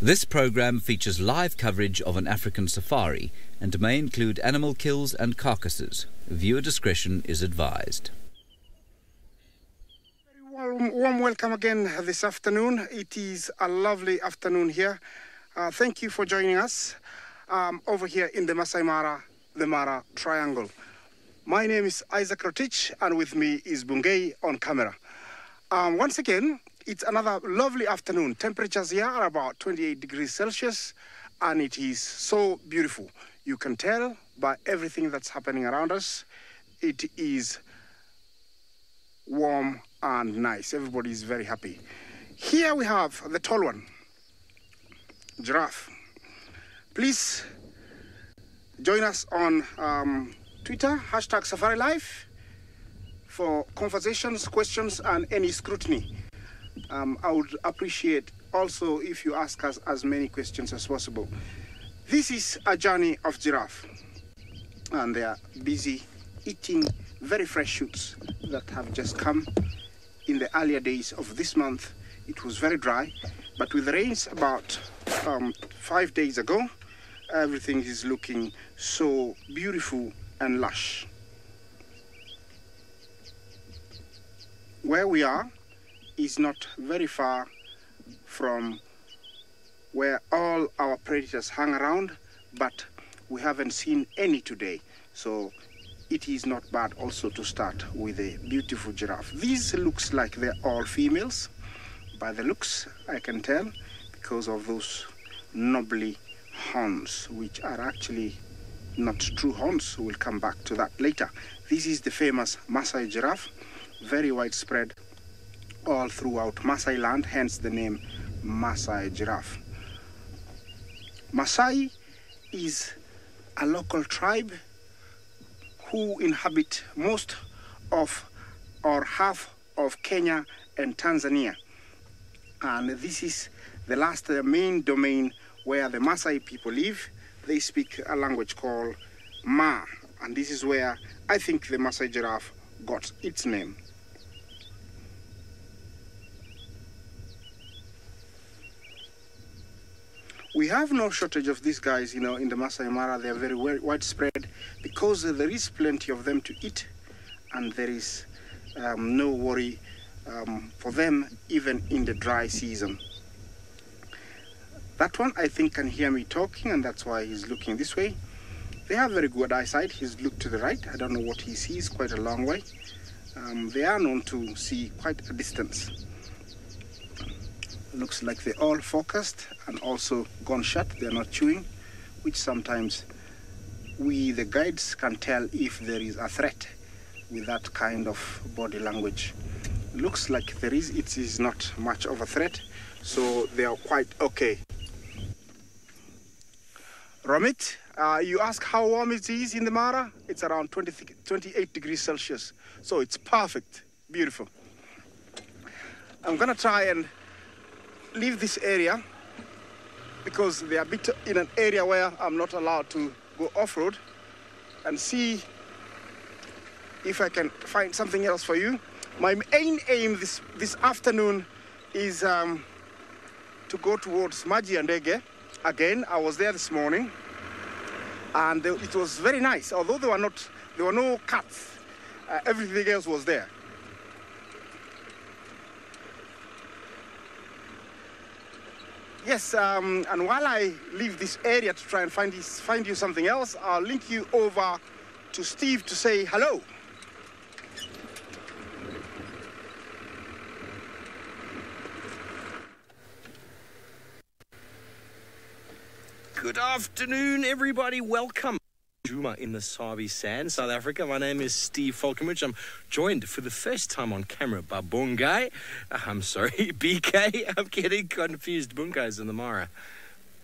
This program features live coverage of an African safari and may include animal kills and carcasses. Viewer discretion is advised. Warm welcome again this afternoon. It is a lovely afternoon here. Thank you for joining us over here in the Masai Mara, the Mara Triangle. My name is Isaac Rotich, and with me is Bungei on camera. Once again, it's another lovely afternoon. Temperatures here are about 28 degrees Celsius, and it is so beautiful. You can tell by everything that's happening around us. It is warm and nice. Everybody is very happy. Here we have the tall one, giraffe. Please join us on Twitter, #SafariLive, for conversations, questions, and any scrutiny. I would appreciate also if you ask us as many questions as possible. This is a journey of giraffe, and they are busy eating very fresh shoots that have just come. In the earlier days of this month, it was very dry, but with the rains about 5 days ago, everything is looking so beautiful and lush. Where we are is not very far from where all our predators hang around, but we haven't seen any today. So it is not bad also to start with a beautiful giraffe. These looks like they're all females. By the looks, I can tell, because of those knobbly horns, which are actually not true horns. We'll come back to that later. This is the famous Maasai giraffe, very widespread all throughout Maasai land, hence the name Maasai giraffe. Maasai is a local tribe who inhabit most of or half of Kenya and Tanzania. And this is the last main domain where the Maasai people live. They speak a language called Ma, and this is where I think the Maasai giraffe got its name. We have no shortage of these guys, in the Masai Mara. They are very widespread because there is plenty of them to eat, and there is no worry for them even in the dry season. That one, I think, can hear me talking, and that's why he's looking this way. They have very good eyesight. He's looked to the right. I don't know what he sees, quite a long way. They are known to see quite a distance. Looks like they're all focused and also gone shut. They're not chewing, which sometimes we, the guides, can tell if there is a threat with that kind of body language. Looks like there is. It is not much of a threat, so they are quite okay. Ramit, you ask how warm it is in the Mara? It's around 28 degrees Celsius, so it's perfect, beautiful. I'm gonna try and leave this area because they are a bit in an area where I'm not allowed to go off-road, and see if I can find something else for you. My main aim this afternoon is to go towards Maji and Ege. Again, I was there this morning, and it was very nice. Although there were no cats, everything else was there. Yes, and while I leave this area to try and find you something else, I'll link you over to Steve to say hello. Good afternoon, everybody. Welcome. Juma in the Sabi Sand, South Africa. My name is Steve Falconbridge. I'm joined for the first time on camera by Bungei. I'm sorry, BK. I'm getting confused. Bungei's in the Mara.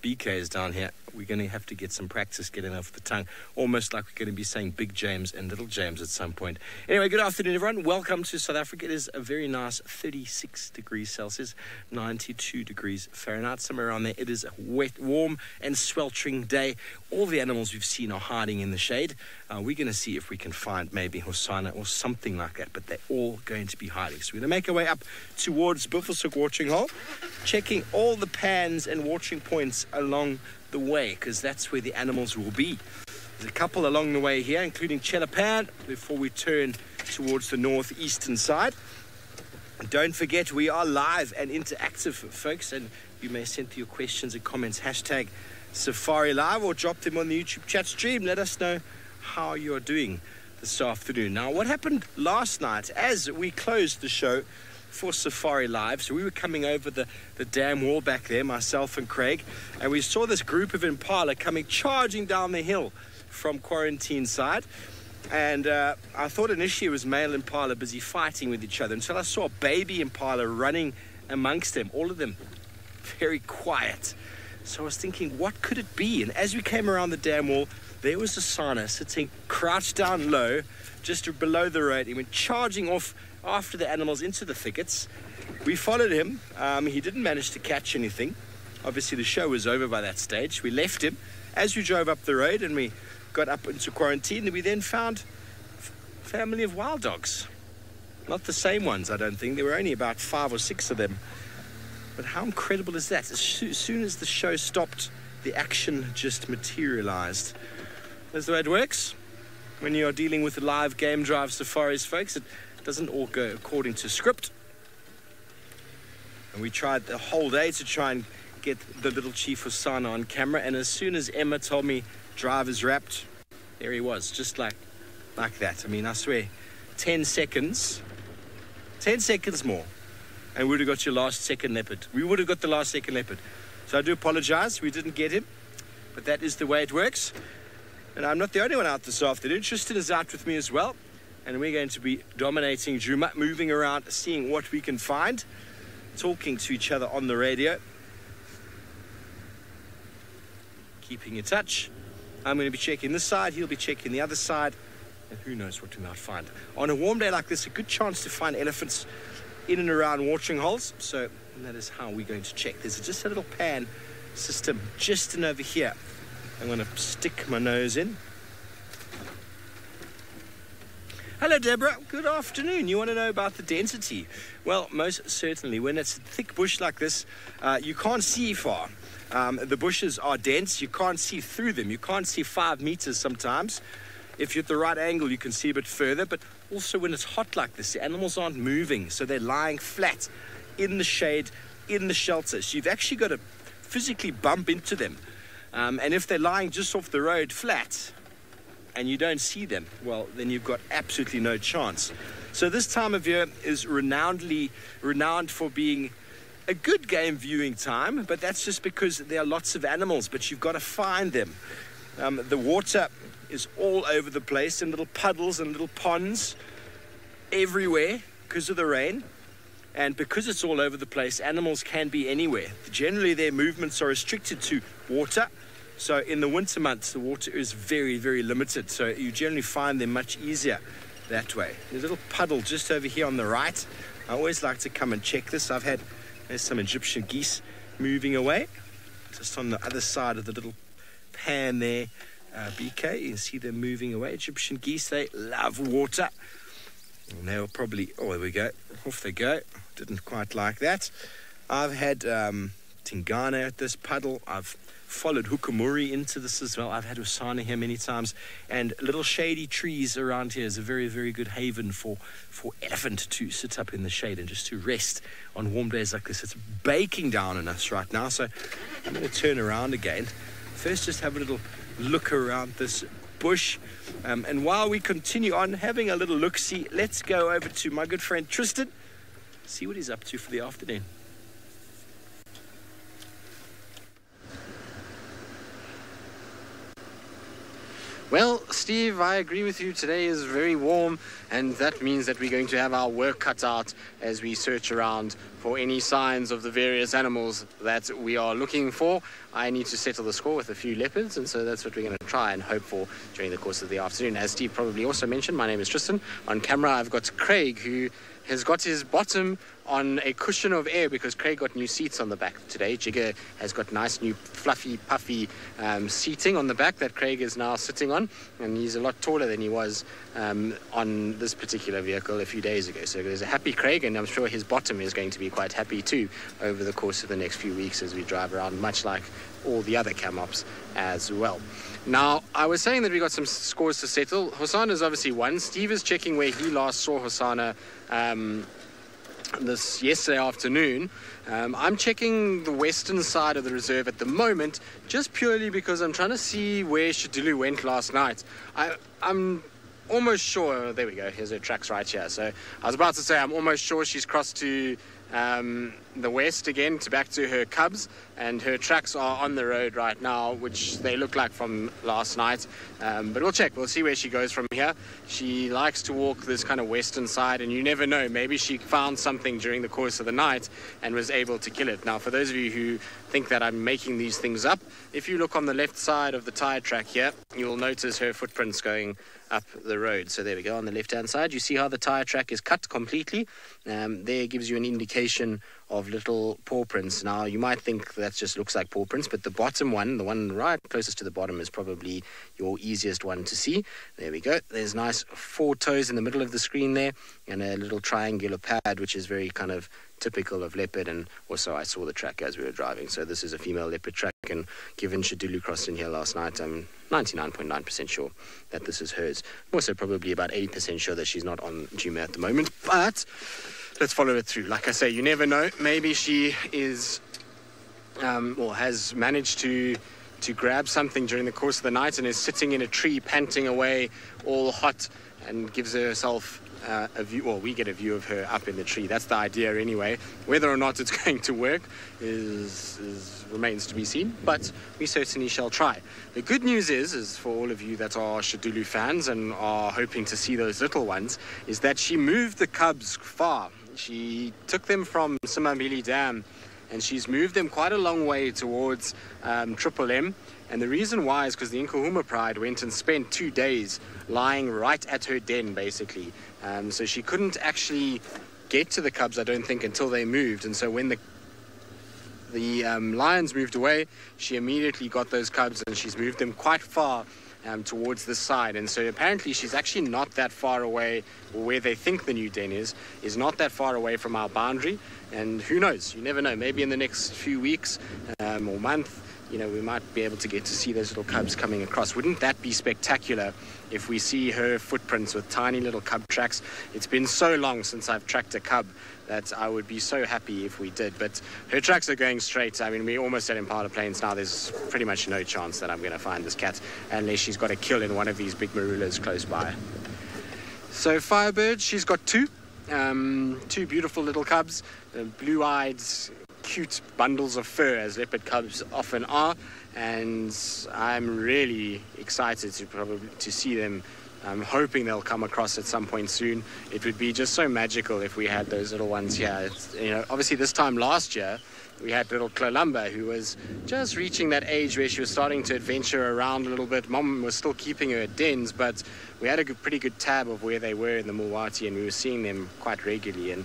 BK is down here. We're going to have to get some practice getting off the tongue, almost like we're going to be saying Big James and Little James at some point. Anyway, good afternoon, everyone. Welcome to South Africa. It is a very nice 36 degrees Celsius, 92 degrees Fahrenheit, somewhere around there. It is a wet, warm and sweltering day. All the animals we've seen are hiding in the shade. We're going to see if we can find maybe Hosana or something like that, but they're all going to be hiding. So we're going to make our way up towards Buffelshoek watering hole, checking all the pans and watering points along the way, because that's where the animals will be. There's a couple along the way here, including Chelapan, before we turn towards the northeastern side. And don't forget, we are live and interactive, folks, and you may send your questions and comments, hashtag SafariLive, or drop them on the YouTube chat stream. Let us know how you're doing this afternoon. Now, what happened last night as we closed the show for SafariLive, so we were coming over the dam wall back there, myself and Craig, and we saw this group of impala coming charging down the hill from quarantine side, and I thought initially it was male impala busy fighting with each other, until I saw a baby impala running amongst them, all of them very quiet. So I was thinking, what could it be? And as we came around the dam wall, there was Hosana sitting crouched down low just below the road. He went charging off after the animals into the thickets. We followed him. He didn't manage to catch anything. Obviously the show was over by that stage. We left him. As we drove up the road and we got up into quarantine, we then found a family of wild dogs. Not the same ones, I don't think. There were only about 5 or 6 of them. But how incredible is that? As soon as the show stopped, the action just materialized. That's the way it works. When you're dealing with live game drive safaris, folks, it doesn't all go according to script. And we tried the whole day to try and get the little Chief Hosana on camera, and as soon as Emma told me driver's wrapped, there he was, just like that. I mean, I swear, 10 seconds more, and we would have got your last second leopard. We would have got the last second leopard. So I do apologize, we didn't get him, but that is the way it works. And I'm not the only one out this afternoon. Tristan is out with me as well, and we're going to be dominating Djuma, moving around, seeing what we can find, talking to each other on the radio, keeping in touch. I'm going to be checking this side, he'll be checking the other side, and who knows what we might find. On a warm day like this, a good chance to find elephants in and around watering holes, so that is how we're going to check. There's just a little pan system just in over here. I'm going to stick my nose in. Hello, Deborah. Good afternoon. You want to know about the density? Well, most certainly. When it's thick bush like this, you can't see far. The bushes are dense. You can't see through them. You can't see 5 meters sometimes. If you're at the right angle, you can see a bit further. But also when it's hot like this, the animals aren't moving. So they're lying flat in the shade, in the shelter. So you've actually got to physically bump into them. And if they're lying just off the road flat and you don't see them, well, then you've got absolutely no chance. So this time of year is renowned for being a good game viewing time, but that's just because there are lots of animals, but you've got to find them. The water is all over the place in little puddles and little ponds everywhere because of the rain. And because it's all over the place, animals can be anywhere. Generally, their movements are restricted to water. So in the winter months, the water is very, very limited. So you generally find them much easier that way. There's a little puddle just over here on the right. I always like to come and check this. There's some Egyptian geese moving away. Just on the other side of the little pan there, BK, you can see them moving away. Egyptian geese, they love water. And they'll probably, oh, there we go. Off they go. Didn't quite like that. I've had Tingana at this puddle. I've followed Hukamuri into this as well. I've had Hosana here many times. And little shady trees around here is a very, very good haven for elephant to sit up in the shade and just to rest on warm days like this. It's baking down on us right now. So I'm going to turn around again. First, just have a little look around this bush. And while we continue on having a little look-see, let's go over to my good friend Tristan, see what he's up to for the afternoon. Well, Steve, I agree with you. Today is very warm, and that means that we're going to have our work cut out as we search around for any signs of the various animals that we are looking for. I need to settle the score with a few leopards, and so that's what we're going to try and hope for during the course of the afternoon. As Steve probably also mentioned, my name is Tristan. On camera, I've got Craig, who has got his bottom on a cushion of air because Craig got new seats on the back today. Jigger has got nice new fluffy, puffy seating on the back that Craig is now sitting on, and he's a lot taller than he was on this particular vehicle a few days ago. So there's a happy Craig, and I'm sure his bottom is going to be quite happy too over the course of the next few weeks as we drive around, much like all the other cam-ops as well. Now, I was saying that we got some scores to settle. Hosanna's obviously won. Steve is checking where he last saw Hosanna this yesterday afternoon. I'm checking the western side of the reserve at the moment, just purely because I'm trying to see where Shadulu went last night. I'm almost sure, there we go, here's her tracks right here. So I was about to say I'm almost sure she's crossed to the west again, back to her cubs, and her tracks are on the road right now, which they look like from last night, but we'll check, we'll see where she goes from here. She likes to walk this kind of western side, and you never know, maybe she found something during the course of the night and was able to kill it. Now, for those of you who think that I'm making these things up, if you look on the left side of the tire track here, you'll notice her footprints going up the road. So there we go, on the left hand side you see how the tire track is cut completely. There gives you an indication of little paw prints. Now you might think that just looks like paw prints, but the bottom one, the one right closest to the bottom, is probably your easiest one to see. There we go, there's nice 4 toes in the middle of the screen there, and a little triangular pad, which is very kind of typical of leopard. And also I saw the track as we were driving, so this is a female leopard track, and given Shadulu crossed in here last night, I'm 99.9% sure that this is hers. I'm also probably about 80% sure that she's not on Juma at the moment, but let's follow it through. Like I say, you never know, maybe she is or has managed to grab something during the course of the night and is sitting in a tree panting away all hot and gives herself a view, or we get a view of her up in the tree. That's the idea anyway. Whether or not it's going to work remains to be seen, but we certainly shall try. The good news is for all of you that are Shadulu fans and are hoping to see those little ones, is that she moved the cubs far. She took them from Simambili Dam, and she's moved them quite a long way towards Triple M. And the reason why is because the Nkuhuma Pride went and spent 2 days lying right at her den, basically. So she couldn't actually get to the cubs, I don't think, until they moved. And so when the lions moved away, she immediately got those cubs, and she's moved them quite far towards this side. And so apparently she's actually not that far away, or where they think the new den is not that far away from our boundary. And who knows, you never know, maybe in the next few weeks or month, you know, we might be able to get to see those little cubs coming across. Wouldn't that be spectacular if we see her footprints with tiny little cub tracks? It's been so long since I've tracked a cub that I would be so happy if we did. But her tracks are going straight. I mean, we're almost at Impala Plains now. There's pretty much no chance that I'm going to find this cat unless she's got a kill in one of these big marulas close by. So Firebird, she's got 2 beautiful little cubs, blue-eyed, cute bundles of fur, as leopard cubs often are, and I'm really excited to see them. I'm hoping they'll come across at some point soon. It would be just so magical if we had those little ones here. You know, obviously this time last year we had little Clalamba, who was just reaching that age where she was starting to adventure around a little bit. Mom was still keeping her at dens, but we had a pretty good tab of where they were in the Mulwati, and we were seeing them quite regularly. And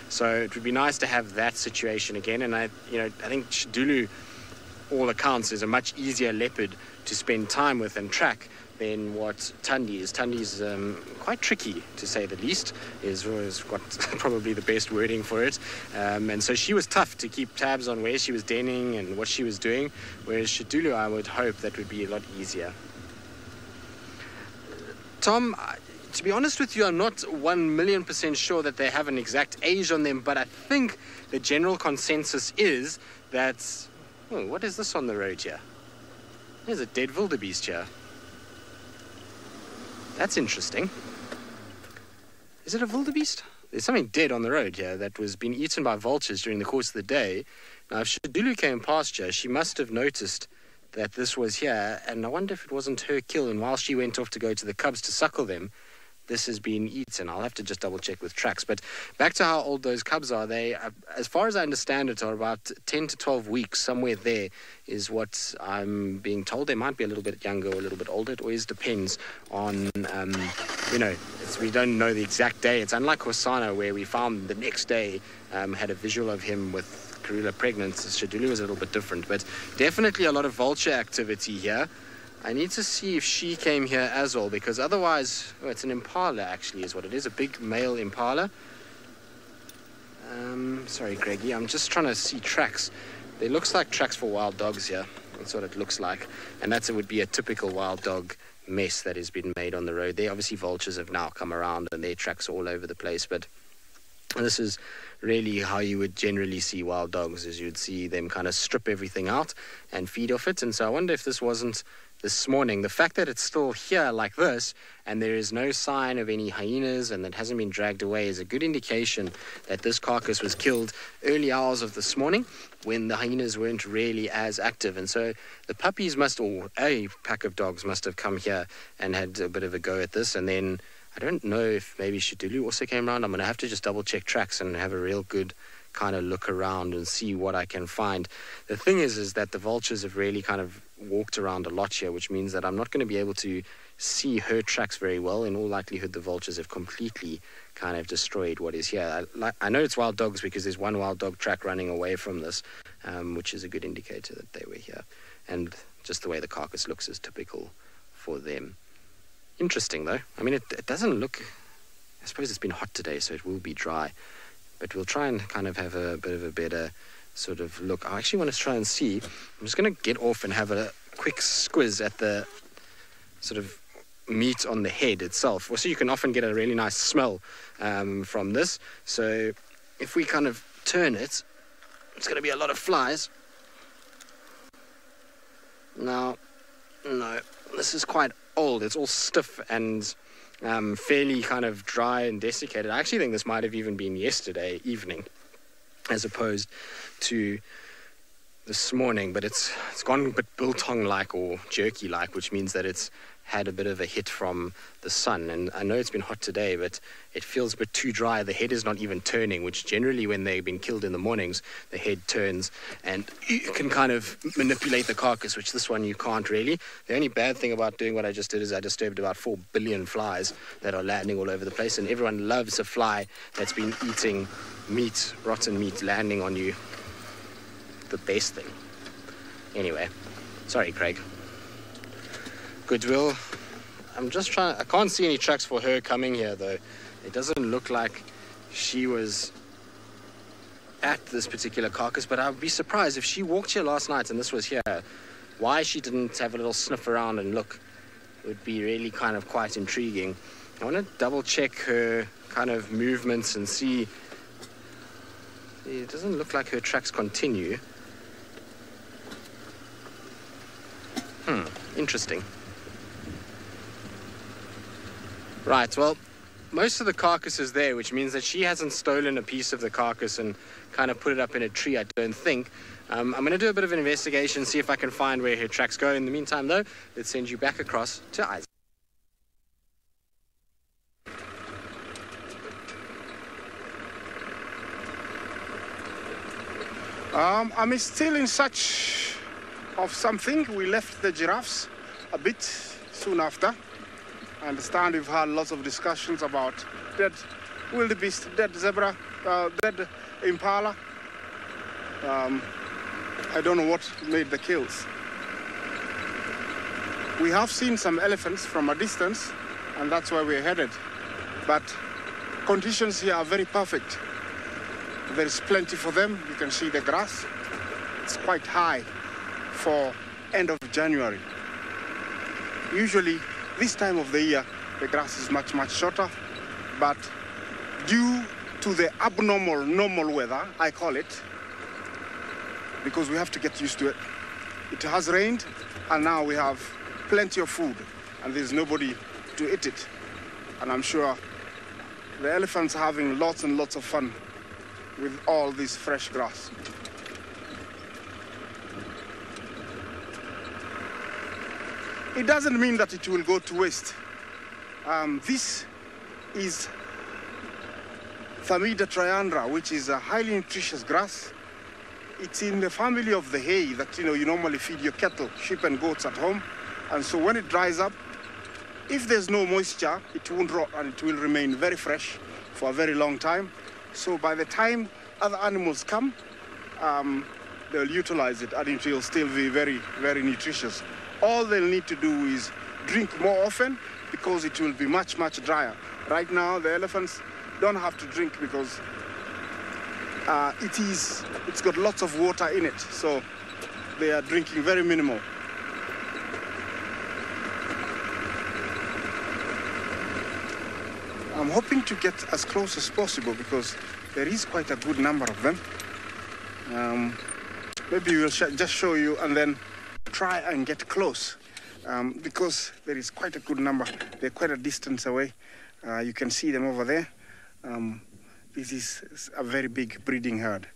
so it would be nice to have that situation again. And I think Shadulu, all accounts, is a much easier leopard to spend time with and track than what Thandi is. Thandi's quite tricky, to say the least, is got probably the best wording for it. And so she was tough to keep tabs on where she was denning and what she was doing, whereas Shadulu, I would hope that would be a lot easier. Tom, to be honest with you, I'm not 1,000,000% sure that they have an exact age on them, but I think the general consensus is that... Oh, what is this on the road here? There's a dead wildebeest here. That's interesting. Is it a wildebeest? There's something dead on the road here that was being eaten by vultures during the course of the day. Now, if Shadulu came past here, she must have noticed that this was here, and I wonder if it wasn't her kill, and while she went off to go to the cubs to suckle them, this has been eaten. I'll have to just double check with tracks. But back to how old those cubs are, they, as far as I understand it, are about 10 to 12 weeks, somewhere there is what I'm being told. They might be a little bit younger or a little bit older. It always depends on, we don't know the exact day. It's unlike Hosana, where we found the next day, had a visual of him with Karula pregnant. Shadulu was a little bit different, but definitely a lot of vulture activity here. I need to see if she came here as well, because otherwise, it's an impala actually is what it is, a big male impala. Sorry, Greggy, I'm just trying to see tracks. There looks like tracks for wild dogs here. That's what it looks like. And that would be a typical wild dog mess that has been made on the road. There, obviously, vultures have now come around and their tracks are all over the place, but this is really how you would generally see wild dogs, is you'd see them kind of strip everything out and feed off it. And so I wonder if this wasn't this morning. The fact that it's still here like this and there is no sign of any hyenas and that hasn't been dragged away is a good indication that this carcass was killed early hours of this morning when the hyenas weren't really as active. And so the puppies must, or a pack of dogs must have come here and had a bit of a go at this. And then I don't know if maybe Shadulu also came around. I'm going to have to just double check tracks and have a real good kind of look around and see what I can find. The thing is that the vultures have really kind of walked around a lot here, which means that I'm not going to be able to see her tracks very well. In all likelihood, the vultures have completely kind of destroyed what is here. I know it's wild dogs because there's one wild dog track running away from this, which is a good indicator that they were here. And just the way the carcass looks is typical for them. Interesting, though. I mean, it doesn't look... I suppose it's been hot today, so it will be dry. But we'll try and kind of have a bit of a better sort of look. I actually want to try and see. I'm just going to get off and have a quick squiz at the sort of meat on the head itself. Also, you can often get a really nice smell from this. So if we kind of turn it, it's going to be a lot of flies. Now, no, this is quite old. It's all stiff and fairly kind of dry and desiccated. I actually think this might have even been yesterday evening as opposed to this morning, but it's gone a bit biltong-like or jerky-like, which means that it's had a bit of a hit from the sun. And I know it's been hot today, but it feels a bit too dry. The head is not even turning, which generally when they've been killed in the mornings, the head turns and you can kind of manipulate the carcass, which this one you can't really. The only bad thing about doing what I just did is I disturbed about 4 billion flies that are landing all over the place, and everyone loves a fly that's been eating meat, rotten meat, landing on you. The best thing. Anyway, sorry, Craig. Goodwill. I'm just trying... I can't see any tracks for her coming here, though. It doesn't look like she was at this particular carcass, but I'd be surprised if she walked here last night and this was here. Why she didn't have a little sniff around and look would be really kind of quite intriguing. I want to double-check her kind of movements and see... It doesn't look like her tracks continue. Interesting. Right, well, most of the carcass is there, which means that she hasn't stolen a piece of the carcass and kind of put it up in a tree, I don't think. I'm going to do a bit of an investigation, see if I can find where her tracks go. In the meantime, though, let's send you back across to Isaac. I'm still in search of something. We left the giraffes a bit soon after. I understand we've had lots of discussions about dead wildebeest, dead zebra, dead impala. I don't know what made the kills. We have seen some elephants from a distance, and that's where we're headed. But conditions here are very perfect. There is plenty for them. You can see the grass. It's quite high for end of January. Usually, this time of the year, the grass is much, much shorter. But due to the abnormal, normal weather, I call it, because we have to get used to it. It has rained, and now we have plenty of food, and there's nobody to eat it. And I'm sure the elephants are having lots and lots of fun with all this fresh grass. It doesn't mean that it will go to waste. This is Thamida triandra, which is a highly nutritious grass. It's in the family of the hay that you normally feed your cattle, sheep and goats at home. And so when it dries up, if there's no moisture, it won't rot and it will remain very fresh for a very long time. So by the time other animals come, they'll utilize it and it will still be very, very nutritious. All they'll need to do is drink more often because it will be much, much drier. Right now, the elephants don't have to drink because it's got lots of water in it. So they are drinking very minimal. I'm hoping to get as close as possible because there is quite a good number of them. Maybe we'll just show you and then try and get close because there is quite a good number. They're quite a distance away. You can see them over there. This is a very big breeding herd.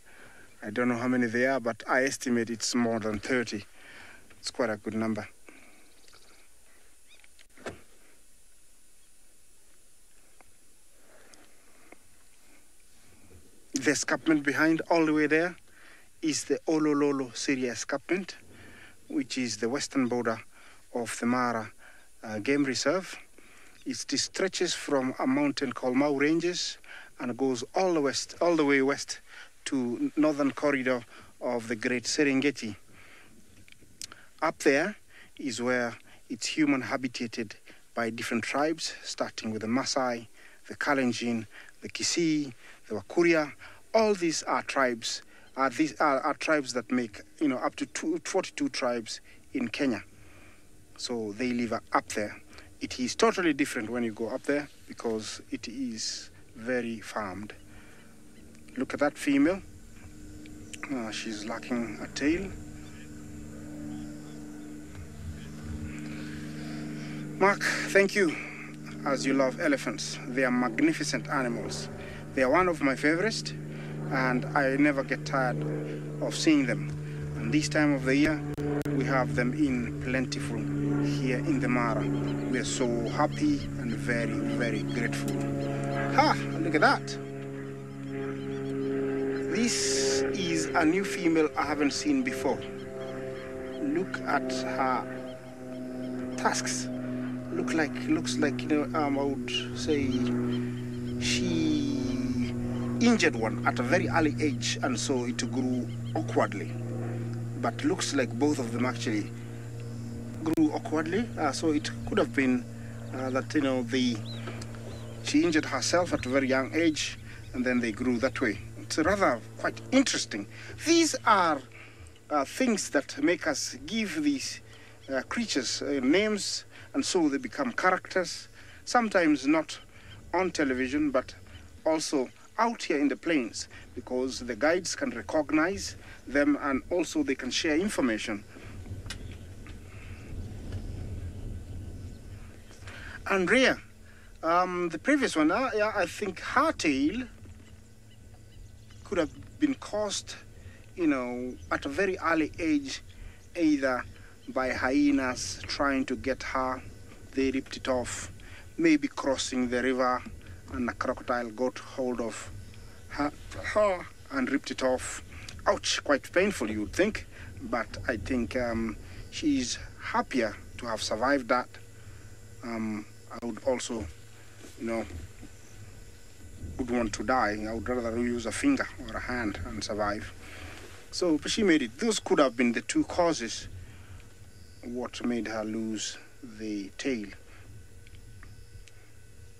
I don't know how many they are, but I estimate it's more than 30. It's quite a good number. The escarpment behind, all the way there, is the Olololo Syria escarpment, which is the western border of the Mara Game Reserve. It stretches from a mountain called Mau Ranges and goes all the way west to northern corridor of the Great Serengeti. Up there is where it's human habitated by different tribes, starting with the Maasai, the Kalenjin, the Kisii, the Wakuria. All these are tribes. These are tribes that make up to 42 tribes in Kenya. So they live up there. It is totally different when you go up there because it is very farmed. Look at that female. She's lacking a tail. Mark, thank you. As you love elephants, they are magnificent animals. They are one of my favorites, and I never get tired of seeing them. And this time of the year, we have them in plentiful here in the Mara. We are so happy and very, very grateful. Ha! Look at that. This is a new female I haven't seen before. Look at her tusks. Looks like I would say she injured one at a very early age, and so it grew awkwardly. But looks like both of them actually grew awkwardly. So it could have been that she injured herself at a very young age, and then they grew that way. It's rather quite interesting. These are things that make us give these creatures names, and so they become characters. Sometimes not on television, but also out here in the plains, because the guides can recognize them and also they can share information. Andrea, the previous one, I think her tail could have been caused, at a very early age, either by hyenas trying to get her, they ripped it off, maybe crossing the river and a crocodile got hold of her and ripped it off. Ouch, quite painful you would think, but I think she's happier to have survived that. I would also, would want to die. I would rather use a finger or a hand and survive. So, but she made it. Those could have been the two causes what made her lose the tail.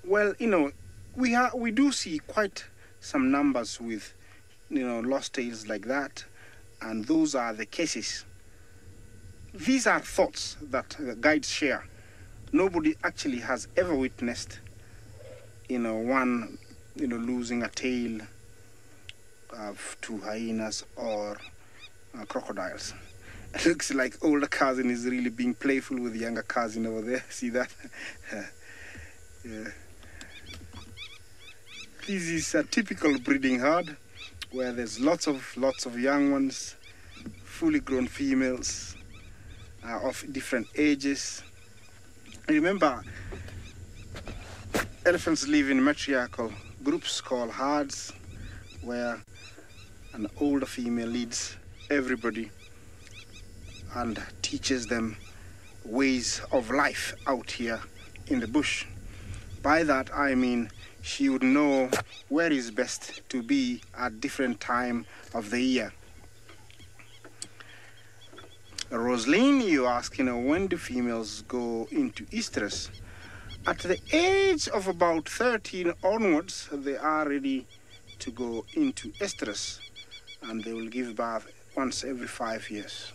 Well, we do see quite some numbers with, lost tails like that, and those are the cases. These are thoughts that the guides share. Nobody actually has ever witnessed, one, losing a tail to hyenas or crocodiles. It looks like older cousin is really being playful with younger cousin over there. See that? Yeah. This is a typical breeding herd where there's lots of young ones, fully grown females of different ages. Remember, Elephants live in matriarchal groups called herds, where an older female leads everybody and teaches them ways of life out here in the bush. By that I mean she would know where is best to be at different time of the year. Rosaline, you ask, when do females go into estrus? At the age of about 13 onwards, they are ready to go into estrus, and they will give birth once every 5 years.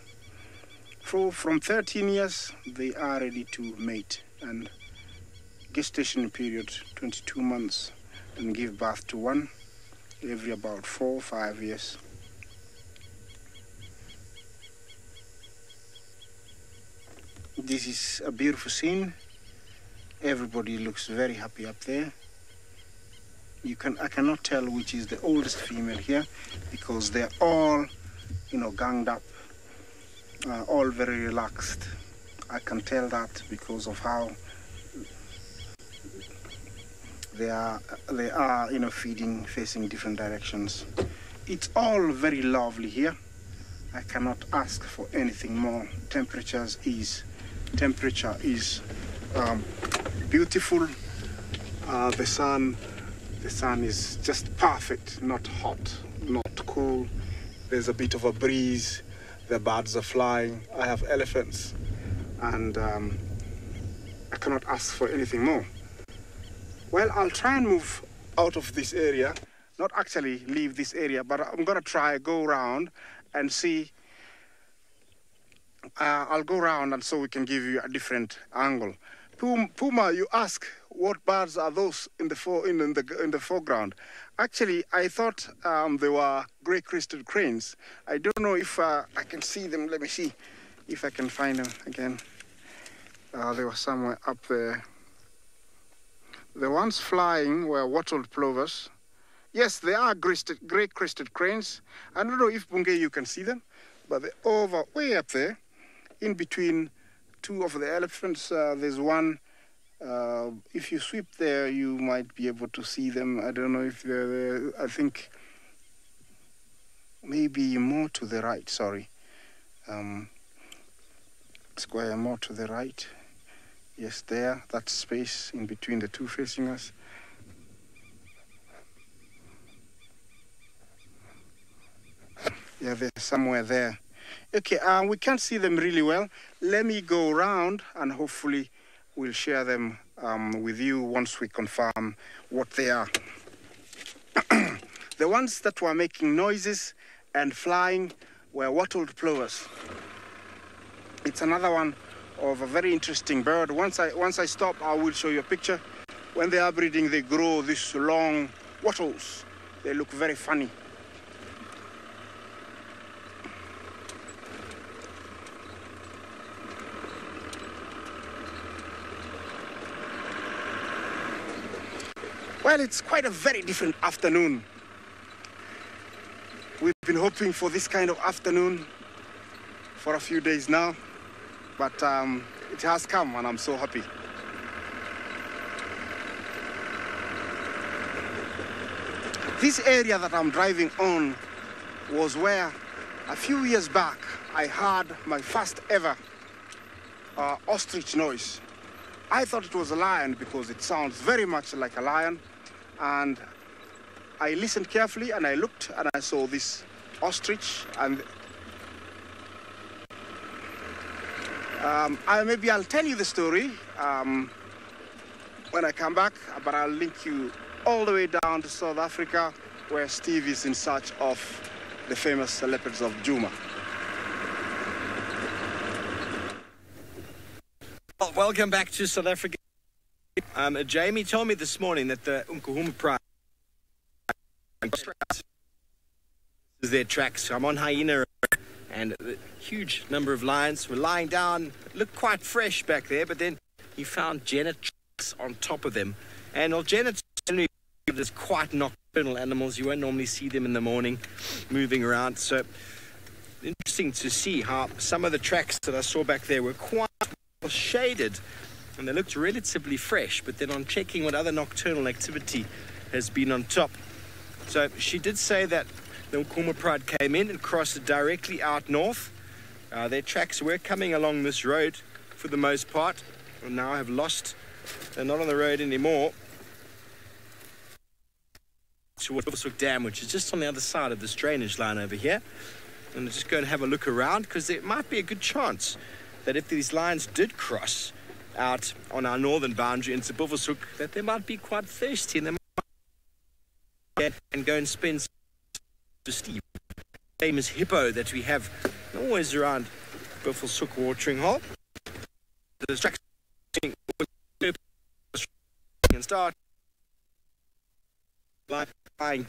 From 13 years, they are ready to mate, and gestation period 22 months, and give birth to one every about 4 or 5 years. This is a beautiful scene. Everybody looks very happy up there. I cannot tell which is the oldest female here because they're all, ganged up, all very relaxed. I can tell that because of how they are, feeding, facing different directions. It's all very lovely here. I cannot ask for anything more. Temperature is beautiful. The sun is just perfect, not hot, not cool. There's a bit of a breeze. The birds are flying. I have elephants, and I cannot ask for anything more. Well, I'll try and move out of this area, not actually leave this area, but I'm gonna try go around and see. I'll go around and so we can give you a different angle. Puma, you ask what birds are those in the foreground? Actually, I thought they were grey-crested cranes. I don't know if I can see them. Let me see if I can find them again. They were somewhere up there. The ones flying were wattled plovers. Yes, they are grey-crested cranes. I don't know if Bungay you can see them, but they're over way up there, in between two of the elephants. There's one. If you sweep there, you might be able to see them. I don't know if they're there. I think maybe more to the right. Sorry. Square more to the right. Yes, there. That space in between the two facing us. Yeah, they're somewhere there. Okay, we can't see them really well. Let me go around and hopefully we'll share them with you once we confirm what they are. The ones that were making noises and flying were wattled plovers. It's another one of a very interesting bird. Once I stop, I will show you a picture. When they are breeding, they grow these long wattles. They look very funny. Well, it's quite a very different afternoon. We've been hoping for this kind of afternoon for a few days now, but it has come and I'm so happy. This area that I'm driving on was where a few years back I heard my first ever ostrich noise. I thought it was a lion because it sounds very much like a lion. And I listened carefully and I looked and I saw this ostrich, and maybe I'll tell you the story when I come back, but I'll link you all the way down to South Africa where Steve is in search of the famous leopards of Djuma. Well, welcome back to South Africa. Jamie told me this morning that the Unkuhuma Pride is their tracks. I'm on Hyena Road, and a huge number of lions were lying down. Looked quite fresh back there, but then he found genet tracks on top of them. And genets are quite nocturnal animals. You won't normally see them in the morning moving around. So interesting to see how some of the tracks that I saw back there were quite well shaded. and they looked relatively fresh, but then on checking what other nocturnal activity has been on top. So she did say that the Nkuma Pride came in and crossed directly out north. Their tracks were coming along this road for the most part, and now have lost. They're not on the road anymore. Towards Buffelshoek Dam, which is just on the other side of this drainage line over here. And just go and have a look around, because there might be a good chance that if these lines did cross out on our northern boundary into Buffelshoek, that they might be quite thirsty and they might and go and spend Steve, famous hippo that we have always around Buffelshoek watering hole. The distraction and start buying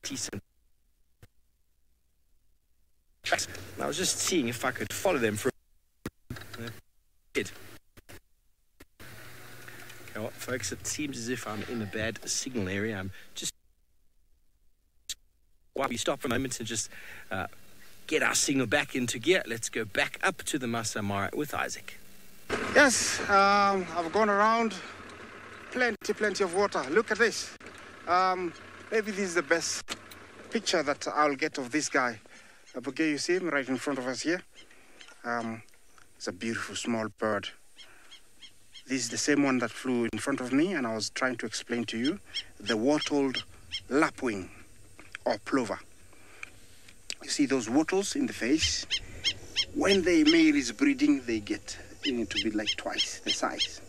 decent tracks. I was just seeing if I could follow them for a bit. Okay, well, folks, it seems as if I'm in a bad signal area. I'm just while we stop for a moment and just get our signal back into gear. Let's go back up to the Masai Mara with Isaac. Yes, I've gone around. Plenty of water. Look at this. Maybe this is the best picture that I'll get of this guy. Okay, you see him right in front of us here. It's a beautiful small bird. This is the same one that flew in front of me, and I was trying to explain to you the wattled lapwing or plover. You see those wattles in the face? When the male is breeding, they get to be like twice the size.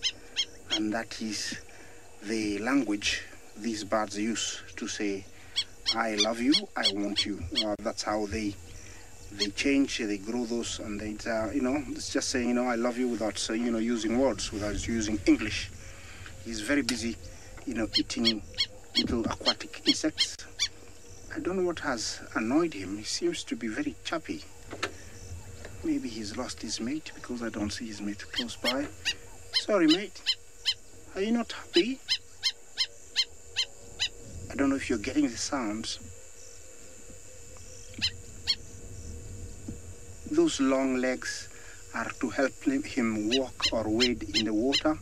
And that is the language these birds use to say, I love you, I want you. That's how they change, they grow those, and they, it's just saying, I love you without, using words, without using English. He's very busy, eating little aquatic insects. I don't know what has annoyed him. He seems to be very chirpy. Maybe he's lost his mate because I don't see his mate close by. Sorry, mate. Are you not happy? I don't know if you're getting the sounds. Those long legs are to help him walk or wade in the water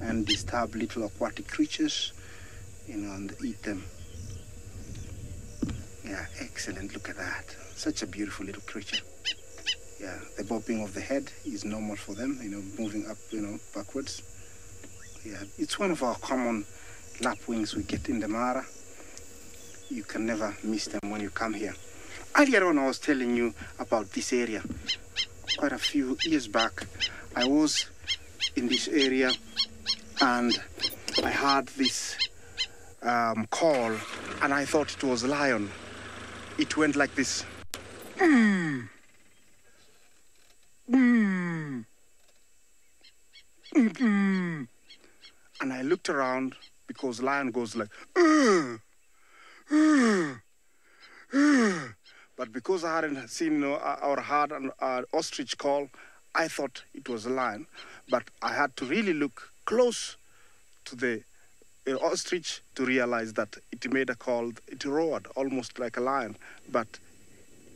and disturb little aquatic creatures, and eat them. Yeah, excellent. Look at that. Such a beautiful little creature. Yeah, the bobbing of the head is normal for them, moving up, backwards. Yeah, it's one of our common lapwings we get in the Mara. You can never miss them when you come here. Earlier on, I was telling you about this area. Quite a few years back, I was in this area and I heard this call, and I thought it was a lion. It went like this. And I looked around because lion goes like, but because I hadn't seen or heard an ostrich call, I thought it was a lion. But I had to really look close to the ostrich to realize that it made a call. It roared almost like a lion, but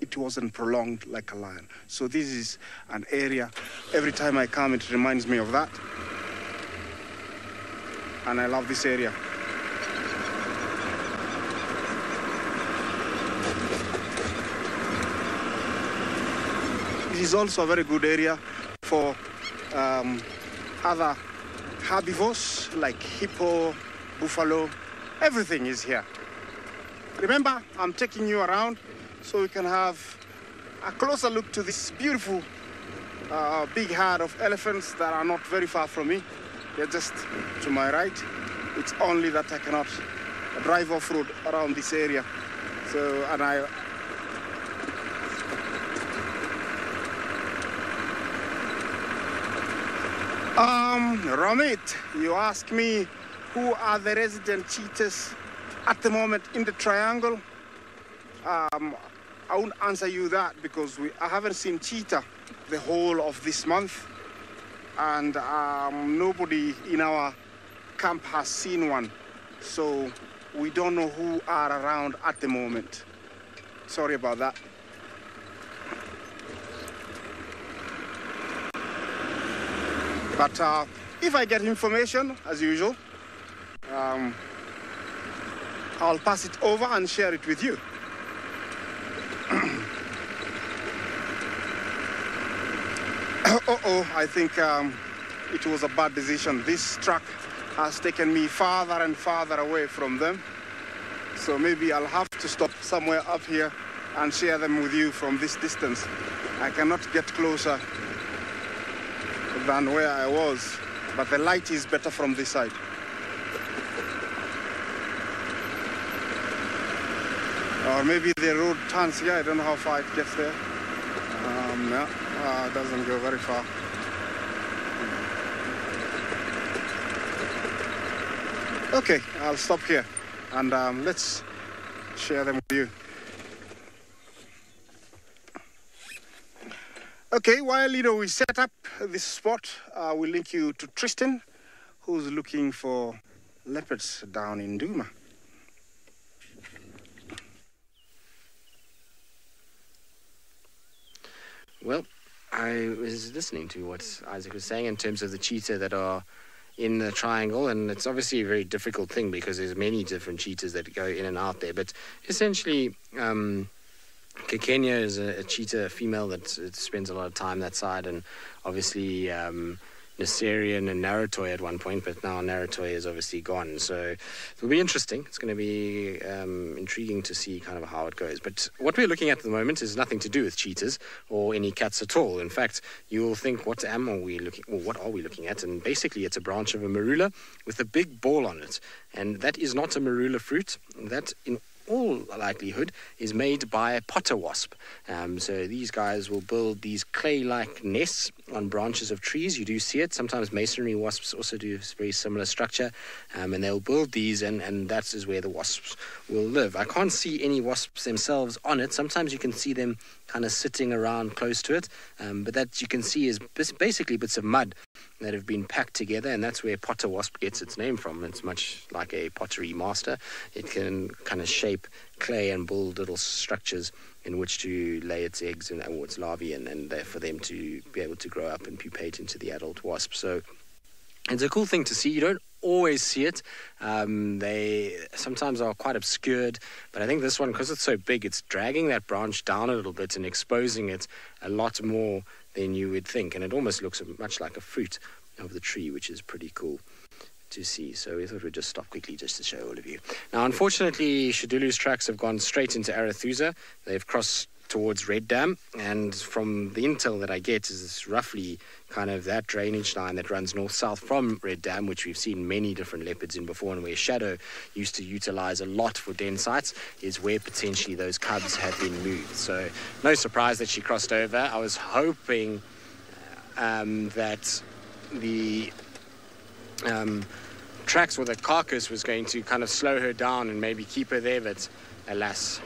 it wasn't prolonged like a lion. So this is an area, every time I come, it reminds me of that. And I love this area. This is also a very good area for other herbivores like hippo, buffalo. Everything is here. Remember, I'm taking you around so we can have a closer look to this beautiful big herd of elephants that are not very far from me. They're just to my right. It's only that I cannot drive off-road around this area. So, and I... Ramit, you ask me who are the resident cheetahs at the moment in the triangle. I won't answer you that because I haven't seen cheetah the whole of this month, and nobody in our camp has seen one, so we don't know who are around at the moment. Sorry about that. But If I get information, as usual, I'll pass it over and share it with you. I think it was a bad decision. This truck has taken me farther and farther away from them. So maybe I'll have to stop somewhere up here and share them with you from this distance. I cannot get closer than where I was, but the light is better from this side. Or maybe the road turns here. I don't know how far it gets there. No, it doesn't go very far. Okay, I'll stop here and let's share them with you. Okay, while we set up this spot, we'll link you to Tristan, who's looking for leopards down in Duma. Well, I was listening to what Isaac was saying in terms of the cheetah that are in the triangle, and it's obviously a very difficult thing because there's many different cheetahs that go in and out there. But essentially, Kenya is a cheetah female that spends a lot of time that side, and obviously Naserian and Naratoy at one point, but now Naratoy is obviously gone. So it'll be interesting. It's going to be intriguing to see kind of how it goes. But what we're looking at the moment is nothing to do with cheetahs or any cats at all. In fact, you'll think, what are we looking at? And basically, it's a branch of a marula with a big ball on it. And that is not a marula fruit. That, in all likelihood, is made by a potter wasp. So these guys will build these clay-like nests on branches of trees. You do see it. Sometimes masonry wasps also do a very similar structure, and they'll build these, and that is where the wasps will live. I can't see any wasps themselves on it. Sometimes you can see them kind of sitting around close to it, but that you can see is basically bits of mud that have been packed together, and that's where potter wasp gets its name from. It's much like a pottery master. It can kind of shape clay and build little structures in which to lay its eggs and its larvae, and for them to be able to grow up and pupate into the adult wasp. So it's a cool thing to see. You don't always see it. They sometimes are quite obscured, but I think this one, because it's so big, it's dragging that branch down a little bit and exposing it a lot more than you would think, and it almost looks much like a fruit of the tree, which is pretty cool to see. So we thought we'd just stop quickly just to show all of you. Now, unfortunately, Shadulu's tracks have gone straight into Arathusa. They've crossed towards Red Dam, and from the intel that I get is roughly kind of that drainage line that runs north-south from Red Dam, which we've seen many different leopards in before, and where Shadow used to utilize a lot for den sites, is where potentially those cubs have been moved. So no surprise that she crossed over. I was hoping that the tracks or the carcass was going to kind of slow her down and maybe keep her there, but alas,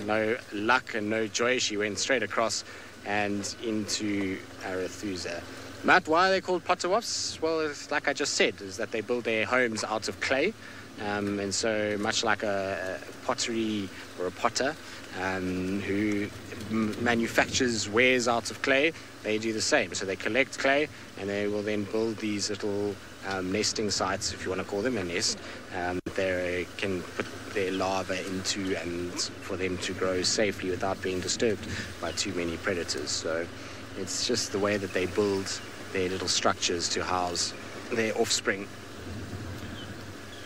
no luck and no joy. She went straight across and into Arathusa. Matt, why are they called potter wasps? Well, it's like I just said, is that they build their homes out of clay, and so much like a pottery or a potter who manufactures wares out of clay, they do the same. So they collect clay and they will then build these little nesting sites, if you want to call them a nest, they can put their larvae into, and for them to grow safely without being disturbed by too many predators. So it's just the way that they build their little structures to house their offspring.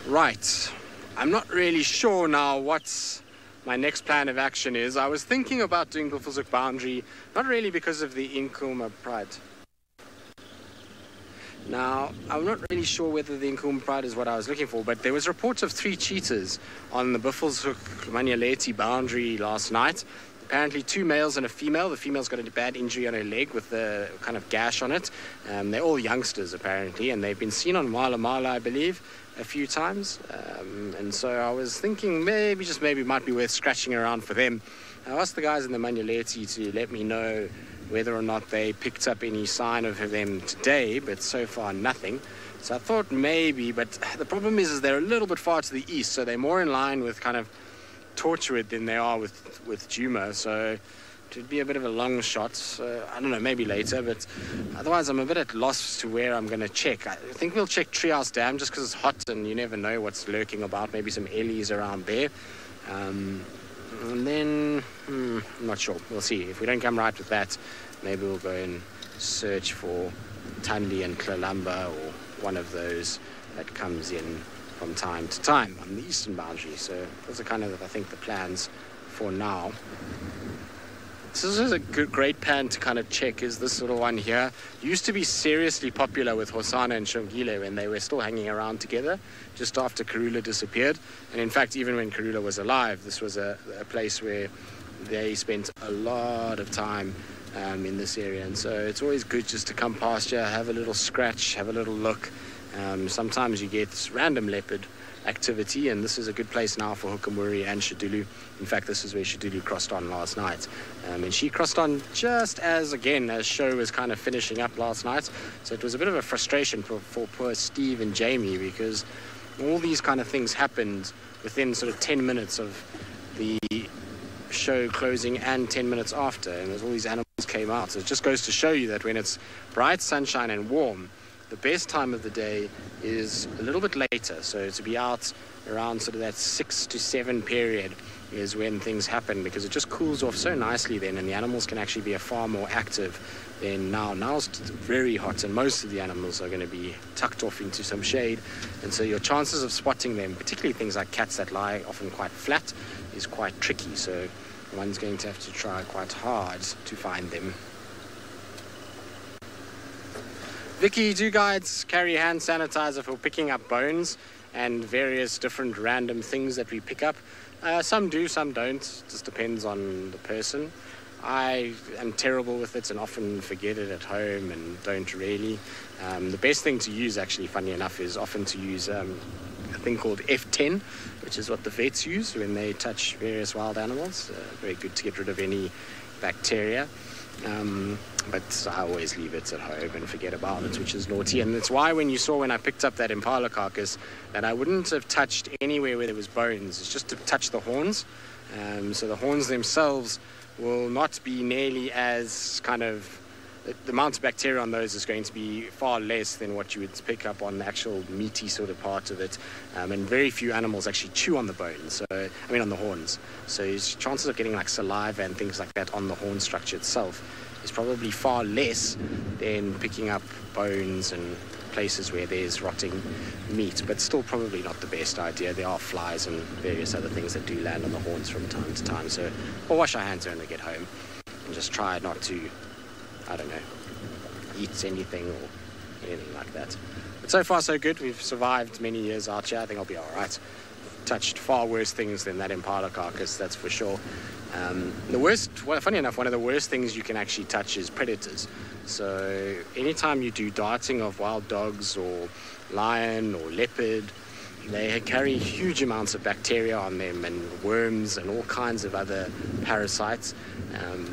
Right, I'm not really sure now what my next plan of action is. I was thinking about doing Buffelshoek boundary, not really because of the Nkuhuma Pride. Now, I'm not really sure whether the Nkuhuma Pride is what I was looking for, but there was reports of 3 cheetahs on the Buffelshoek Manyaleti boundary last night. Apparently 2 males and a female. The female's got a bad injury on her leg with a kind of gash on it. They're all youngsters, apparently, and they've been seen on Mala Mala, I believe, a few times. And so I was thinking maybe it might be worth scratching around for them. I asked the guys in the Manyaleti to let me know whether or not they picked up any sign of them today, but so far nothing. So I thought maybe, but the problem is they're a little bit far to the east, so they're more in line with kind of Torchwood than they are with Duma. So it would be a bit of a long shot. I don't know, maybe later, but otherwise I'm a bit at loss to where I'm going to check. I think we'll check Treehouse Dam just because it's hot and you never know what's lurking about. Maybe some ellies around there. And then, I'm not sure. We'll see. If we don't come right with that, maybe we'll go and search for Tundi and Klalamba or one of those that comes in from time to time on the eastern boundary. So those are kind of, I think, the plans for now. This is a great pan to kind of check, is this little one here. Used to be seriously popular with Hosana and Shongile when they were still hanging around together, just after Karula disappeared. And in fact, even when Karula was alive, this was a place where they spent a lot of time in this area. And so it's always good just to come past here, have a little scratch, have a little look. Sometimes you get random leopard activity, and this is a good place now for Hukamuri and Shadulu. In fact, this is where Shadulu crossed on last night. And she crossed on just as show was kind of finishing up last night. So it was a bit of a frustration for poor Steve and Jamie, because all these kind of things happened within sort of 10 minutes of the show closing and 10 minutes after, and all these animals came out. So it just goes to show you that when it's bright sunshine and warm, the best time of the day is a little bit later. So to be out around sort of that 6 to 7 period is when things happen, because it just cools off so nicely then, and the animals can actually be far more active than now. Now's very hot, and most of the animals are going to be tucked off into some shade, and so your chances of spotting them, particularly things like cats that lie often quite flat, is quite tricky. So one's going to have to try quite hard to find them. Vicky, do guides carry hand sanitizer for picking up bones and various different random things that we pick up? Some do, some don't. Just depends on the person. I am terrible with it and often forget it at home and don't really. The best thing to use, actually, funny enough, is often to use a thing called F10, which is what the vets use when they touch various wild animals. Very good to get rid of any bacteria. But I always leave it at home and forget about it, which is naughty. And that's why when I picked up that impala carcass, that I wouldn't have touched anywhere where there was bones. It's just to touch the horns. So the horns themselves will not be nearly as kind of... The amount of bacteria on those is going to be far less than what you would pick up on the actual meaty sort of part of it. And very few animals actually chew on the bones, on the horns. So his chances of getting like saliva and things like that on the horn structure itself is probably far less than picking up bones and places where there's rotting meat, but still probably not the best idea. There are flies and various other things that do land on the horns from time to time. So we'll wash our hands when we get home and just try not to, eat anything or anything like that. But so far so good. We've survived many years out here. I think I'll be all right. Touched far worse things than that impala carcass, that's for sure. Funny enough, one of the worst things you can actually touch is predators. So anytime you do darting of wild dogs or lion or leopard, they carry huge amounts of bacteria on them and worms and all kinds of other parasites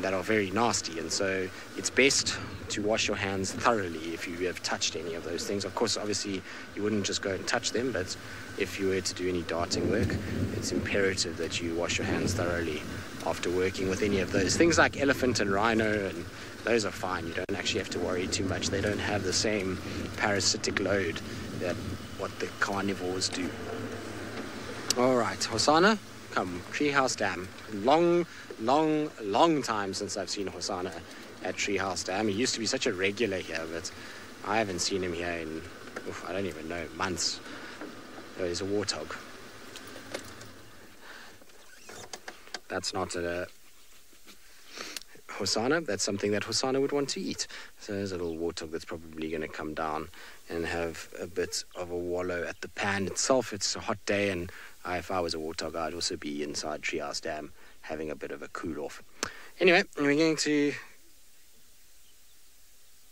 that are very nasty. And so it's best to wash your hands thoroughly if you have touched any of those things. Of course, obviously, you wouldn't just go and touch them, but if you were to do any darting work, it's imperative that you wash your hands thoroughly after working with any of those. Things like elephant and rhino, and those are fine. You don't actually have to worry too much. They don't have the same parasitic load that what the carnivores do. All right, Hosana, come, Treehouse Dam. Long time since I've seen Hosana at Treehouse Dam. He used to be such a regular here, but I haven't seen him here in, I don't even know, months. Oh, he's a warthog. That's not a Hosana. That's something that Hosana would want to eat. So there's a little warthog that's probably going to come down and have a bit of a wallow at the pan itself. It's a hot day, and if I was a warthog, I'd also be inside Treehouse Dam having a bit of a cool off. Anyway, we're going to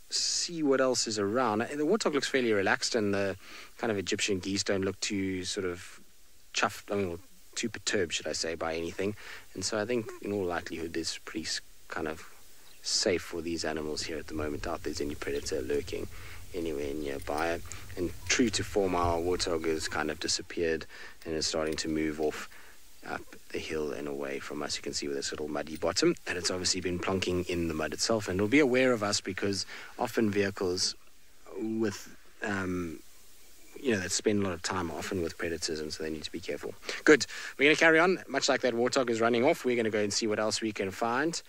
see what else is around. The warthog looks fairly relaxed, and the kind of Egyptian geese don't look too sort of chuffed, too perturbed, should I say, by anything. And so I think in all likelihood it's pretty kind of safe for these animals here at the moment. Doubt there's any predator lurking anywhere nearby. And true to form, our warthog has kind of disappeared and is starting to move off up the hill and away from us. You can see with this little muddy bottom that it's obviously been plonking in the mud itself, and it'll be aware of us because often vehicles with that spend a lot of time often with predators, and so they need to be careful. Good. We're going to carry on. Much like that warthog is running off, we're going to go and see what else we can find.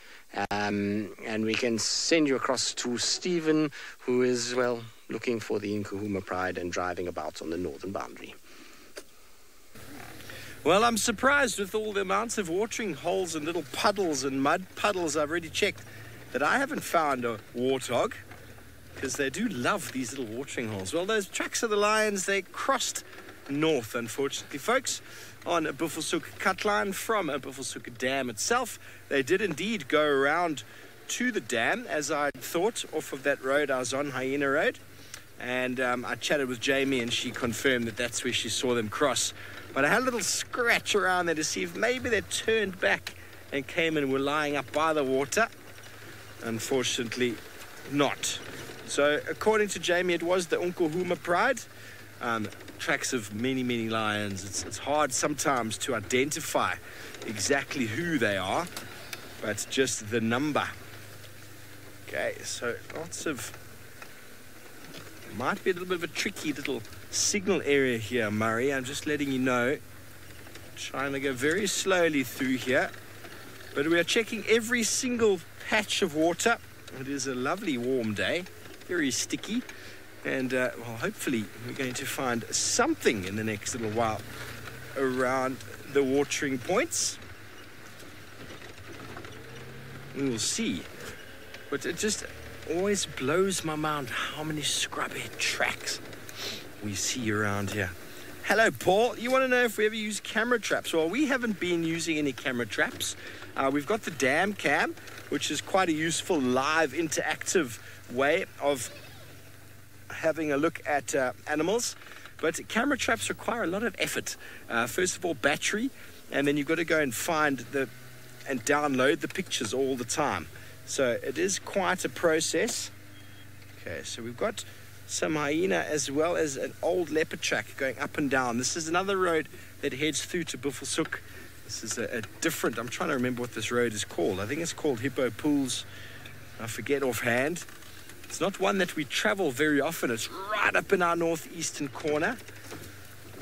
And we can send you across to Stephen, who is, well, looking for the Nkuhuma Pride and driving about on the northern boundary. Well, I'm surprised with all the amounts of watering holes and little puddles and mud puddles I've already checked that I haven't found a warthog, because they do love these little watering holes. Well, those tracks of the lions, they crossed north, unfortunately, folks, on a Buffelshoek cut line from a Buffelshoek dam itself. They did indeed go around to the dam, as I thought, off of that road I was on, Hyena Road. And I chatted with Jamie, and she confirmed that that's where she saw them cross. But I had a little scratch around there to see if maybe they turned back and came and were lying up by the water. Unfortunately, not. So, according to Jamie, it was the Nkuhuma Pride. Tracks of many, many lions. It's hard sometimes to identify exactly who they are, but just the number. Okay, so lots of... Might be a little bit of a tricky little signal area here, Murray. I'm just letting you know. Trying to go very slowly through here. But we are checking every single patch of water. It is a lovely warm day. Very sticky, and well, hopefully we're going to find something in the next little while around the watering points. We will see, but it just always blows my mind how many scrubhead tracks we see around here. Hello, Paul. You want to know if we ever use camera traps? Well, we haven't been using any camera traps. We've got the dam cam, which is quite a useful live interactive way of having a look at animals, but camera traps require a lot of effort. First of all, battery, and then you've got to go and find and download the pictures all the time. So it is quite a process. Okay, so we've got some hyena as well as an old leopard track going up and down. This is another road that heads through to Buffelshoek. This is a different, I'm trying to remember what this road is called. I think it's called Hippo Pools. I forget offhand. It's not one that we travel very often. It's right up in our northeastern corner.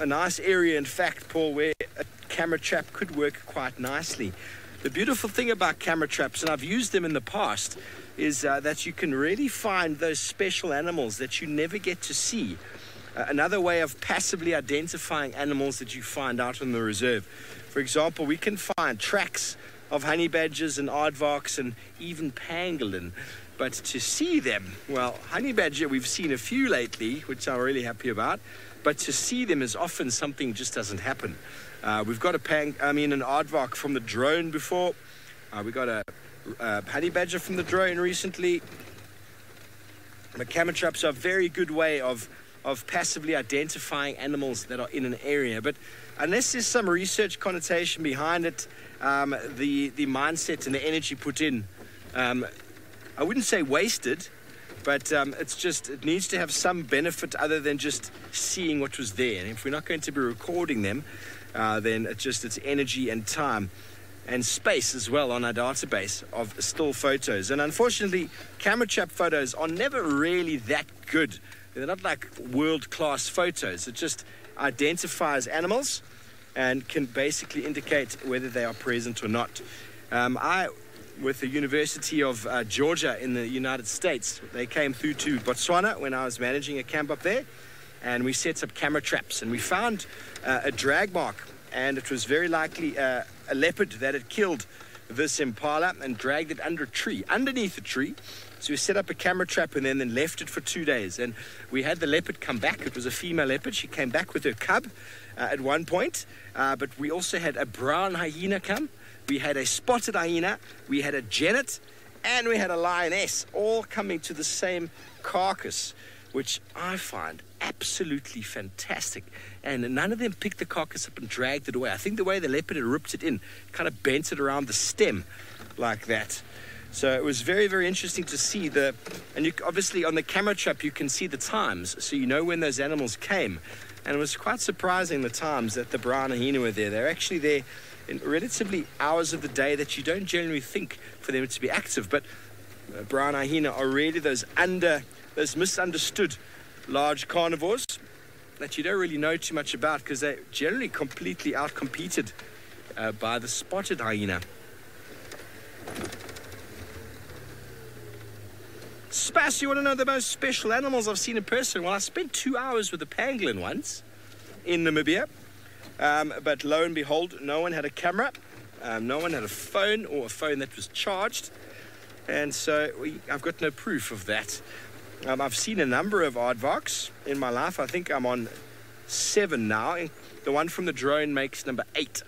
A nice area, in fact, Paul, where a camera trap could work quite nicely. The beautiful thing about camera traps, and I've used them in the past, is that you can really find those special animals that you never get to see. Another way of passively identifying animals that you find out in the reserve. For example, we can find tracks of honey badgers and aardvarks and even pangolin. But to see them, well, honey badger, we've seen a few lately, which I'm really happy about. But to see them is often something just doesn't happen. We've got an aardvark from the drone before. We got a honey badger from the drone recently. The camera traps are a very good way of passively identifying animals that are in an area. But unless there's some research connotation behind it, the mindset and the energy put in, I wouldn't say wasted, but it needs to have some benefit other than just seeing what was there. And if we're not going to be recording them, then it's energy and time and space as well on our database of still photos. And unfortunately, camera trap photos are never really that good. They're not like world-class photos. It just identifies animals and can basically indicate whether they are present or not. With the University of Georgia in the United States, they came through to Botswana when I was managing a camp up there, and we set up camera traps, and we found a drag mark, and it was very likely a leopard that had killed this impala and dragged it underneath a tree. So we set up a camera trap and then left it for 2 days, and we had the leopard come back. It was a female leopard. She came back with her cub at one point, but we also had a brown hyena come. We had a spotted hyena, we had a genet, and we had a lioness, all coming to the same carcass, which I find absolutely fantastic. And none of them picked the carcass up and dragged it away. I think the way the leopard had ripped it in, kind of bent it around the stem like that. So it was very, very interesting to see obviously on the camera trap you can see the times, so you know when those animals came. And it was quite surprising the times that the brown hyena were there. They're actually there in relatively hours of the day that you don't generally think for them to be active. But brown hyena are really those misunderstood large carnivores that you don't really know too much about, because they're generally completely outcompeted by the spotted hyena. Spas, you want to know the most special animals I've seen in person? Well, I spent 2 hours with a pangolin once in Namibia, but lo and behold, no one had a camera, no one had a phone, or a phone that was charged, and so I've got no proof of that. I've seen a number of aardvarks in my life. I think I'm on 7 now. The one from the drone makes number 8.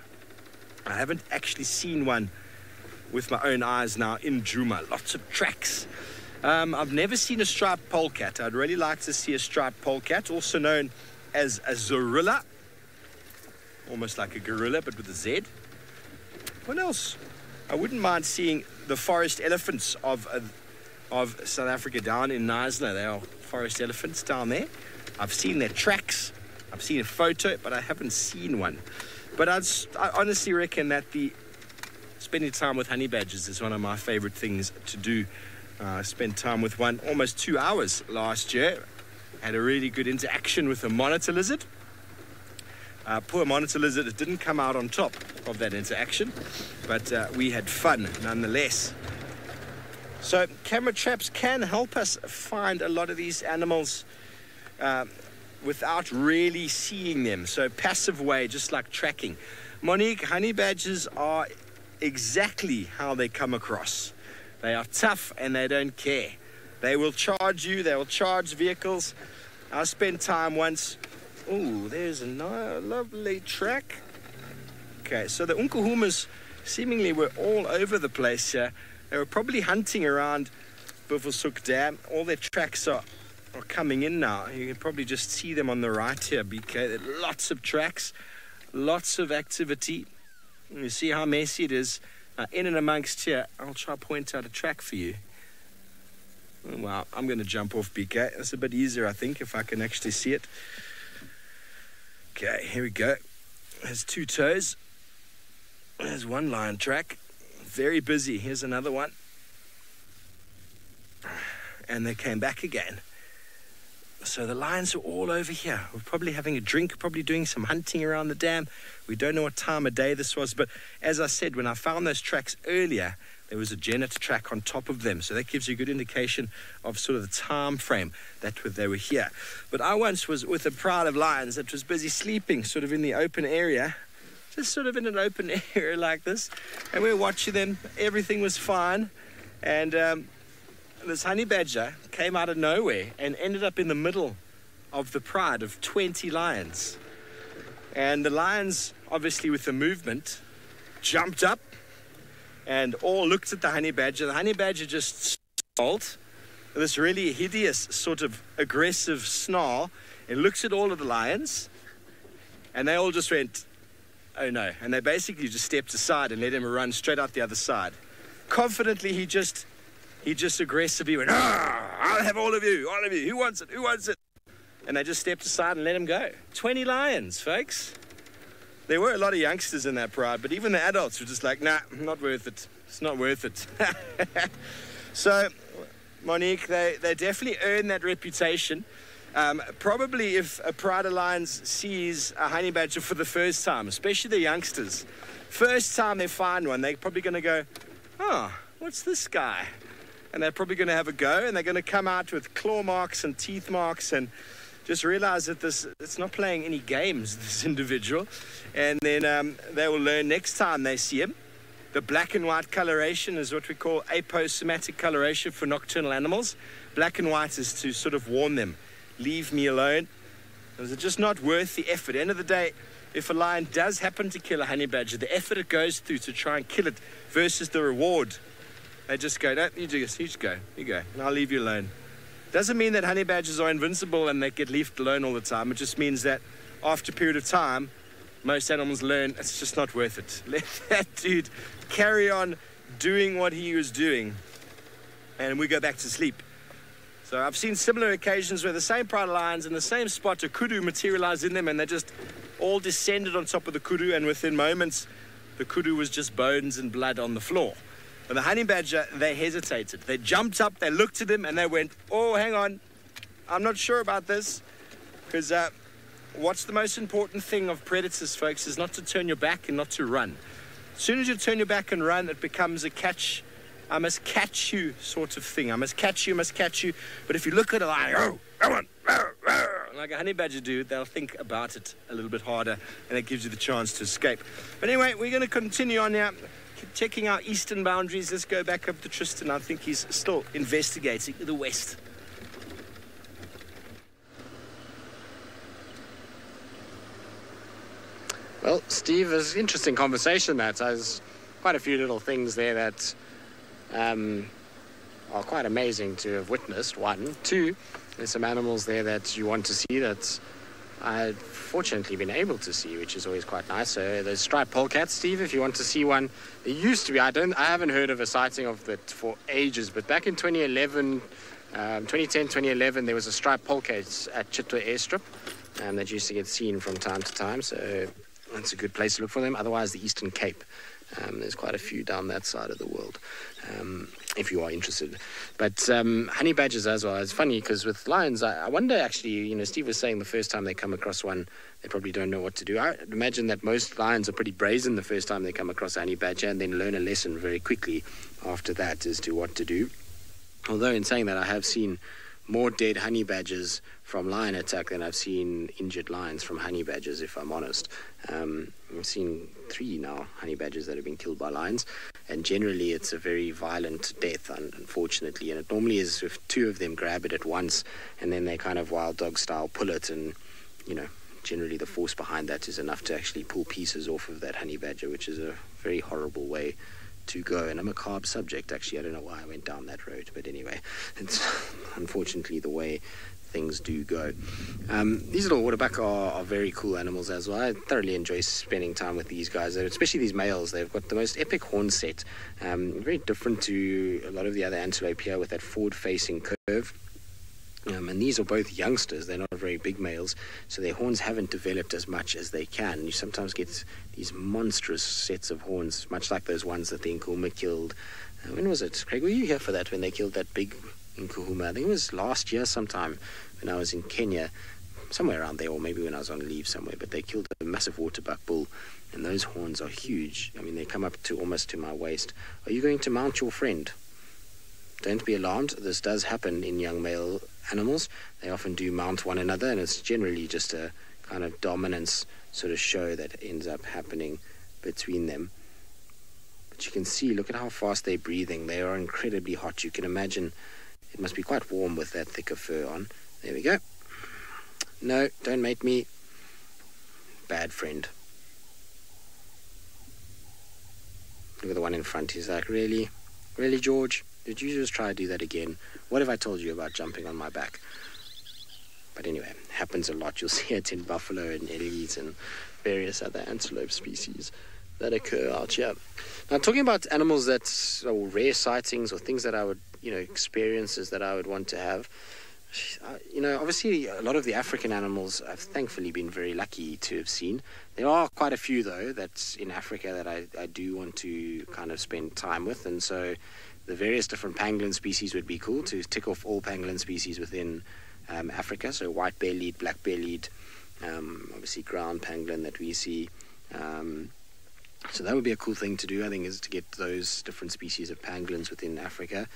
I haven't actually seen one with my own eyes now in Djuma. Lots of tracks. I've never seen a striped polecat. I'd really like to see a striped polecat, also known as a zorilla. Almost like a gorilla, but with a Z. What else? I wouldn't mind seeing the forest elephants of South Africa down in Knysna. They are forest elephants down there. I've seen their tracks. I've seen a photo, but I haven't seen one. But I honestly reckon that spending time with honey badgers is one of my favorite things to do. I spent time with one almost 2 hours last year. Had a really good interaction with a monitor lizard. Poor monitor lizard, it didn't come out on top of that interaction, but we had fun nonetheless. So camera traps can help us find a lot of these animals without really seeing them. So passive way, just like tracking. Monique, honey badgers are exactly how they come across. They are tough and they don't care. They will charge you, they will charge vehicles. I spent time once. Oh, there's a lovely track. Okay, so the Unkuhumas seemingly were all over the place here. They were probably hunting around Buffelshoek Dam. All their tracks are coming in now. You can probably just see them on the right here, BK. There are lots of tracks, lots of activity. You see how messy it is. In and amongst here, I'll try to point out a track for you. Well, I'm going to jump off, BK. It's a bit easier, I think, if I can actually see it. Okay, here we go. There's 2 toes. There's one lion track. Very busy. Here's another one. And they came back again. So the lions are all over here. We're probably having a drink, probably doing some hunting around the dam. We don't know what time of day this was, but as I said, when I found those tracks earlier, there was a Janet track on top of them. So that gives you a good indication of sort of the time frame that they were here. But I once was with a pride of lions that was busy sleeping sort of in the open area, just sort of in an open area like this. And we were watching them. Everything was fine. And this honey badger came out of nowhere and ended up in the middle of the pride of 20 lions. And the lions, obviously with the movement, jumped up and all looked at the honey badger. The honey badger just snarled, this really hideous sort of aggressive snarl, and looks at all of the lions, and they all just went, oh no. And they basically just stepped aside and let him run straight out the other side. Confidently, he just aggressively went, I'll have all of you, who wants it, who wants it? And they just stepped aside and let him go. 20 lions, folks. There were a lot of youngsters in that pride, but even the adults were just like, nah, not worth it. It's not worth it. So, Monique, they definitely earn that reputation. Probably if a pride of lions sees a honey badger for the first time, especially the youngsters, first time they find one, they're probably going to go, oh, what's this guy? And they're probably going to have a go, and they're going to come out with claw marks and teeth marks and just realize that it's not playing any games, this individual. And then they will learn next time they see him. The black and white coloration is what we call aposematic coloration for nocturnal animals. Black and white is to sort of warn them, leave me alone. It's just not worth the effort. At the end of the day, if a lion does happen to kill a honey badger, the effort it goes through to try and kill it versus the reward, they just go, no, you just go, and I'll leave you alone. Doesn't mean that honey badgers are invincible and they get left alone all the time. It just means that after a period of time, most animals learn it's just not worth it. Let that dude carry on doing what he was doing, and we go back to sleep. So I've seen similar occasions where the same pride of lions in the same spot, a kudu materialized in them, and they just all descended on top of the kudu, and within moments, the kudu was just bones and blood on the floor. But the honey badger, they hesitated. They jumped up, they looked at him, and they went, oh, hang on, I'm not sure about this. Because what's the most important thing of predators, folks, is not to turn your back and not to run. As soon as you turn your back and run, it becomes a catch. I must catch you sort of thing. I must catch you, must catch you. But if you look at a lion, oh, come on, like a honey badger do, they'll think about it a little bit harder, and it gives you the chance to escape. But anyway, we're going to continue on now, checking our eastern boundaries. Let's go back up to Tristan. I think he's still investigating the west. Well, Steve, it was an interesting conversation. There's quite a few little things there that are quite amazing to have witnessed. One. Two, there's some animals there that you want to see that I've fortunately been able to see, which is always quite nice. So there's striped polecats, Steve, if you want to see one. There used to be, I haven't heard of a sighting of it for ages, but back in 2010, 2011, there was a striped polecat at Chitwa airstrip that used to get seen from time to time. So that's a good place to look for them. Otherwise, the Eastern Cape. There's quite a few down that side of the world, if you are interested. But honey badgers as well. It's funny because with lions, I wonder actually, Steve was saying the first time they come across one, they probably don't know what to do. I imagine that most lions are pretty brazen the first time they come across a honey badger and then learn a lesson very quickly after that as to what to do. Although in saying that, I have seen more dead honey badgers from lion attack than I've seen injured lions from honey badgers, if I'm honest. I've seen 3 now honey badgers that have been killed by lions, and generally it's a very violent death, unfortunately, and it normally is if 2 of them grab it at once and then they kind of wild dog style pull it, and generally the force behind that is enough to actually pull pieces off of that honey badger, which is a very horrible way to go, and a macabre subject actually. I don't know why I went down that road, but anyway, it's unfortunately the way things do go. These little waterbuck are very cool animals as well. I thoroughly enjoy spending time with these guys, especially these males. They've got the most epic horn set, very different to a lot of the other antelope here with that forward-facing curve. And these are both youngsters. They're not very big males, so their horns haven't developed as much as they can. You sometimes get these monstrous sets of horns, much like those ones that the Nkuhuma killed. When was it? Craig, were you here for that, when they killed that big Nkuhuma? I think it was last year sometime when I was in Kenya, somewhere around there, or maybe when I was on leave somewhere, but they killed a massive waterbuck bull, and those horns are huge. I mean, they come up to almost to my waist. Are you going to mount your friend? Don't be alarmed. This does happen in young male animals. They often do mount one another, and it's generally just a kind of dominance sort of show that ends up happening between them. But you can see, look at how fast they're breathing. They are incredibly hot. You can imagine it must be quite warm with that thicker fur on. There we go. No, don't mate me. Bad friend. Look at the one in front. He's like, really? Really, George? Did you just try to do that again? What have I told you about jumping on my back? But anyway, it happens a lot. You'll see it in buffalo and ellies and various other antelope species that occur out here. Now, talking about animals that are rare sightings or things that I would, experiences that I would want to have, obviously a lot of the African animals I've thankfully been very lucky to have seen. There are quite a few, though, that's in Africa that I do want to kind of spend time with, and so the various different pangolin species would be cool to tick off all pangolin species within Africa. So white-bellied, black-bellied, obviously ground pangolin that we see. So that would be a cool thing to do, I think, is to get those different species of pangolins within Africa.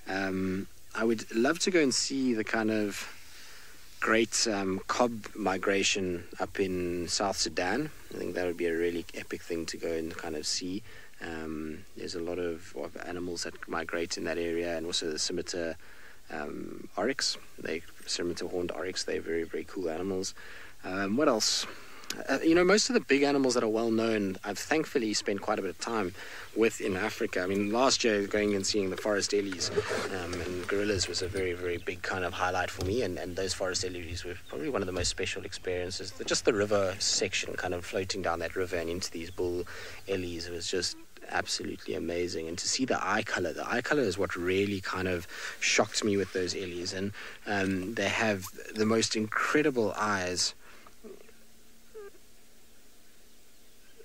I would love to go and see the kind of great cob migration up in South Sudan. I think that would be a really epic thing to go and kind of see. There's a lot of animals that migrate in that area, and also the scimitar oryx. Scimitar horned oryx, they're very, very cool animals. What else? Most of the big animals that are well known, I've thankfully spent quite a bit of time with in Africa. I mean, last year going and seeing the forest ellies and gorillas was a very, very big kind of highlight for me, and those forest ellies were probably one of the most special experiences. Just the river section, kind of floating down that river and into these bull ellies, it was just absolutely amazing. And to see the eye color is what really kind of shocked me with those ellies. And they have the most incredible eyes.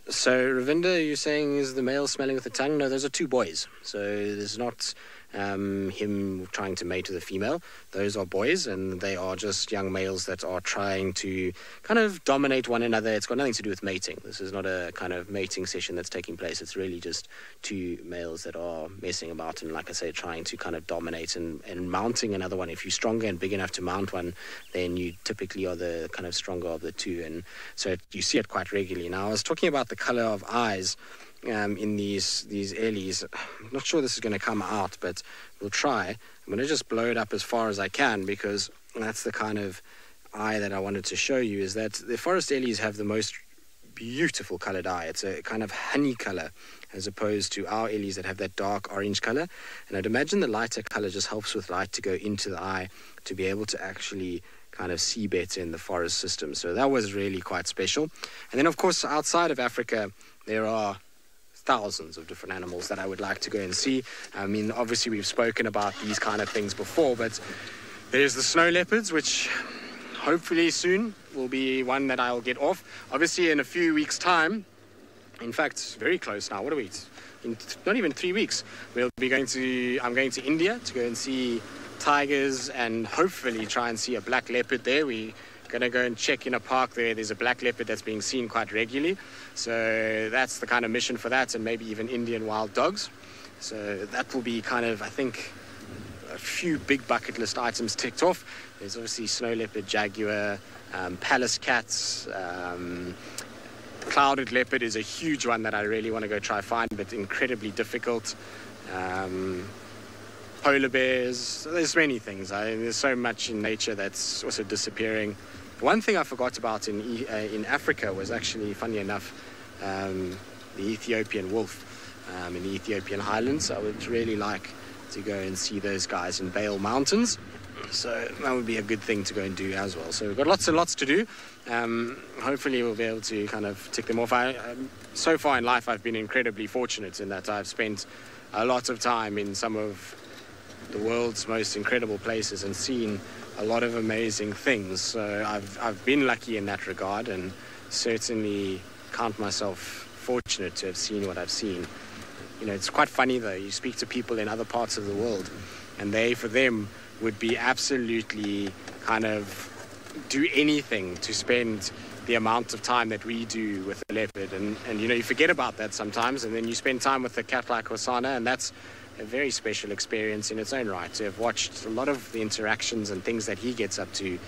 So, Ravinder, you're saying is the male smelling with the tongue? No, those are two boys. So there's not him trying to mate with a female. Those are boys, and they are just young males that are trying to kind of dominate one another. It's got nothing to do with mating. This is not a kind of mating session that's taking place. It's really just two males that are messing about and, like I say, trying to kind of dominate and mounting another one. If you're stronger and big enough to mount one, then you typically are the kind of stronger of the two. And so you see it quite regularly. Now, I was talking about the color of eyes in these ellies. I'm not sure this is going to come out, but we'll try. I'm going to just blow it up as far as I can, because that's the kind of eye that I wanted to show you, is that the forest ellies have the most beautiful colored eye. It's a kind of honey color, as opposed to our ellies that have that dark orange color. And I'd imagine the lighter color just helps with light to go into the eye to be able to actually kind of see better in the forest system. So that was really quite special. And then, of course, outside of Africa, there are thousands of different animals that I would like to go and see. I mean, obviously we've spoken about these kind of things before, but there's the snow leopards, which hopefully soon will be one that I'll get off. Obviously in a few weeks' time, in fact, very close now. What are we? In not even 3 weeks, I'm going to India to go and see tigers and hopefully try and see a black leopard there. We're going to go and check in a park there. There's a black leopard that's being seen quite regularly. So that's the kind of mission for that, and maybe even Indian wild dogs. So that will be kind of, I think, a few big bucket list items ticked off. There's obviously snow leopard, jaguar, palace cats, clouded leopard is a huge one that I really want to go try find, but incredibly difficult. Polar bears, there's many things. There's so much in nature that's also disappearing. One thing I forgot about in Africa was actually, funny enough, the Ethiopian wolf in the Ethiopian highlands. I would really like to go and see those guys in Bale Mountains. So that would be a good thing to go and do as well. So we've got lots and lots to do. Hopefully we'll be able to kind of tick them off. So far in life, I've been incredibly fortunate in that I've spent a lot of time in some of the world's most incredible places and seen a lot of amazing things. So I've been lucky in that regard, and certainly count myself fortunate to have seen what I've seen. You know, it's quite funny though. You speak to people in other parts of the world, and for them would be absolutely kind of do anything to spend the amount of time that we do with the leopard. And you know, you forget about that sometimes, and then you spend time with a cat like Hosanna, and that's a very special experience in its own right. To have watched a lot of the interactions and things that he gets up to,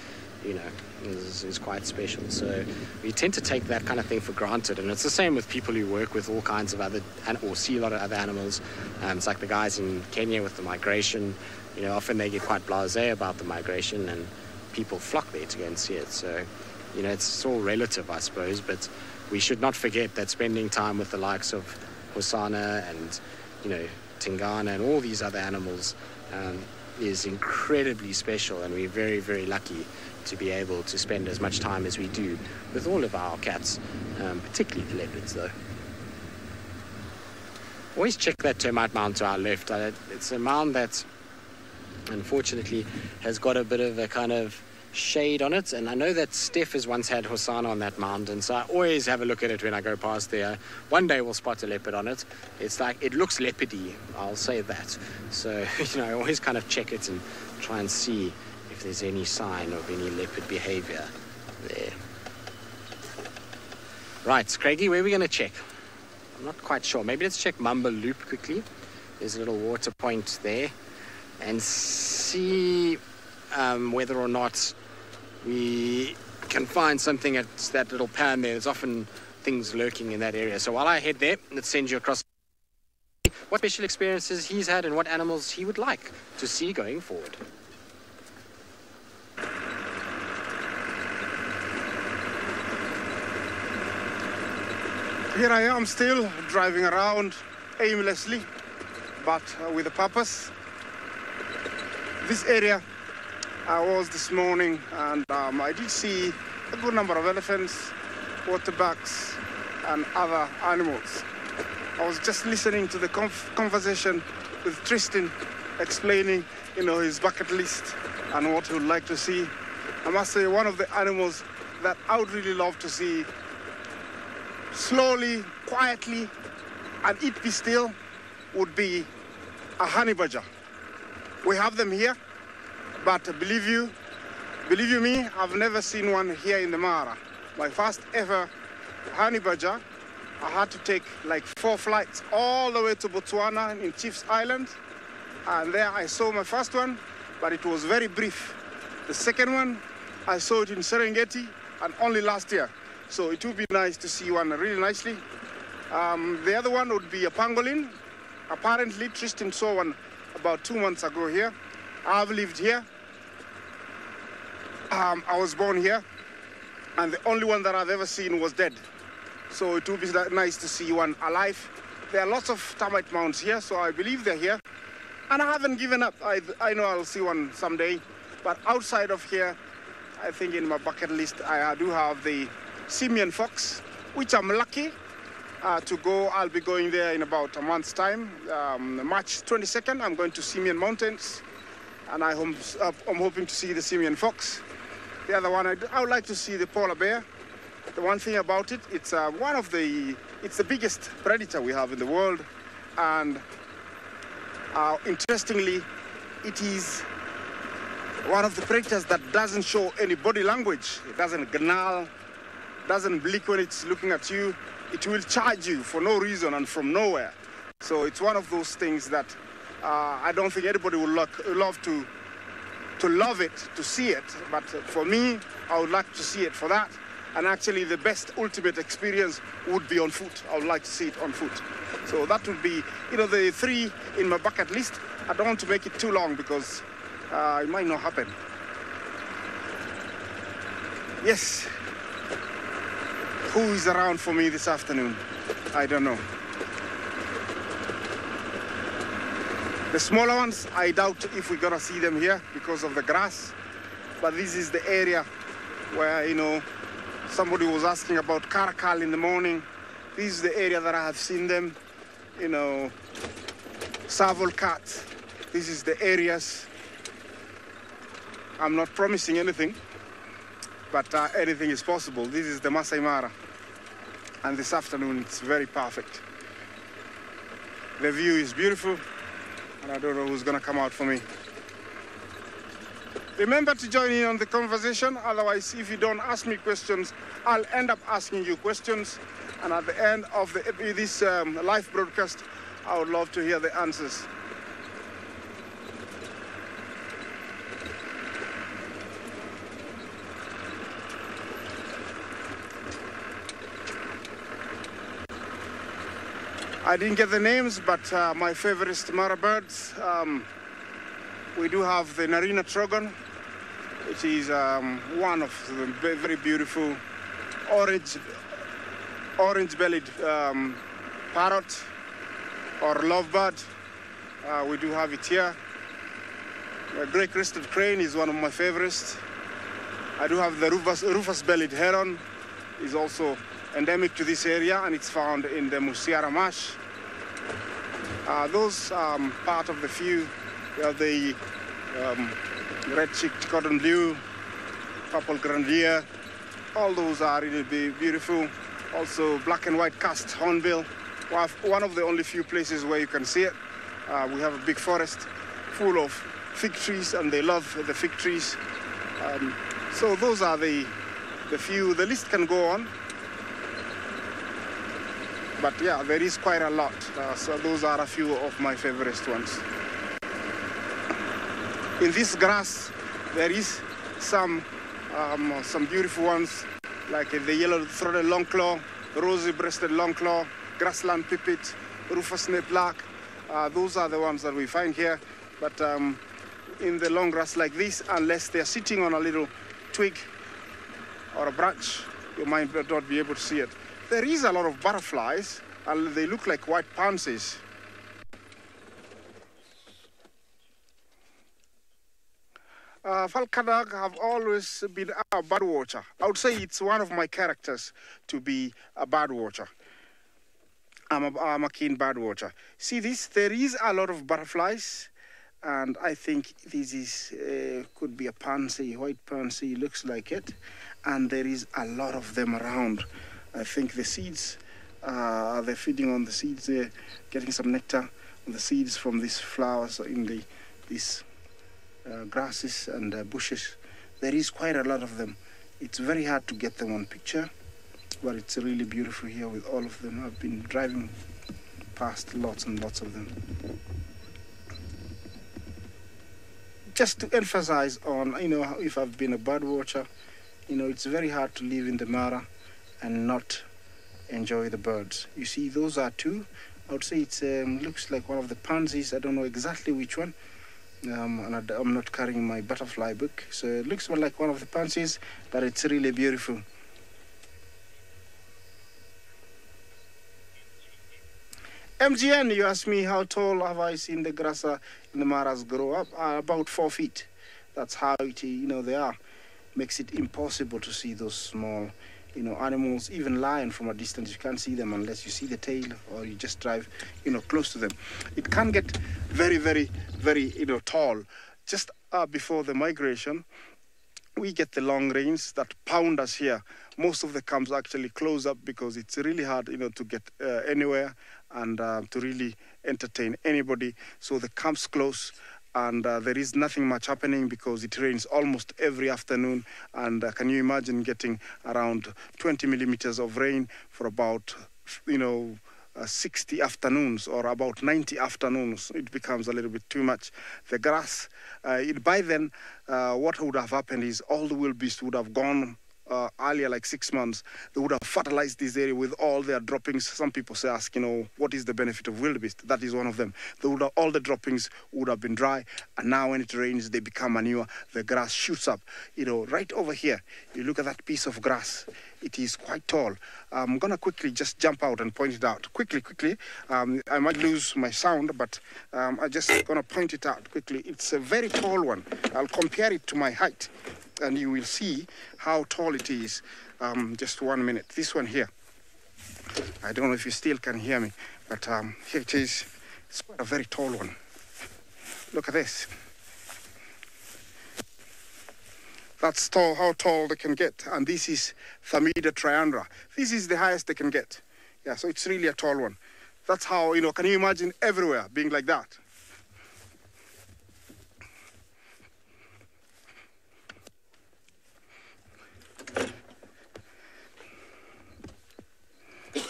you know, is quite special. So we tend to take that kind of thing for granted, and it's the same with people who work with all kinds of other, or see a lot of other animals. It's like the guys in Kenya with the migration. You know, often they get quite blasé about the migration, and people flock there to go and see it. So, you know, it's all relative, I suppose, but we should not forget that spending time with the likes of Hosanna and, you know, Tingana and all these other animals is incredibly special, and we're very, very lucky to be able to spend as much time as we do with all of our cats, particularly the leopards though. Always check that termite mound to our left. It's a mound that unfortunately has got a bit of a kind of shade on it, and I know that Steph has once had Hosanna on that mound, and so I always have a look at it when I go past there. One day we'll spot a leopard on it. It's like, it looks leopardy, I'll say that. So, you know, I always kind of check it and try and see if there's any sign of any leopard behavior there. Right, Craigie, where are we going to check? I'm not quite sure. Maybe let's check Mamba Loop quickly. There's a little water point there, and see whether or not we can find something at that little pan there. There's often things lurking in that area. So while I head there, let's send you across what special experiences he's had and what animals he would like to see going forward. Here I am still driving around aimlessly, but with a purpose. This area I was this morning, and I did see a good number of elephants, waterbucks, and other animals. I was just listening to the conversation with Tristan, explaining, you know, his bucket list and what he would like to see. I must say, one of the animals that I would really love to see slowly, quietly, and it be still would be a honey badger. We have them here, but believe you me, I've never seen one here in the Mara. My first ever honey badger, I had to take like 4 flights all the way to Botswana in Chiefs Island, and there I saw my first one, but it was very brief. The second one, I saw it in Serengeti, and only last year. So it would be nice to see one really nicely. The other one would be a pangolin. Apparently, Tristan saw one about 2 months ago here. I've lived here. I was born here, and the only one that I've ever seen was dead. So it would be nice to see one alive. There are lots of termite mounds here, so I believe they're here. And I haven't given up. I know I'll see one someday. But outside of here, I think in my bucket list, I do have the simian fox, which I'm lucky to go. I'll be going there in about a month's time. March 22nd, I'm going to Simian Mountains, and I'm hoping to see the simian fox. The other one, I would like to see the polar bear. The one thing about it, it's the biggest predator we have in the world, and interestingly, it is one of the predators that doesn't show any body language. It doesn't growl, doesn't blink when it's looking at you. It will charge you for no reason and from nowhere. So it's one of those things that I don't think anybody would love to love it, to see it. But for me, I would like to see it for that. And actually, the best ultimate experience would be on foot. I would like to see it on foot. So that would be, you know, the 3 in my bucket list. I don't want to make it too long because it might not happen. Yes. Who is around for me this afternoon? I don't know. The smaller ones, I doubt if we're gonna see them here because of the grass. But this is the area where, you know, somebody was asking about caracal in the morning. This is the area that I have seen them, you know, serval cats. This is the areas. I'm not promising anything, but anything is possible. This is the Masai Mara, and this afternoon it's very perfect. The view is beautiful, and I don't know who's gonna come out for me. Remember to join in on the conversation, otherwise if you don't ask me questions, I'll end up asking you questions, and at the end of this live broadcast, I would love to hear the answers. I didn't get the names, but my favorite Mara birds, we do have the Narina Trogon, which is one of the very beautiful orange-bellied parrot or lovebird. We do have it here. The gray-crested crane is one of my favorites. I do have the rufous-bellied heron, is also endemic to this area, and it's found in the Musiara Marsh. Those are part of the few. We have the red-cheeked cotton blue, purple grandier. All those are really beautiful. Also black and white cast hornbill. One of the only few places where you can see it. We have a big forest full of fig trees, and they love the fig trees. So those are the few. The list can go on. But yeah, there is quite a lot. So those are a few of my favorite ones. In this grass, there is some beautiful ones, like the yellow-throated longclaw, rosy-breasted longclaw, grassland pipit, rufous neck black. Those are the ones that we find here. But in the long grass like this, unless they're sitting on a little twig or a branch, you might not be able to see it. There is a lot of butterflies, and they look like white pansies. Falcadag have always been a bird watcher. I would say it's one of my characters to be a bird watcher. I'm a keen bird watcher. See this? There is a lot of butterflies, and I think this is could be a pansy, white pansy, looks like it, and there is a lot of them around. I think the seeds, they're feeding on the seeds. They're getting some nectar on the seeds from these flowers in these grasses and bushes. There is quite a lot of them. It's very hard to get them on picture, but it's really beautiful here with all of them. I've been driving past lots and lots of them. Just to emphasize on, if I've been a bird watcher, it's very hard to live in the Mara and not enjoy the birds. You see, those are two. I would say it looks like one of the pansies. I don't know exactly which one. And I'm not carrying my butterfly book, so it looks more like one of the pansies, but it's really beautiful. MGN, you asked me how tall have I seen the grass in the Maras grow up? About 4 feet. That's how they are. Makes it impossible to see those small, animals. Even lion from a distance, you can't see them unless you see the tail or you just drive, close to them. It can get very, very, very, tall. Just before the migration, we get the long rains that pound us here. Most of the camps actually close up because it's really hard, to get anywhere and to really entertain anybody. So the camps close, and there is nothing much happening because it rains almost every afternoon. And can you imagine getting around 20 millimeters of rain for about, 60 afternoons or about 90 afternoons? It becomes a little bit too much. The grass, by then, what would have happened is all the wildebeest would have gone earlier, like 6 months. They would have fertilized this area with all their droppings. Some people ask, what is the benefit of wildebeest? That is one of them. All the droppings would have been dry, and now when it rains, they become manure. The grass shoots up. Right over here, you look at that piece of grass. It is quite tall. I'm going to quickly just jump out and point it out. Quickly. I might lose my sound, but I'm just going to point it out quickly. It's a very tall one. I'll compare it to my height, and you will see how tall it is. Just 1 minute. This one here. I don't know if you still can hear me, but here it is. It's quite a very tall one. Look at this. That's tall, how tall they can get. And this is Thamida triandra. This is the highest they can get. Yeah, so it's really a tall one. That's how, can you imagine everywhere being like that?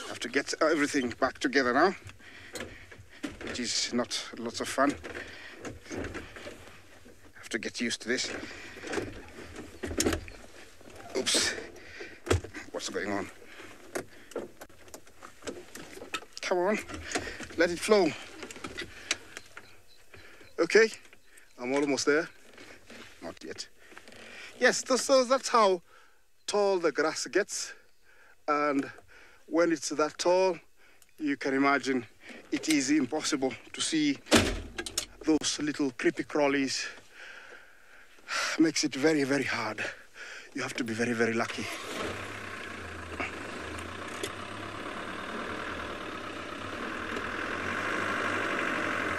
Have to get everything back together now, which is not lots of fun. Have to get used to this. Oops. What's going on? Come on. Let it flow. Okay. I'm almost there. Not yet. Yes, so that's how tall the grass gets. And when it's that tall, you can imagine it is impossible to see those little creepy crawlies. Makes it very, very hard. You have to be very, very lucky.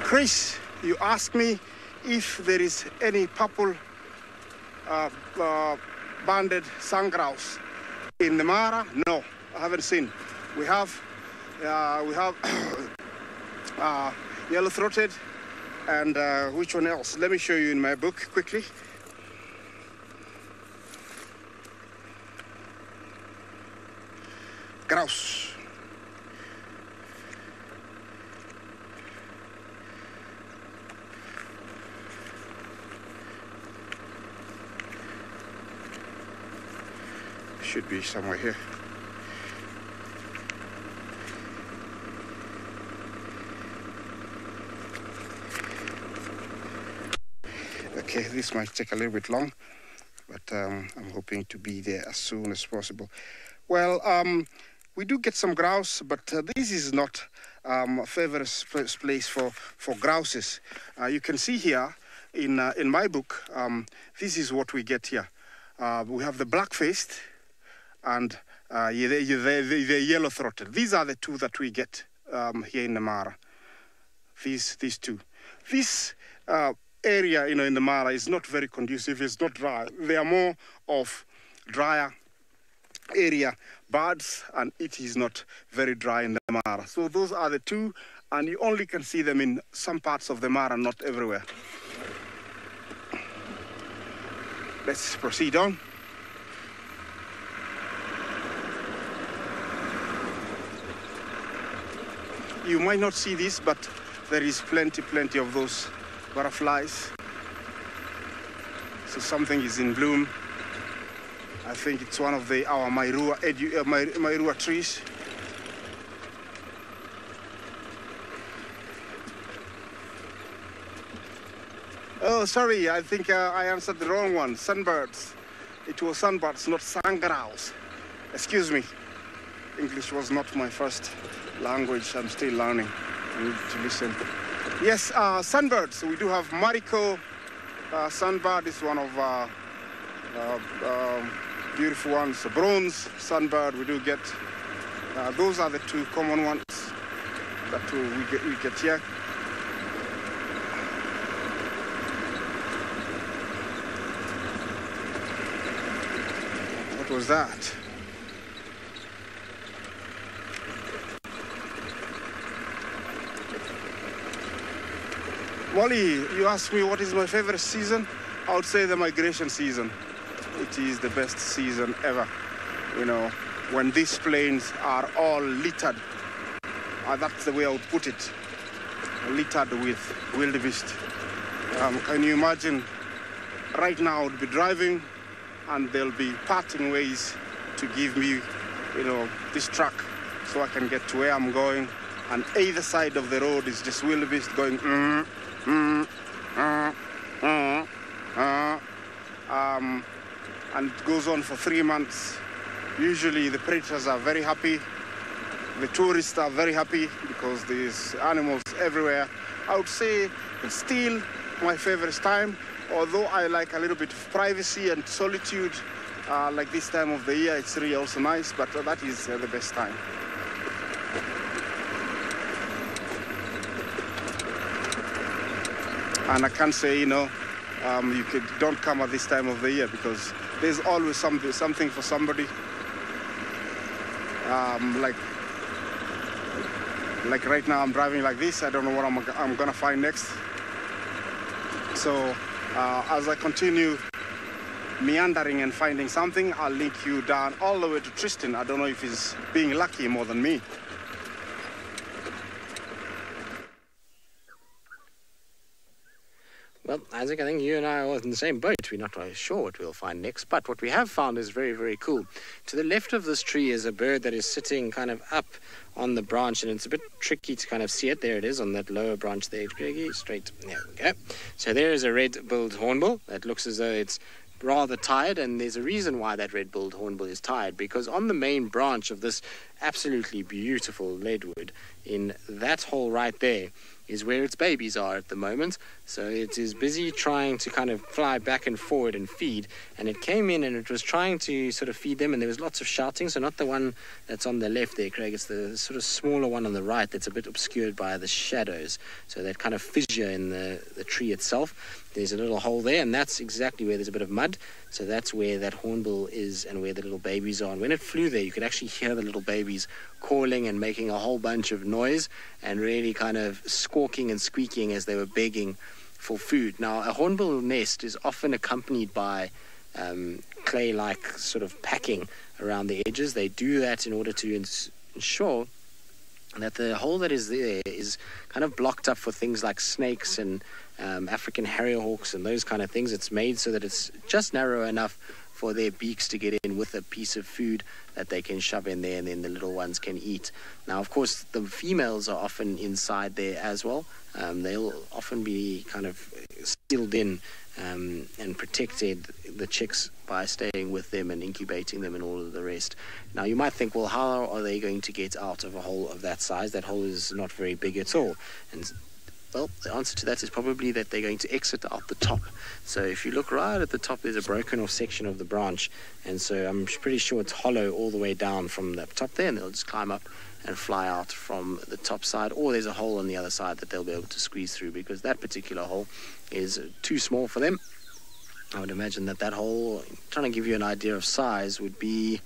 Chris, you asked me if there is any purple banded sandgrouse in the Mara. No, I haven't seen. We have yellow-throated, and which one else? Let me show you in my book quickly. Grouse. Should be somewhere here. Okay, this might take a little bit long, but I'm hoping to be there as soon as possible. Well, we do get some grouse, but this is not a favorite place for grouses. You can see here in my book, this is what we get here. We have the black-faced and the yellow-throated. These are the two that we get here in the Mara. These two. This area, in the Mara is not very conducive. It's not dry. They are more of drier area, birds, and it is not very dry in the Mara. So those are the two, and you only can see them in some parts of the Mara, not everywhere. Let's proceed on. You might not see this, but there is plenty of those butterflies. So something is in bloom. I think it's one of our Mairua trees. Oh, sorry, I think I answered the wrong one. Sunbirds. It was sunbirds, not sangaraus. Excuse me. English was not my first language. I'm still learning. I need to listen. Yes, sunbirds. We do have Mariko. Sunbird is one of beautiful ones. A bronze sunbird we do get. Those are the two common ones that we get here. What was that? Wally, you asked me what is my favorite season? I would say the migration season. It is the best season ever. When these plains are all littered. That's the way I would put it. Littered with wildebeest. Can you imagine? Right now I would be driving and there'll be parting ways to give me, this truck so I can get to where I'm going. And either side of the road is just wildebeest going and it goes on for 3 months. Usually the predators are very happy. The tourists are very happy because there's animals everywhere. I would say it's still my favorite time, although I like a little bit of privacy and solitude. Like this time of the year, it's really also nice, but that is the best time. And I can't say, don't come at this time of the year because there's always something for somebody. Like right now, I'm driving like this. I don't know what I'm gonna find next. So as I continue meandering and finding something, I'll link you down all the way to Tristan. I don't know if he's being lucky more than me. Well, Isaac, I think you and I are in the same boat. We're not really sure what we'll find next, but what we have found is very, very cool. To the left of this tree is a bird that is sitting kind of up on the branch, and it's a bit tricky to kind of see it. There it is on that lower branch there, straight. There we go. So there is a red-billed hornbill that looks as though it's rather tired, and there's a reason why that red-billed hornbill is tired, because on the main branch of this absolutely beautiful leadwood, in that hole right there, is where its babies are at the moment. So it is busy trying to kind of fly back and forward and feed, and it came in and it was trying to sort of feed them, and there was lots of shouting. So not the one that's on the left there, Craig, it's the sort of smaller one on the right that's a bit obscured by the shadows, so that kind of fissure in the tree itself. There's a little hole there, and that's exactly where there's a bit of mud. So that's where that hornbill is and where the little babies are. And when it flew there, you could actually hear the little babies calling and making a whole bunch of noise and really kind of squawking and squeaking as they were begging for food. Now, a hornbill nest is often accompanied by clay-like sort of packing around the edges. They do that in order to ensure that the hole that is there is kind of blocked up for things like snakes and African harrier hawks and those kind of things. It's made so that it's just narrow enough for their beaks to get in with a piece of food that they can shove in there, and then the little ones can eat. Now, of course, the females are often inside there as well. They'll often be kind of sealed in and protected, the chicks, by staying with them and incubating them and all of the rest. Now, you might think, well, how are they going to get out of a hole of that size? That hole is not very big at all. And well, the answer to that is probably that they're going to exit out the top. So if you look right at the top, there's a broken off section of the branch. And so I'm pretty sure it's hollow all the way down from the top there, and they'll just climb up and fly out from the top side, or there's a hole on the other side that they'll be able to squeeze through, because that particular hole is too small for them. I would imagine that hole, trying to give you an idea of size, would be,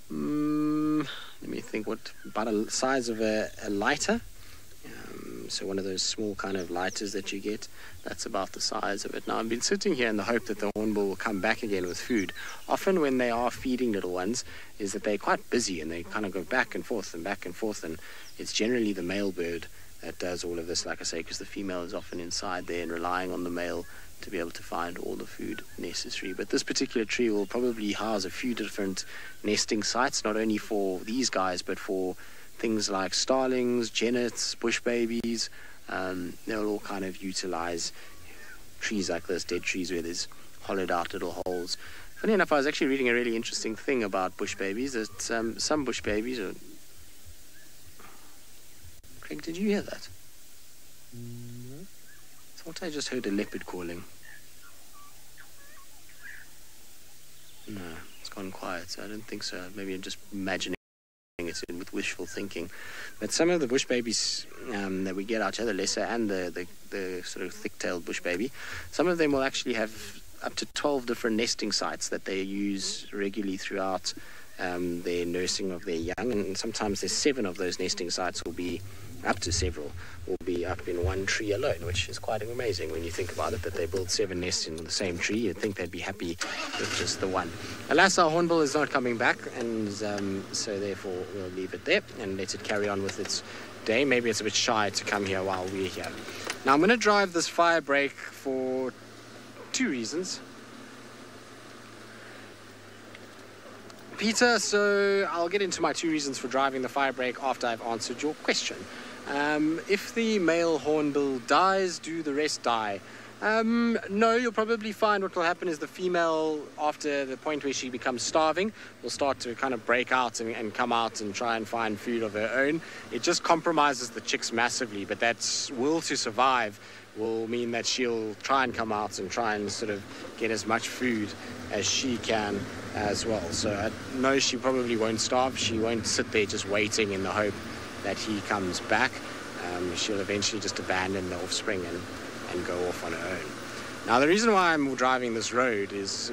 let me think, about a size of a lighter. So one of those small kind of lighters that you get, that's about the size of it. Now, I've been sitting here in the hope that the hornbill will come back again with food. Often when they are feeding little ones, is that they're quite busy and they kind of go back and forth, and it's generally the male bird that does all of this, like I say, because the female is often inside there and relying on the male to be able to find all the food necessary. But this particular tree will probably house a few different nesting sites, not only for these guys, but for things like starlings, jennets, bush babies. They'll all kind of utilize trees like this, dead trees where there's hollowed out little holes. Funny enough, I was actually reading a really interesting thing about bush babies, that some bush babies are... Craig, did you hear that? No. I thought I just heard a leopard calling. No, it's gone quiet, so I don't think so. Maybe I'm just imagining it with wishful thinking. But some of the bush babies that we get out here, the lesser and the sort of thick-tailed bush baby, some of them will actually have up to 12 different nesting sites that they use regularly throughout their nursing of their young, and sometimes there's 7 of those nesting sites will be up to several, will be up in one tree alone, which is quite amazing when you think about it, that they build 7 nests in the same tree. You'd think they'd be happy with just the one. Alas, our hornbill is not coming back, and so therefore we'll leave it there and let it carry on with its day. Maybe it's a bit shy to come here while we're here. Now, I'm going to drive this fire break for 2 reasons. Peter, so I'll get into my 2 reasons for driving the fire break after I've answered your question. If the male hornbill dies, do the rest die? No, you'll probably find what will happen is the female, after the point where she becomes starving, will start to kind of break out and come out and try and find food of her own. It just compromises the chicks massively, but that will to survive will mean that she'll try and come out and try and sort of get as much food as she can as well. So I know she probably won't starve. She won't sit there just waiting in the hope that he comes back. She'll eventually just abandon the offspring and go off on her own. Now, the reason why I'm driving this road is,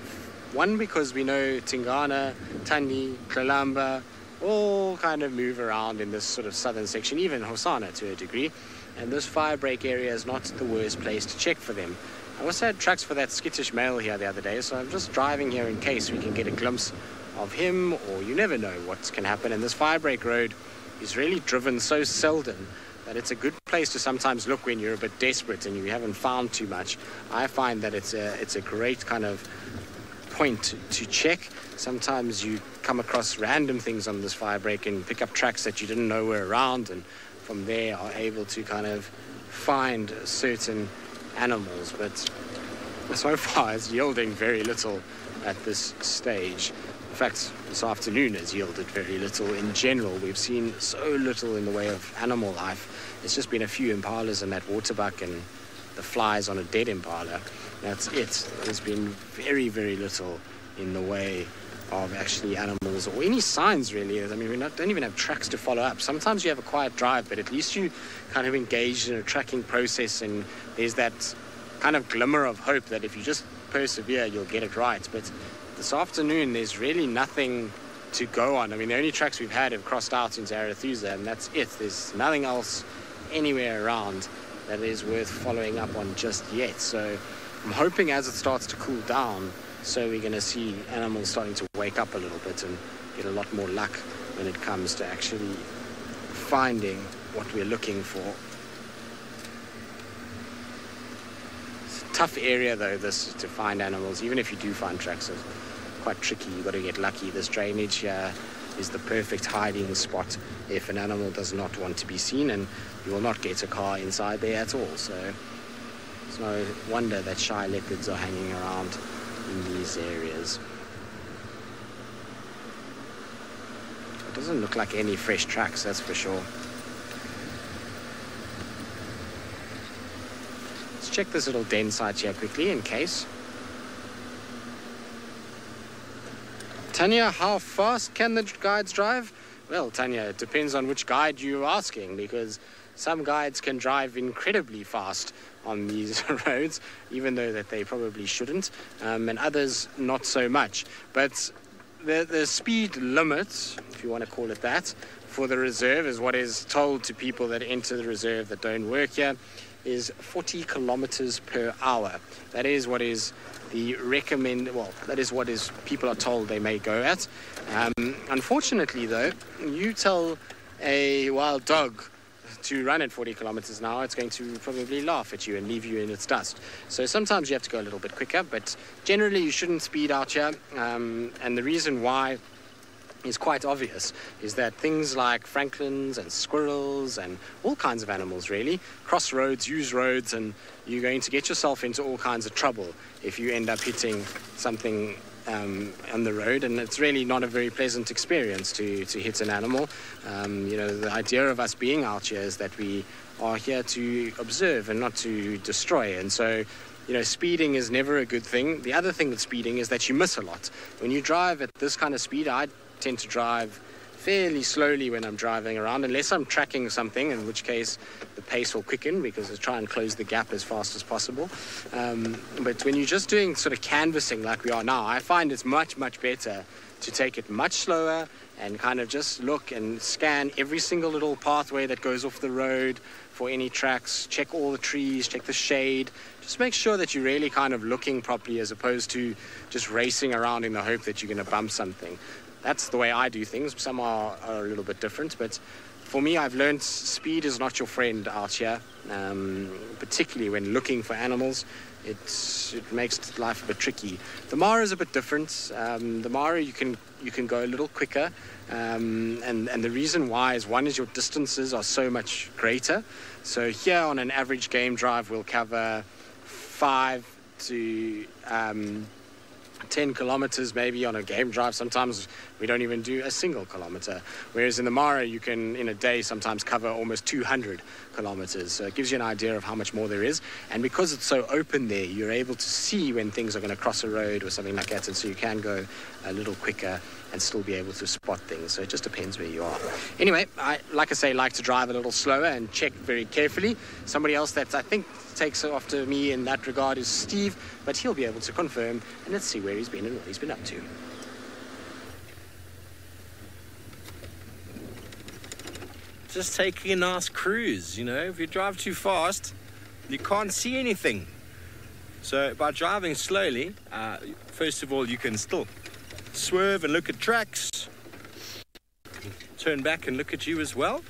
one, because we know Tingana, Tandi, Kalamba all kind of move around in this sort of southern section, even Hosana to a degree, and this fire break area is not the worst place to check for them. I also had tracks for that skittish male here the other day, so I'm just driving here in case we can get a glimpse of him, or you never know what can happen. And this fire break road is really driven so seldom that it's a good place to sometimes look when you're a bit desperate and you haven't found too much. I find that it's a great kind of point to check. Sometimes you come across random things on this fire break and pick up tracks that you didn't know were around, and from there are able to kind of find certain animals. But so far it's yielding very little at this stage. In fact, this afternoon has yielded very little in general. We've seen so little in the way of animal life. It's just been a few impalas and that waterbuck and the flies on a dead impala. That's it. There's been very, very little in the way of actually animals or any signs, really. I mean, we don't even have tracks to follow up. Sometimes you have a quiet drive, but at least you kind of engaged in a tracking process, and there's that kind of glimmer of hope that if you just persevere, you'll get it right. But this afternoon, there's really nothing to go on. I mean, the only tracks we've had have crossed out into Arethusa, and that's it. There's nothing else anywhere around that is worth following up on just yet. So I'm hoping as it starts to cool down, so we're going to see animals starting to wake up a little bit and get a lot more luck when it comes to actually finding what we're looking for. It's a tough area, though, this, to find animals. Even if you do find tracks, it's quite tricky. You've got to get lucky. This drainage here is the perfect hiding spot if an animal does not want to be seen, and you will not get a car inside there at all. So it's no wonder that shy leopards are hanging around in these areas. It doesn't look like any fresh tracks, that's for sure. Let's check this little den site here quickly in case. Tanya, how fast can the guides drive? Well, Tanya, it depends on which guide you're asking, because some guides can drive incredibly fast on these roads, even though that they probably shouldn't, and others not so much. But the speed limit, if you want to call it that, for the reserve is what is told to people that enter the reserve that don't work here, is 40 kilometers per hour. That is what is that is what is people are told they may go at. Unfortunately, though, you tell a wild dog to run at 40 kilometers an hour, it's going to probably laugh at you and leave you in its dust. So sometimes you have to go a little bit quicker, but generally you shouldn't speed out here. And the reason why is quite obvious, is that things like francolins and squirrels and all kinds of animals really cross roads, use roads, and you're going to get yourself into all kinds of trouble if you end up hitting something on the road, and it's really not a very pleasant experience to hit an animal. You know, the idea of us being out here is that we are here to observe and not to destroy, and so you know, speeding is never a good thing. The other thing with speeding is that you miss a lot. When you drive at this kind of speed, I tend to drive fairly slowly when I'm driving around, unless I'm tracking something, in which case the pace will quicken because I try and close the gap as fast as possible. But when you're just doing sort of canvassing like we are now, I find it's much, much better to take it much slower and kind of just look and scan every single little pathway that goes off the road for any tracks, check all the trees, check the shade. Just make sure that you're really kind of looking properly as opposed to just racing around in the hope that you're going to bump something. That's the way I do things. Some are a little bit different, but for me, I've learned speed is not your friend out here, particularly when looking for animals. It makes life a bit tricky. The Mara is a bit different. The Mara, you can go a little quicker, and the reason why is, one is your distances are so much greater. So here on an average game drive, we'll cover 5 to 10 kilometers maybe on a game drive. Sometimes we don't even do a single kilometer, whereas in the Mara you can in a day sometimes cover almost 200 kilometers. So it gives you an idea of how much more there is, and because it's so open there, you're able to see when things are going to cross a road or something like that, and so you can go a little quicker and still be able to spot things. So it just depends where you are. Anyway, I like to drive a little slower and check very carefully. Somebody else that I think takes after me in that regard is Steve, but he'll be able to confirm, and let's see where he's been and what he's been up to. Just taking a nice cruise, you know. If you drive too fast, you can't see anything. So by driving slowly, first of all, you can still swerve and look at tracks, turn back and look at you as well,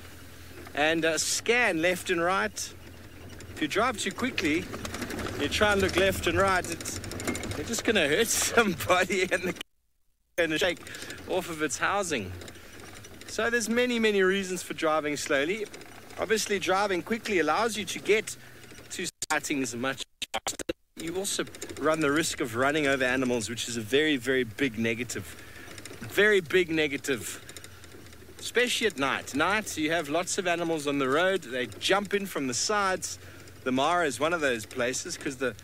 and scan left and right. If you drive too quickly, you try and look left and right, you're just going to hurt somebody and the going to shake off of its housing. So there's many, many reasons for driving slowly. Obviously, driving quickly allows you to get to sightings much faster. You also run the risk of running over animals, which is a very, very big negative. Very big negative. Especially at night. Night, you have lots of animals on the road. They jump in from the sides. The Mara is one of those places because the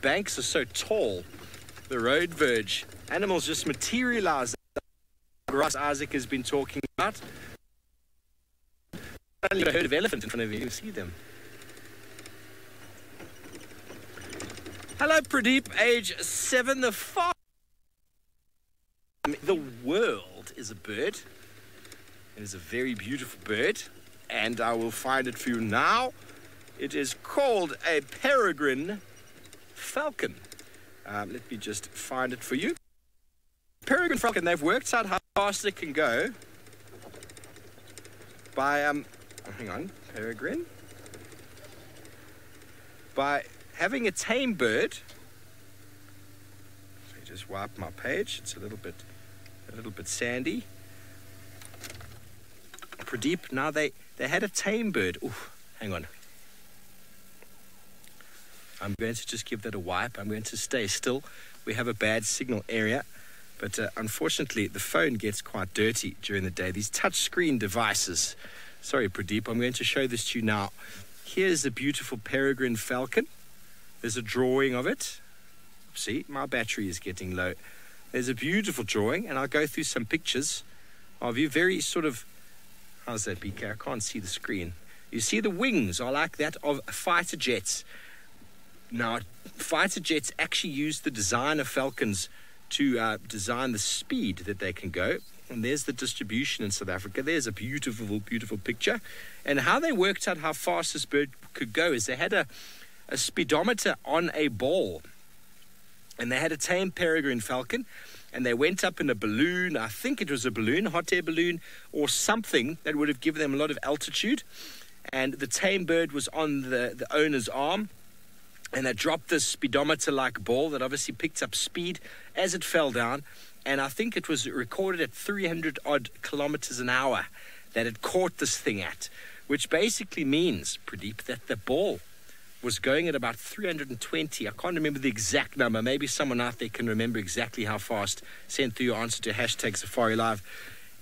banks are so tall. The road verge. Animals just materialize. Ross Isaac has been talking about. Suddenly a herd of elephants in front of you. You see them. Hello, Pradeep, age 7. The world is a bird. It is a very beautiful bird, and I will find it for you now. It is called a peregrine falcon. Let me just find it for you. Peregrine falcon, they've worked out how fast it can go by, hang on, peregrine. By having a tame bird. So I just wipe my page. It's a little bit sandy. Pradeep, now they had a tame bird. Ooh, hang on. I'm going to just give that a wipe. I'm going to stay still. We have a bad signal area, but unfortunately the phone gets quite dirty during the day. These touchscreen devices. Sorry, Pradeep, I'm going to show this to you now. Here's a beautiful peregrine falcon. There's a drawing of it. See, my battery is getting low. There's a beautiful drawing, and I'll go through some pictures of you. Very sort of How's that, BK? I can't see the screen. You see the wings are like that of fighter jets. Now, fighter jets actually use the design of falcons to design the speed that they can go. And there's the distribution in South Africa. There's a beautiful, beautiful picture. And how they worked out how fast this bird could go is they had a speedometer on a ball. And they had a tame peregrine falcon. And they went up in a balloon. I think it was a balloon, hot air balloon, or something that would have given them a lot of altitude. And the tame bird was on the owner's arm. And they dropped this speedometer-like ball that obviously picked up speed as it fell down. And I think it was recorded at 300-odd kilometers an hour that it caught this thing at, which basically means, Pradeep, that the ball was going at about 320. I can't remember the exact number. Maybe someone out there can remember exactly how fast. Send through your answer to #SafariLive.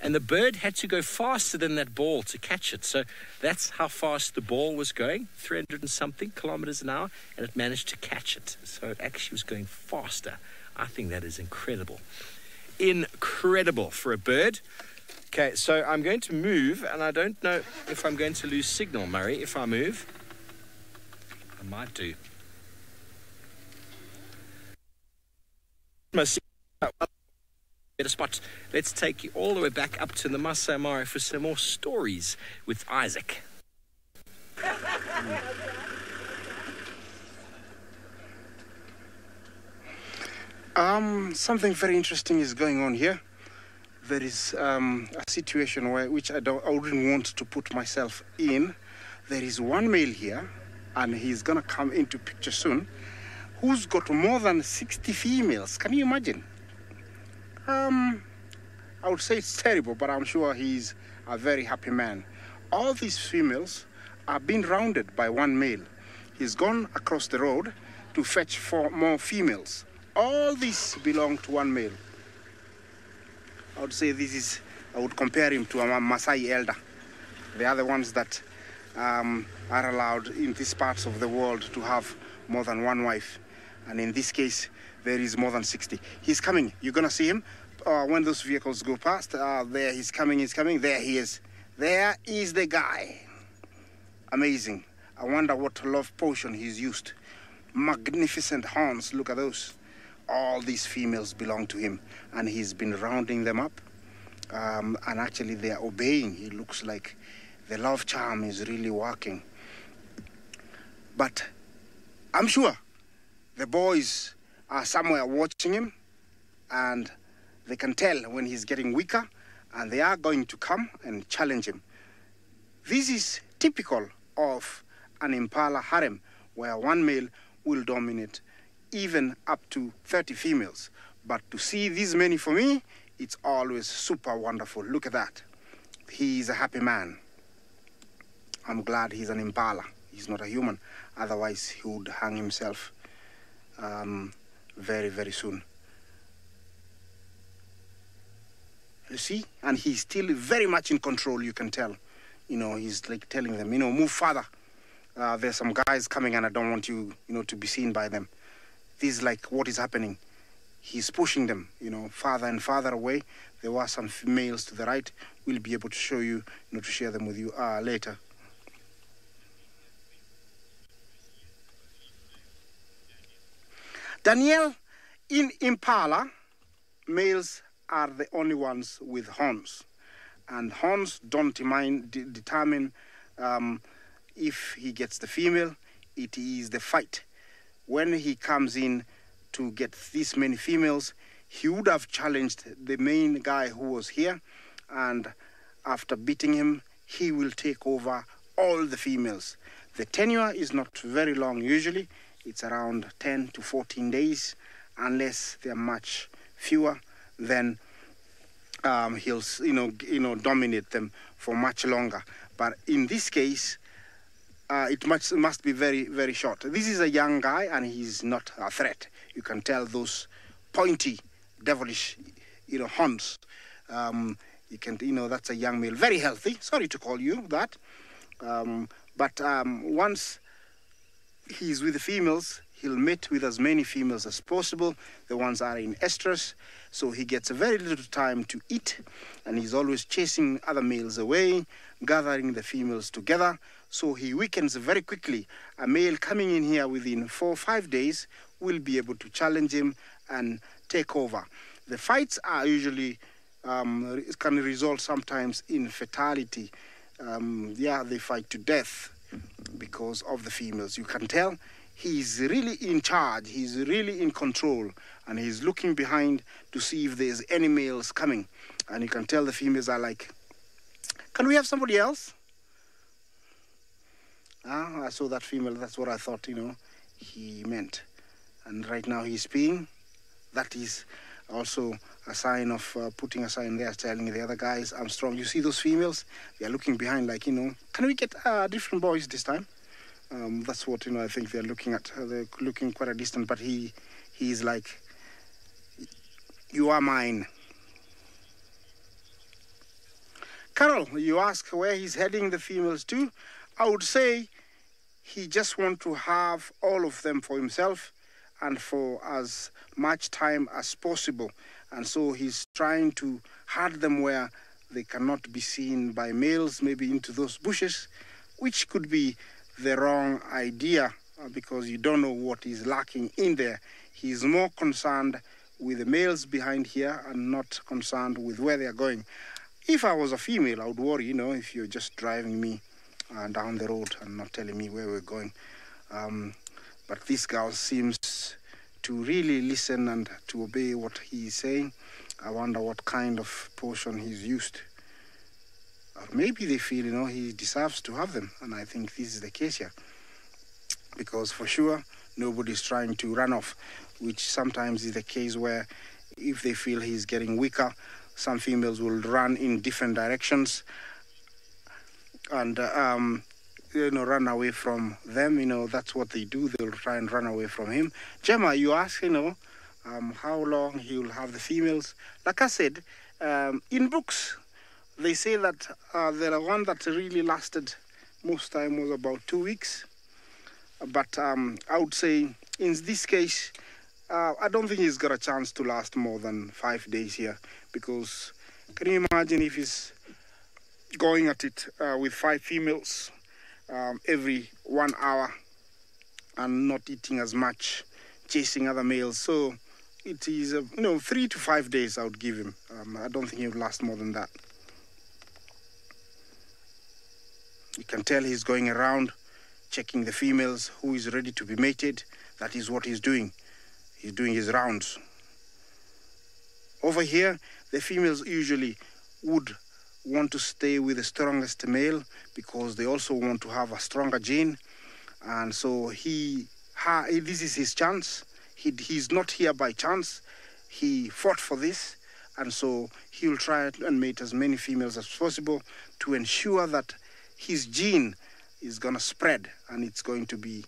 And the bird had to go faster than that ball to catch it. So that's how fast the ball was going, 300 and something kilometers an hour, and it managed to catch it. So it actually was going faster. I think that is incredible. Incredible for a bird. Okay, so I'm going to move, and I don't know if I'm going to lose signal, Murray, if I move. I might do. Better spot. Let's take you all the way back up to the Masai Mara for some more stories with Isaac. Something very interesting is going on here. There is a situation which I wouldn't want to put myself in. There is one male here, and he's gonna come into picture soon, who's got more than 60 females. Can you imagine? I would say it's terrible, but I'm sure he's a very happy man. All these females are being rounded by one male. He's gone across the road to fetch 4 more females. All these belong to one male. I would say I would compare him to a Maasai elder. They are the ones that are allowed in these parts of the world to have more than one wife. And in this case, there is more than 60. He's coming. You're going to see him when those vehicles go past. There, he's coming. There he is. There is the guy. Amazing. I wonder what love potion he's used. Magnificent horns. Look at those. All these females belong to him, and he's been rounding them up. And actually, they are obeying. It looks like the love charm is really working. But I'm sure the boys are somewhere watching him, and they can tell when he's getting weaker, and they are going to come and challenge him. This is typical of an impala harem, where one male will dominate even up to 30 females. But to see this many for me, it's always super wonderful. Look at that. He's a happy man. I'm glad he's an impala. He's not a human. Otherwise, he would hang himself very, very soon. You see? And he's still very much in control, you can tell. You know, he's like telling them, move farther. There's some guys coming and I don't want you, to be seen by them. This is like what is happening. He's pushing them, farther and farther away. There were some males to the right. We'll be able to show you, to share them with you later. Daniel, in impala, males are the only ones with horns. And horns don't determine if he gets the female. It is the fight. When he comes in to get this many females, he would have challenged the main guy who was here. And after beating him, he will take over all the females. The tenure is not very long usually. It's around 10 to 14 days. Unless they're much fewer, then he'll, dominate them for much longer. But in this case, it must be very, very short. This is a young guy, and he's not a threat. You can tell those pointy, devilish, horns. You can, that's a young male, very healthy. Sorry to call you that. But once he's with the females, he'll mate with as many females as possible. The ones are in estrus, so he gets a very little time to eat, and he's always chasing other males away, gathering the females together. So he weakens very quickly. A male coming in here within 4 or 5 days will be able to challenge him and take over. The fights are usually can result sometimes in fatality. They fight to death because of the females. You can tell he's really in charge, he's really in control, and he's looking behind to see if there's any males coming. And you can tell the females are like, can we have somebody else? I saw that female, that's what I thought, he meant. And right now he's peeing. That is also a sign of putting a sign there telling the other guys, I'm strong. You see those females? They're looking behind like, can we get different boys this time? That's what, I think they're looking at. They're looking quite a distance, but he's like, you are mine. Carol, you ask where he's heading the females to. I would say he just wants to have all of them for himself and for as much time as possible. And so he's trying to herd them where they cannot be seen by males, maybe into those bushes, which could be the wrong idea because you don't know what is lacking in there. He's more concerned with the males behind here and not concerned with where they're going. If I was a female, I would worry, if you're just driving me down the road and not telling me where we're going. But this girl seems to really listen and to obey what he's saying. I wonder what kind of potion he's used. Or maybe they feel, he deserves to have them. And I think this is the case here. Because for sure, nobody's trying to run off, which sometimes is the case where if they feel he's getting weaker, some females will run in different directions and, run away from them. That's what they do. They'll try and run away from him. Gemma, you ask, how long he will have the females. Like I said, in books, they say that the one that really lasted most time was about 2 weeks. But I would say in this case, I don't think he's got a chance to last more than 5 days here. Because can you imagine if he's going at it with 5 females every 1 hour and not eating as much, chasing other males? So it is, 3 to 5 days I would give him. I don't think he would last more than that. You can tell he's going around checking the females, who is ready to be mated. That is what he's doing. He's doing his rounds. Over here, the females usually would want to stay with the strongest male because they also want to have a stronger gene. And so this is his chance. He's not here by chance. He fought for this. And so he will try and mate as many females as possible to ensure that his gene is going to spread and it's going to be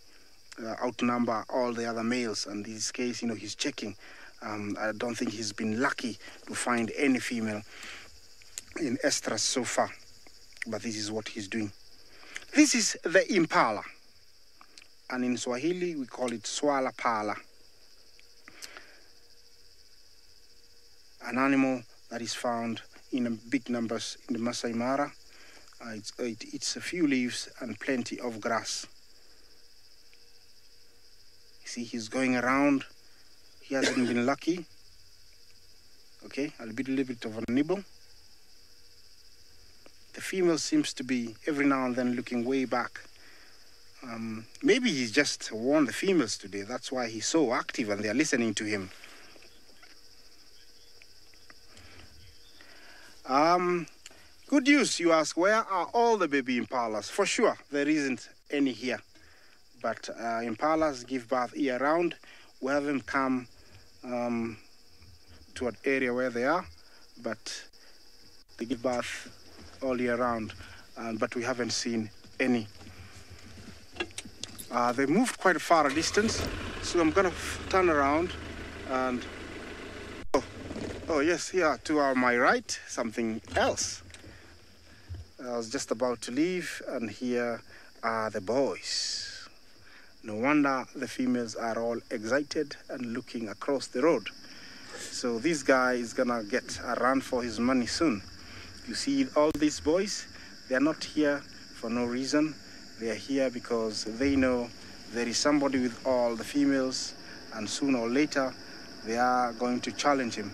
outnumber all the other males. And in this case, he's checking. I don't think he's been lucky to find any female in estrus so far. But this is what he's doing. This is the impala. And in Swahili, we call it swala pala. An animal that is found in big numbers in the Masai Mara. It eats a few leaves and plenty of grass. See, he's going around. He hasn't been lucky. Okay, a little bit of a nibble. The female seems to be every now and then looking way back. Maybe he's just won the females today. That's why he's so active and they're listening to him. Good news, you ask, where are all the baby impalas? For sure, there isn't any here. But impalas give birth year round. We haven't come to an area where they are, but they give birth all year round. But we haven't seen any. They moved quite a far distance, so I'm gonna turn around and oh yes, here to my right, something else. I was just about to leave, and here are the boys. No wonder the females are all excited and looking across the road. So this guy is gonna get a run for his money soon. You see all these boys, they're not here for no reason. They are here because they know there is somebody with all the females, and sooner or later they are going to challenge him.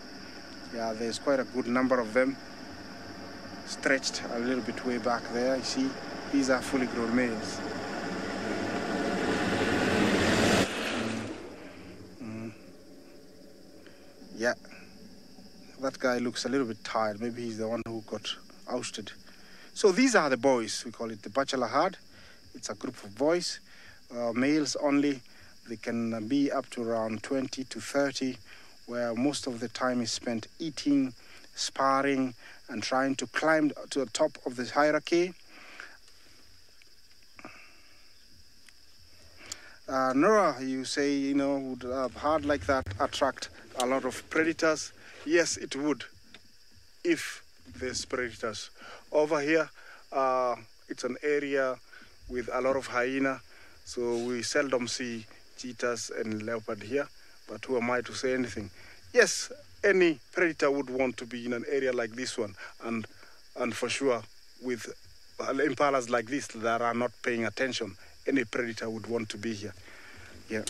Yeah, there's quite a good number of them stretched a little bit way back there. You see, these are fully grown males. Yeah, that guy looks a little bit tired. Maybe he's the one who got ousted. So these are the boys. We call it the bachelor herd. It's a group of boys, males only. They can be up to around 20 to 30, where most of the time is spent eating, sparring, and trying to climb to the top of the hierarchy. Nora, you say, you know, would a herd like that attract a lot of predators? Yes, it would, if there's predators. Over here, it's an area with a lot of hyena, so we seldom see cheetahs and leopard here, but who am I to say anything? Yes, any predator would want to be in an area like this one, and for sure, with impalas like this that are not paying attention, any predator would want to be here. Yeah.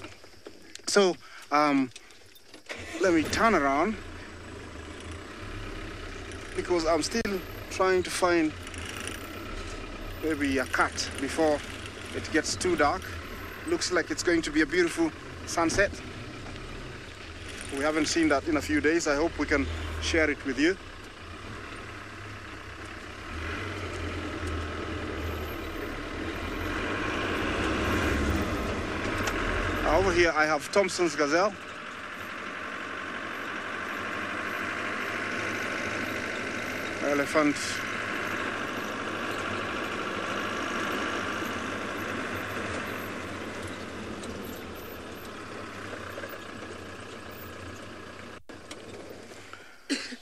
So, let me turn around, because I'm still trying to find maybe a cut before it gets too dark. Looks like it's going to be a beautiful sunset. We haven't seen that in a few days. I hope we can share it with you. Over here I have Thompson's gazelle. Elephant.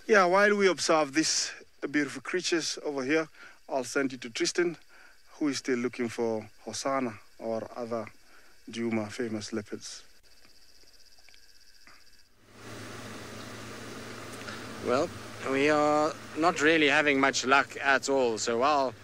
Yeah, while we observe these beautiful creatures over here, I'll send you to Tristan, who is still looking for Hosanna or other Juma famous leopards. Well, we are not really having much luck at all. So while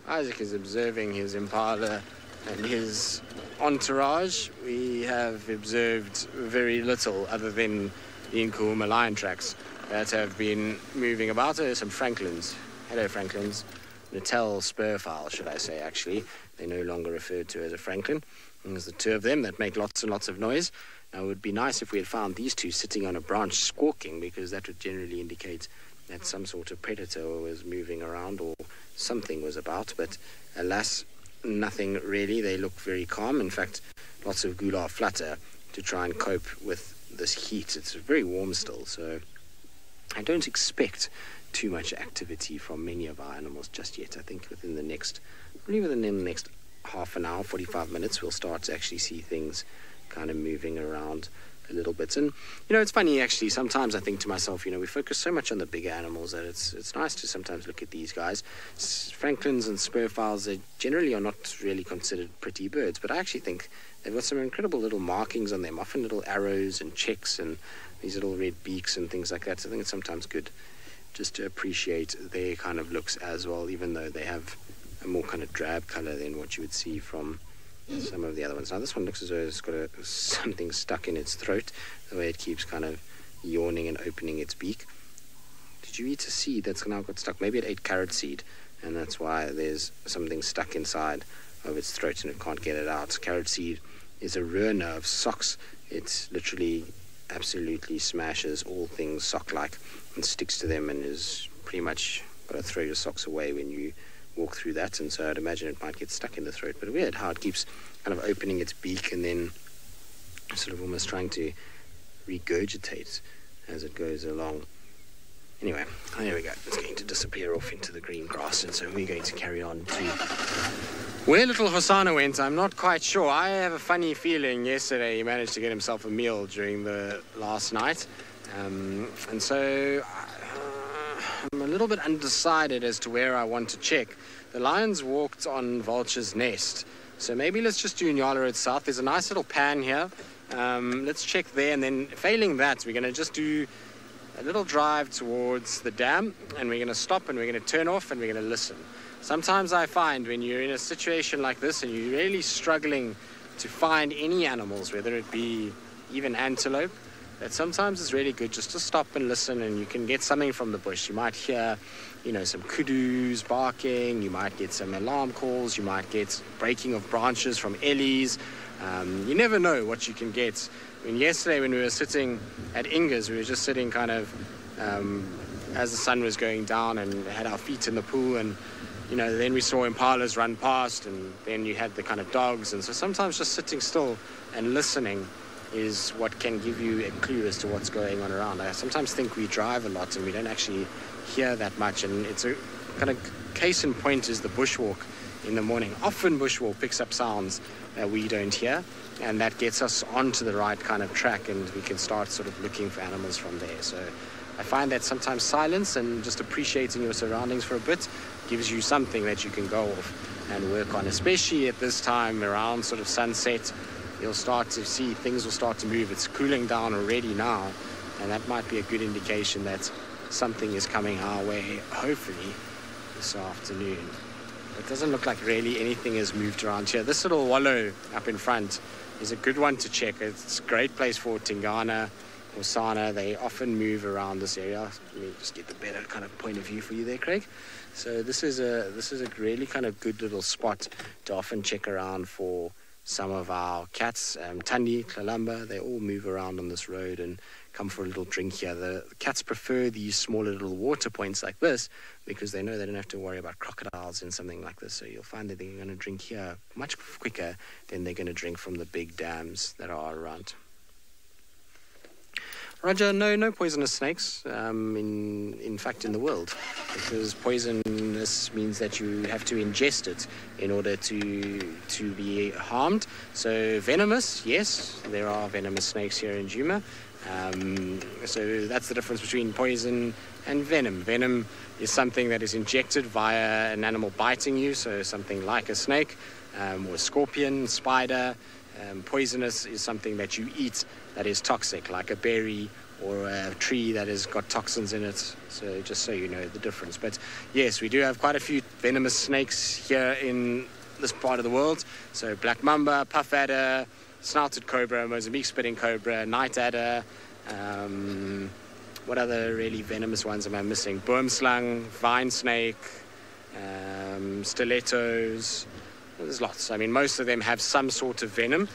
Isaac is observing his impala and his entourage, we have observed very little other than the Nkuhuma lion tracks that have been moving about. There's some Franklins. Hello, Franklins. Natal spurfowl, should I say, actually. They're no longer referred to as a Franklin. And there's the two of them that make lots and lots of noise. Now, it would be nice if we had found these two sitting on a branch squawking, because that would generally indicate that some sort of predator was moving around or something was about. But alas, nothing really. They look very calm. In fact, lots of gular flutter to try and cope with this heat. It's very warm still, so I don't expect too much activity from many of our animals just yet. I think within the next half an hour, 45 minutes, we'll start to actually see things kind of moving around a little bit. And, you know, it's funny, actually, sometimes I think to myself, you know, we focus so much on the bigger animals that it's nice to sometimes look at these guys. Franklins and spurfowls, they generally are not really considered pretty birds, but I actually think they've got some incredible little markings on them, often little arrows and checks and these little red beaks and things like that. So I think it's sometimes good just to appreciate their kind of looks as well, even though they have a more kind of drab color than what you would see from some of the other ones. Now this one looks as though it's got something stuck in its throat, the way it keeps kind of yawning and opening its beak. Did you eat a seed that's now got stuck? Maybe it ate carrot seed, and that's why there's something stuck inside of its throat and it can't get it out. Carrot seed is a ruiner of socks. It literally absolutely smashes all things sock-like and sticks to them, and is pretty much got to throw your socks away when you walk through that. And so I'd imagine it might get stuck in the throat. But weird how it keeps kind of opening its beak and then sort of almost trying to regurgitate as it goes along. Anyway, there we go. It's going to disappear off into the green grass, and so we're going to carry on to where little Hosanna went. I'm not quite sure. I have a funny feeling yesterday he managed to get himself a meal during the last night, and so I'm a little bit undecided as to where I want to check. The lions walked on Vulture's Nest, So maybe let's just do Nyala Road South. There's a nice little pan here. Let's check there, and then failing that, we're going to just do a little drive towards the dam, and we're going to stop and we're going to turn off and we're going to listen. Sometimes I find when you're in a situation like this and you're really struggling to find any animals, whether it be even antelope, that sometimes it's really good just to stop and listen, and you can get something from the bush. You might hear, you know, some kudus barking, you might get some alarm calls, you might get breaking of branches from ellies. You never know what you can get. I mean, yesterday when we were sitting at Inga's, we were just sitting kind of as the sun was going down and had our feet in the pool, and you know, then we saw impalas run past, and then you had the kind of dogs. And so sometimes just sitting still and listening is what can give you a clue as to what's going on around. I sometimes think we drive a lot and we don't actually hear that much, and it's a kind of case in point is the bushwalk in the morning. Often bushwalk picks up sounds that we don't hear, and that gets us onto the right kind of track, and we can start sort of looking for animals from there. So I find that sometimes silence and just appreciating your surroundings for a bit gives you something that you can go off and work on, especially at this time around sort of sunset. You'll start to see things will start to move. It's cooling down already now, and that might be a good indication that something is coming our way, hopefully this afternoon. It doesn't look like really anything has moved around here. This little wallow up in front is a good one to check. It's a great place for Tingana or Sana. They often move around this area. Let me just get the better kind of point of view for you there, Craig. So this is a really kind of good little spot to often check around for some of our cats. Tandi, Klalamba, they all move around on this road and come for a little drink here. The cats prefer these smaller little water points like this because they know they don't have to worry about crocodiles and something like this. So you'll find that they're going to drink here much quicker than they're going to drink from the big dams that are around. Roger, no poisonous snakes, in fact, in the world, because poisonous means that you have to ingest it in order to be harmed. So venomous, yes, there are venomous snakes here in Djuma. So that's the difference between poison and venom. Venom is something that is injected via an animal biting you, so something like a snake or a scorpion, spider. Poisonous is something that you eat that is toxic, like a berry or a tree that has got toxins in it. So just so you know the difference. But yes, we do have quite a few venomous snakes here in this part of the world. So black mamba, puff adder, snouted cobra, Mozambique spitting cobra, night adder. What other really venomous ones am I missing? Boomslang, vine snake, stilettos. There's lots. I mean, most of them have some sort of venom.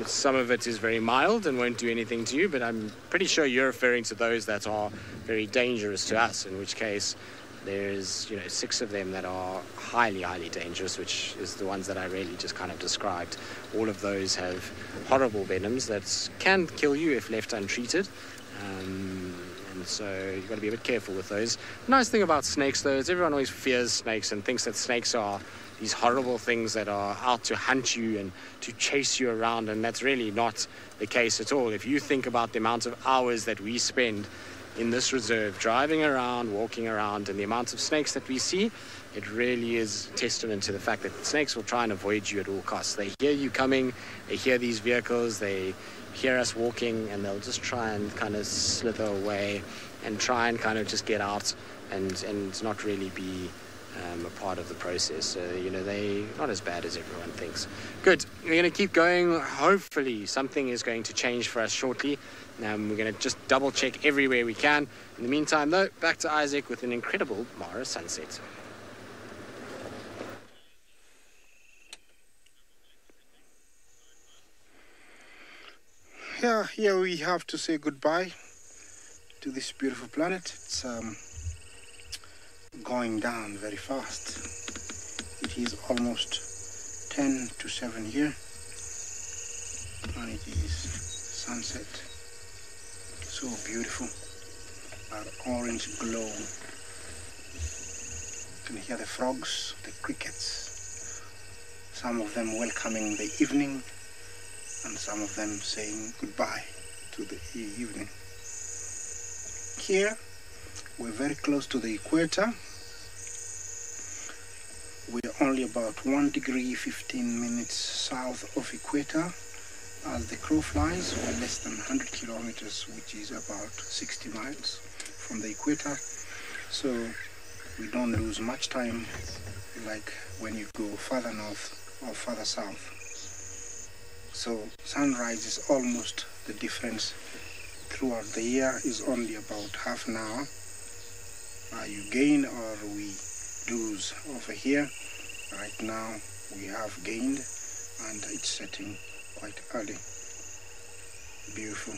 Some of it is very mild and won't do anything to you, but I'm pretty sure you're referring to those that are very dangerous to us, in which case there's, 6 of them that are highly, highly dangerous, which is the ones that I really just kind of described. All of those have horrible venoms that can kill you if left untreated. And so you've got to be a bit careful with those. The nice thing about snakes, though, is everyone always fears snakes and thinks that snakes are these horrible things that are out to hunt you and to chase you around, and that's really not the case at all. If you think about the amount of hours that we spend in this reserve, driving around, walking around, and the amount of snakes that we see, it really is testament to the fact that snakes will try and avoid you at all costs. They hear you coming, they hear these vehicles, they hear us walking, and they'll just try and kind of slither away and try and kind of just get out and not really be a part of the process. So, they're not as bad as everyone thinks. Good. We're going to keep going. Hopefully something is going to change for us shortly. We're going to just double check everywhere we can. In the meantime, though, back to Isaac with an incredible Mara sunset. Yeah, here we have to say goodbye to this beautiful planet. It's going down very fast. It is almost 10 to 7 here, and it is sunset. So beautiful, that orange glow. You can hear the frogs, the crickets, some of them welcoming the evening, and some of them saying goodbye to the evening. Here, we're very close to the equator. We're only about 1 degree 15 minutes south of equator. As the crow flies, we're less than 100 kilometers, which is about 60 miles from the equator. So we don't lose much time like when you go further north or further south. So sunrise is almost the difference throughout the year is only about half an hour. You gain or we lose over here. Right now we have gained and it's setting quite early. Beautiful.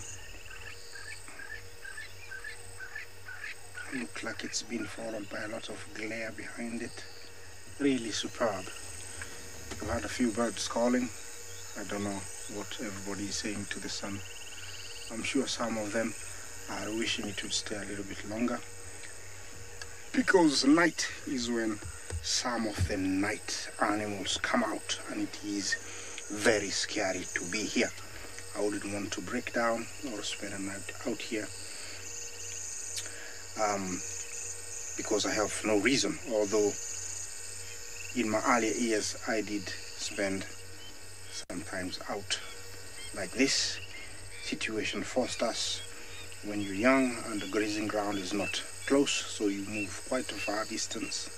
Look like it's been followed by a lot of glare behind it. Really superb. I've had a few birds calling. I don't know what everybody is saying to the sun. I'm sure some of them are wishing it would stay a little bit longer, because night is when some of the night animals come out, and it is very scary to be here. I wouldn't want to break down or spend a night out here because I have no reason, although in my earlier years I did spend sometimes out like this. Situation forced us when you're young and the grazing ground is not close, so you move quite a far distance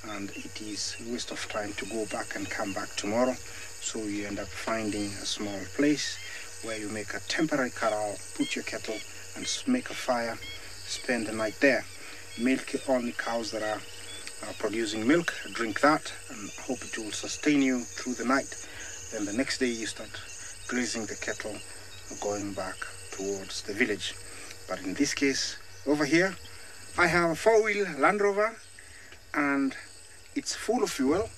and it is a waste of time to go back and come back tomorrow. So you end up finding a small place where you make a temporary corral, put your kettle and make a fire, spend the night there. Milk only cows that are producing milk, drink that and hope it will sustain you through the night. Then the next day you start grazing the cattle, going back towards the village. But in this case, over here, I have a 4-wheel Land Rover and it's full of fuel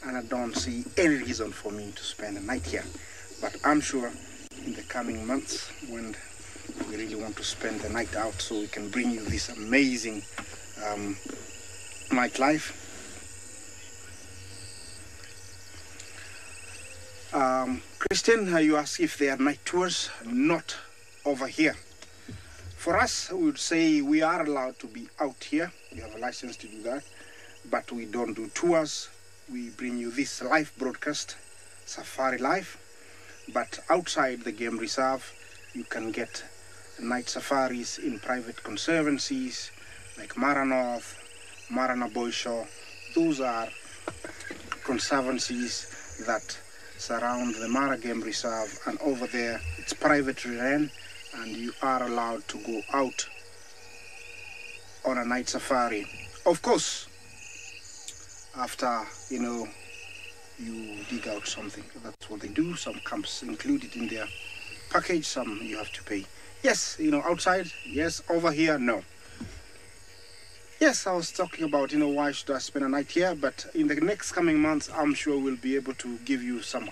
and I don't see any reason for me to spend the night here. But I'm sure in the coming months when we really want to spend the night out so we can bring you this amazing nightlife. Christian, you asked if there are night tours. Not over here. For us, we would say we are allowed to be out here. We have a license to do that. But we don't do tours. We bring you this live broadcast, SafariLive. But outside the game reserve, you can get night safaris in private conservancies like Mara North, Marana Boishaw. Those are conservancies that surround the Mara Game Reserve, and over there it's privately ran and you are allowed to go out on a night safari. Of course, after, you dig out something. That's what they do. Some comes included in their package, some you have to pay. Yes, outside, yes. Over here, no. Yes, I was talking about, why should I spend a night here? But in the next coming months, I'm sure we'll be able to give you some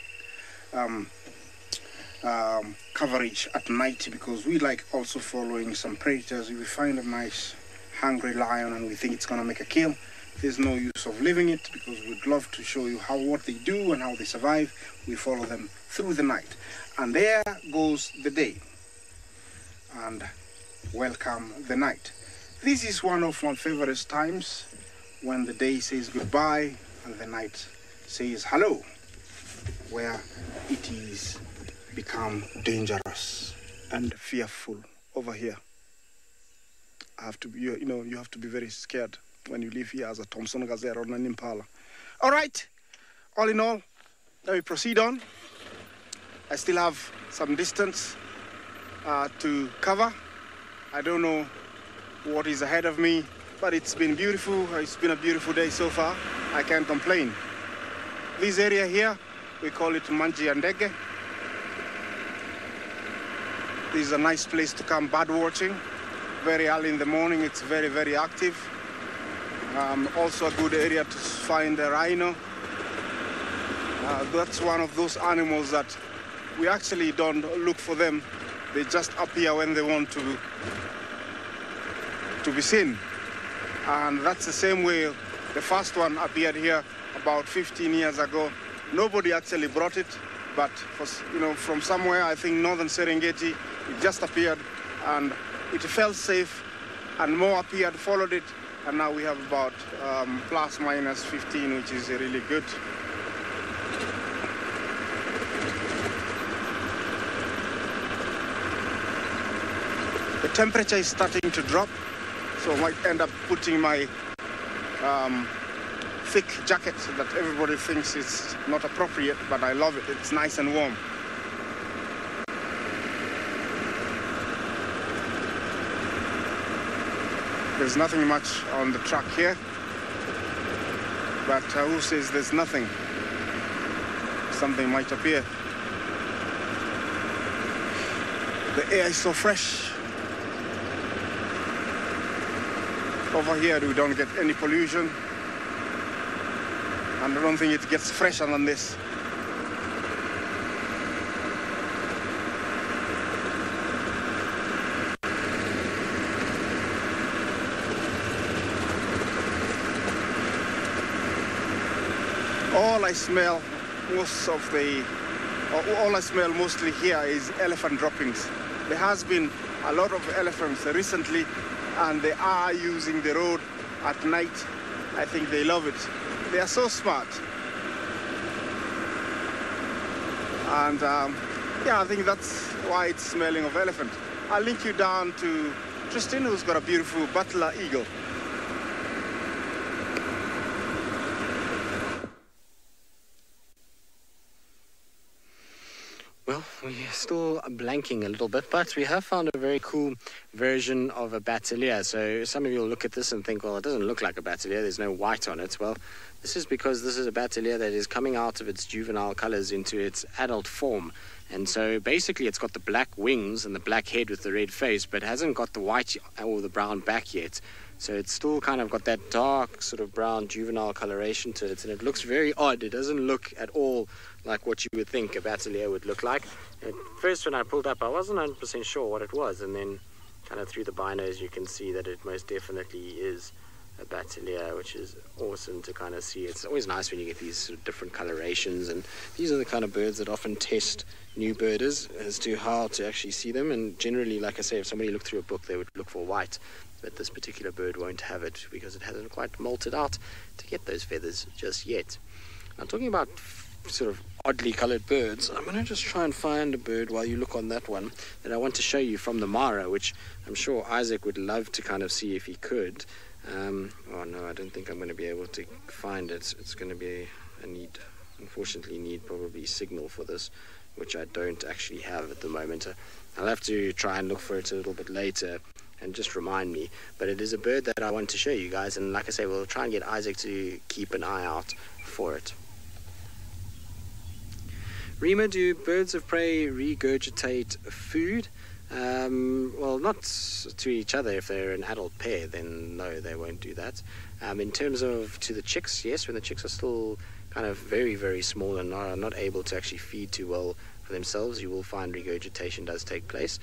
coverage at night, because we like also following some predators. If we find a nice hungry lion and we think it's going to make a kill, there's no use of leaving it, because we'd love to show you what they do and how they survive. We follow them through the night. And there goes the day. And welcome the night. This is one of my favorite times, when the day says goodbye and the night says hello, where it is become dangerous and fearful over here. You have to be very scared when you live here as a Thompson Gazelle or an Impala. All right, all in all, let me proceed on. I still have some distance to cover. I don't know what is ahead of me, but it's been beautiful. It's been a beautiful day so far. I can't complain. This area here, we call it Manji and Ndege. This is a nice place to come bird watching. Very early in the morning, it's very, very active. Also a good area to find a rhino. That's one of those animals that we actually don't look for them. They just appear when they want to be seen. And that's the same way the first one appeared here about 15 years ago. Nobody actually brought it, but from somewhere, I think northern Serengeti, it just appeared and it felt safe, and more appeared, followed it, and now we have about plus minus 15, which is really good. The temperature is starting to drop, so I might end up putting my thick jacket that everybody thinks is not appropriate, but I love it. It's nice and warm. There's nothing much on the track here, but who says there's nothing? Something might appear. The air is so fresh. Over here we don't get any pollution, and I don't think it gets fresher than this. All I smell mostly here is elephant droppings. There has been a lot of elephants recently, and they are using the road at night. I think they love it. They are so smart. And yeah, I think that's why it's smelling of elephant. I'll link you down to Tristan, who's got a beautiful butler eagle. Well, we're still blanking a little bit, but we have found a very cool version of a bateleur. So some of you will look at this and think, well, it doesn't look like a bateleur. There's no white on it. Well, this is because this is a bateleur that is coming out of its juvenile colors into its adult form. And so basically it's got the black wings and the black head with the red face, but hasn't got the white or the brown back yet. So it's still kind of got that dark sort of brown juvenile coloration to it, and it looks very odd. It doesn't look at all like what you would think a bateleur would look like. At first when I pulled up, I wasn't 100% sure what it was, and then kind of through the binos you can see that it most definitely is a bateleur, which is awesome to kind of see. It's always nice when you get these sort of different colorations, and these are the kind of birds that often test new birders as to how to actually see them. And generally, like I say, if somebody looked through a book, they would look for white, but this particular bird won't have it because it hasn't quite molted out to get those feathers just yet. Now, talking about sort of oddly colored birds, I'm going to just try and find a bird while you look on that one that I want to show you from the Mara, which I'm sure Isaac would love to kind of see if he could. Oh no, I don't think I'm going to be able to find it. It's going to be unfortunately need probably signal for this, which I don't actually have at the moment. I'll have to try and look for it a little bit later and just remind me. But it is a bird that I want to show you guys, and like I say, we'll try and get Isaac to keep an eye out for it. Rima, do birds of prey regurgitate food? Well, not to each other. If they're an adult pair, then no, they won't do that. In terms of to the chicks, yes, when the chicks are still kind of very, very small and are not able to actually feed too well for themselves, you will find regurgitation does take place.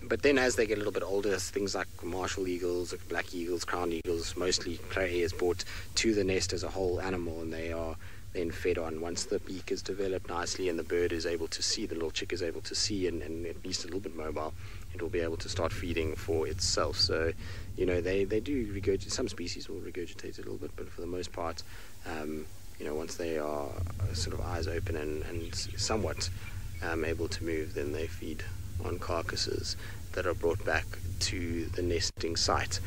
But then as they get a little bit older, things like martial eagles, black eagles, crowned eagles, mostly prey is brought to the nest as a whole animal, and they are then fed on. Once the beak is developed nicely and the bird is able to see, the little chick is able to see and at least a little bit mobile, it will be able to start feeding for itself. So, you know, they do regurgitate. Some species will regurgitate a little bit, but for the most part, you know, once they are sort of eyes open and somewhat able to move, then they feed on carcasses that are brought back to the nesting site.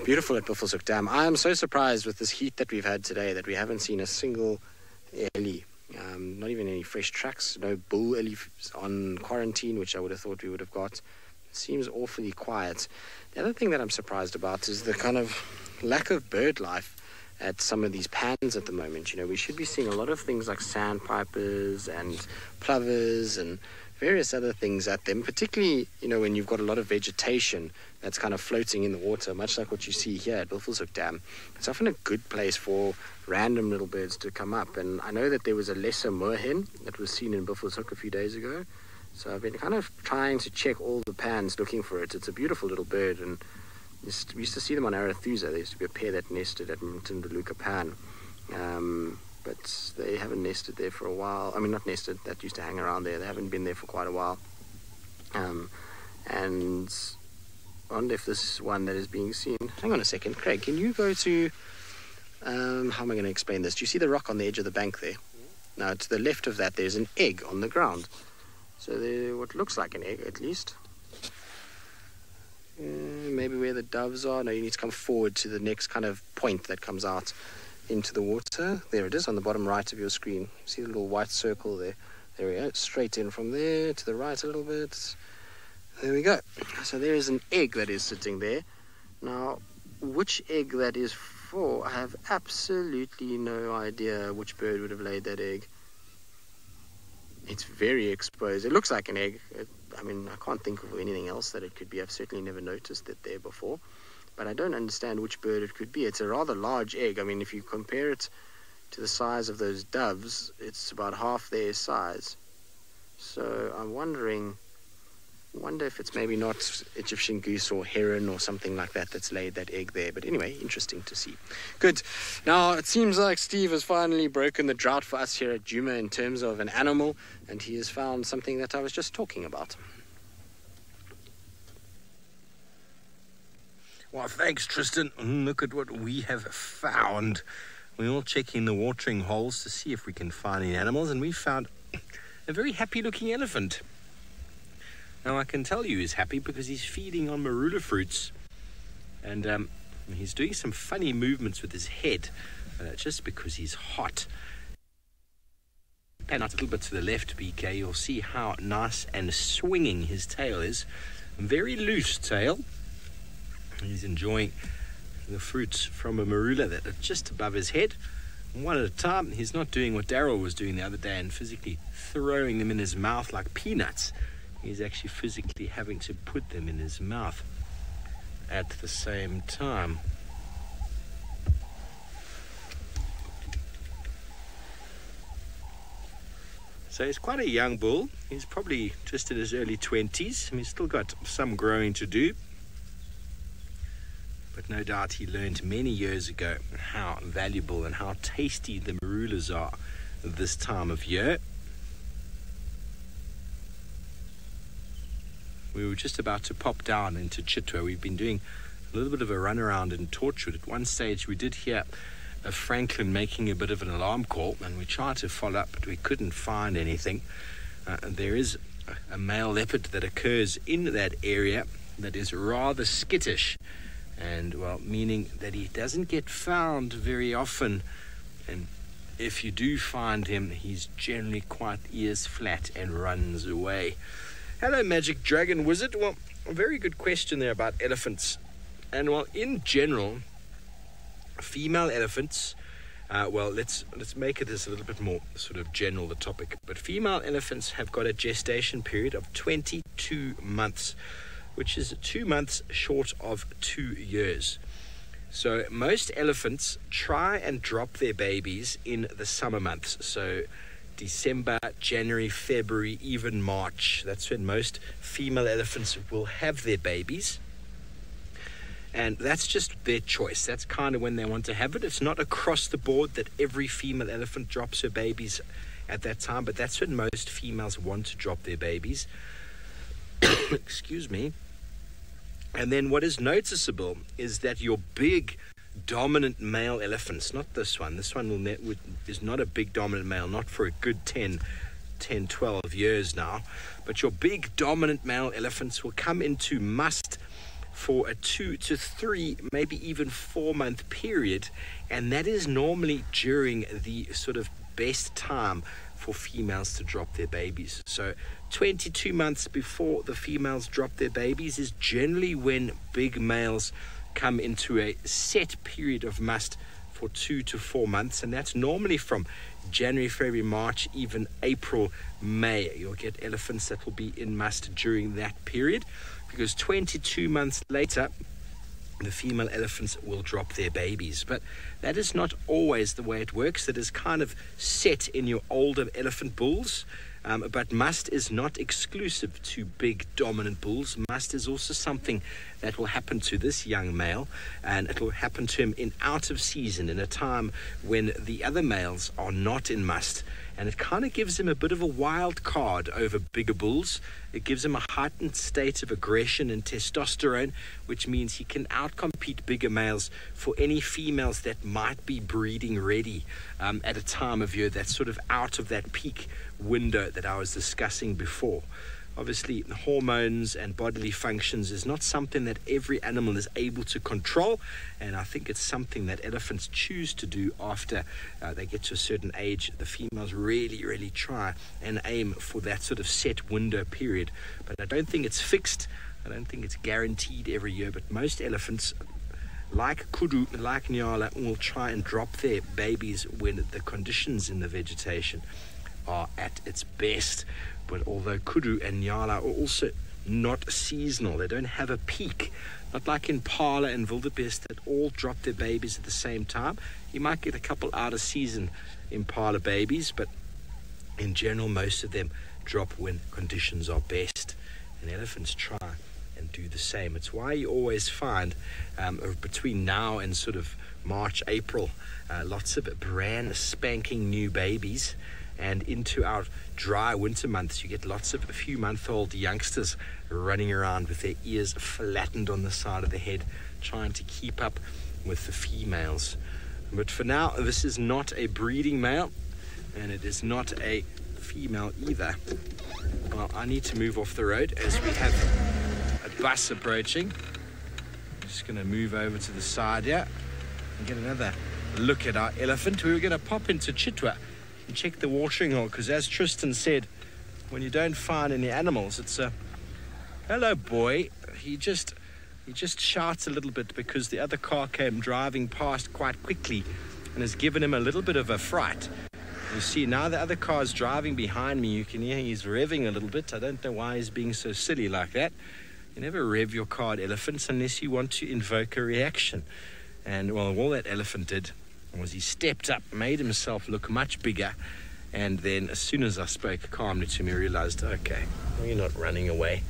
Beautiful at Buffelshoek Dam. I am so surprised with this heat that we've had today that we haven't seen a single ellie, not even any fresh tracks, no bull ellie on quarantine, which I would have thought we would have got. It seems awfully quiet. The other thing that I'm surprised about is the kind of lack of bird life at some of these pans at the moment. You know, we should be seeing a lot of things like sandpipers and plovers and various other things at them, particularly, you know, when you've got a lot of vegetation that's kind of floating in the water, much like what you see here at Buffelshoek Dam. It's often a good place for random little birds to come up. And I know that there was a lesser moorhen that was seen in Buffelshoek a few days ago. So I've been kind of trying to check all the pans looking for it. It's a beautiful little bird, and we used to see them on Arethusa. There used to be a pair that nested at Mtindaluka Pan. But they haven't nested there for a while. I mean, not nested, that used to hang around there. They haven't been there for quite a while. And I wonder if this is one that is being seen. Hang on a second, Craig, can you go to... how am I going to explain this? Do you see the rock on the edge of the bank there? Now, to the left of that, there's an egg on the ground. So there, what looks like an egg, at least. Maybe where the doves are. No, you need to come forward to the next kind of point that comes out into the water. There it is on the bottom right of your screen. See the little white circle there? There we go. Straight in from there to the right a little bit. There we go. So there is an egg that is sitting there. Now, which egg that is for, I have absolutely no idea which bird would have laid that egg. It's very exposed. It looks like an egg. I mean, I can't think of anything else that it could be. I've certainly never noticed it there before. But I don't understand which bird it could be. It's a rather large egg. I mean, if you compare it to the size of those doves, it's about half their size. So I'm wonder if it's maybe not Egyptian goose or heron or something like that that's laid that egg there. But anyway, interesting to see. Good. Now, it seems like Steve has finally broken the drought for us here at Djuma in terms of an animal, and he has found something that I was just talking about. Well, thanks, Tristan. Look at what we have found. We're all checking the watering holes to see if we can find any animals, and we found a very happy-looking elephant. Now, I can tell you he's happy because he's feeding on marula fruits, and he's doing some funny movements with his head, just because he's hot. Pan out a little bit to the left, BK, you'll see how nice and swinging his tail is. Very loose tail. He's enjoying the fruits from a marula that are just above his head. One at a time. He's not doing what Daryl was doing the other day and physically throwing them in his mouth like peanuts. He's actually physically having to put them in his mouth at the same time. So he's quite a young bull. He's probably just in his early 20s. He's still got some growing to do. But no doubt he learned many years ago how valuable and how tasty the marulas are this time of year. We were just about to pop down into Chitwa. We've been doing a little bit of a run around in Torchwood. At one stage we did hear a Franklin making a bit of an alarm call, and we tried to follow up, but we couldn't find anything. There is a male leopard that occurs in that area that is rather skittish, and well, meaning that he doesn't get found very often, and if you do find him, he's generally quite ears flat and runs away. Hello, Magic Dragon Wizard. Well, a very good question there about elephants. And well, in general, female elephants, well, let's make it as a little bit more sort of general, the topic. But female elephants have got a gestation period of 22 months, which is 2 months short of 2 years. So most elephants try and drop their babies in the summer months. So December, January, February, even March. That's when most female elephants will have their babies. And that's just their choice. That's kind of when they want to have it. It's not across the board that every female elephant drops her babies at that time, but that's when most females want to drop their babies. Excuse me. And then what is noticeable is that your big dominant male elephants, not this one is not a big dominant male, not for a good 10, 12 years now, but your big dominant male elephants will come into must for a 2 to 3, maybe even 4 month period, and that is normally during the sort of best time for females to drop their babies. So 22 months before the females drop their babies is generally when big males come into a set period of must for 2 to 4 months, and that's normally from January, February, March, even April, May. You'll get elephants that will be in must during that period, because 22 months later the female elephants will drop their babies. But that is not always the way it works. That is kind of set in your older elephant bulls. But must is not exclusive to big dominant bulls. Must is also something that will happen to this young male, and it will happen to him in out of season, in a time when the other males are not in must, and it kind of gives him a bit of a wild card over bigger bulls. It gives him a heightened state of aggression and testosterone, which means he can outcompete bigger males for any females that might be breeding ready at a time of year that's sort of out of that peak window that I was discussing before. Obviously, hormones and bodily functions is not something that every animal is able to control, and I think it's something that elephants choose to do after they get to a certain age. The females really try and aim for that sort of set window period, but I don't think it's fixed. I don't think it's guaranteed every year, but most elephants, like kudu, like nyala, will try and drop their babies when the conditions in the vegetation are at its best. But although kudu and nyala are also not seasonal, they don't have a peak, not like impala and wildebeest that all drop their babies at the same time. You might get a couple out of season impala babies, but in general most of them drop when conditions are best, and elephants try and do the same. It's why you always find between now and sort of March, April, lots of brand spanking new babies. And into our dry winter months, you get lots of a few-month-old youngsters running around with their ears flattened on the side of the head, trying to keep up with the females. But for now, this is not a breeding male, and it is not a female either. Well, I need to move off the road as we have a bus approaching. I'm just going to move over to the side here and get another look at our elephant. We were going to pop into Chitwa and check the watering hole, because as Tristan said, when you don't find any animals, it's a hello boy. He just shouts a little bit because the other car came driving past quite quickly and has given him a little bit of a fright. You see, now the other car's driving behind me. You can hear he's revving a little bit. I don't know why he's being so silly like that. You never rev your car at elephants unless you want to invoke a reaction. And well, all that elephant did was he stepped up, made himself look much bigger, and then as soon as I spoke calmly to him, he realized, okay, well, you're not running away.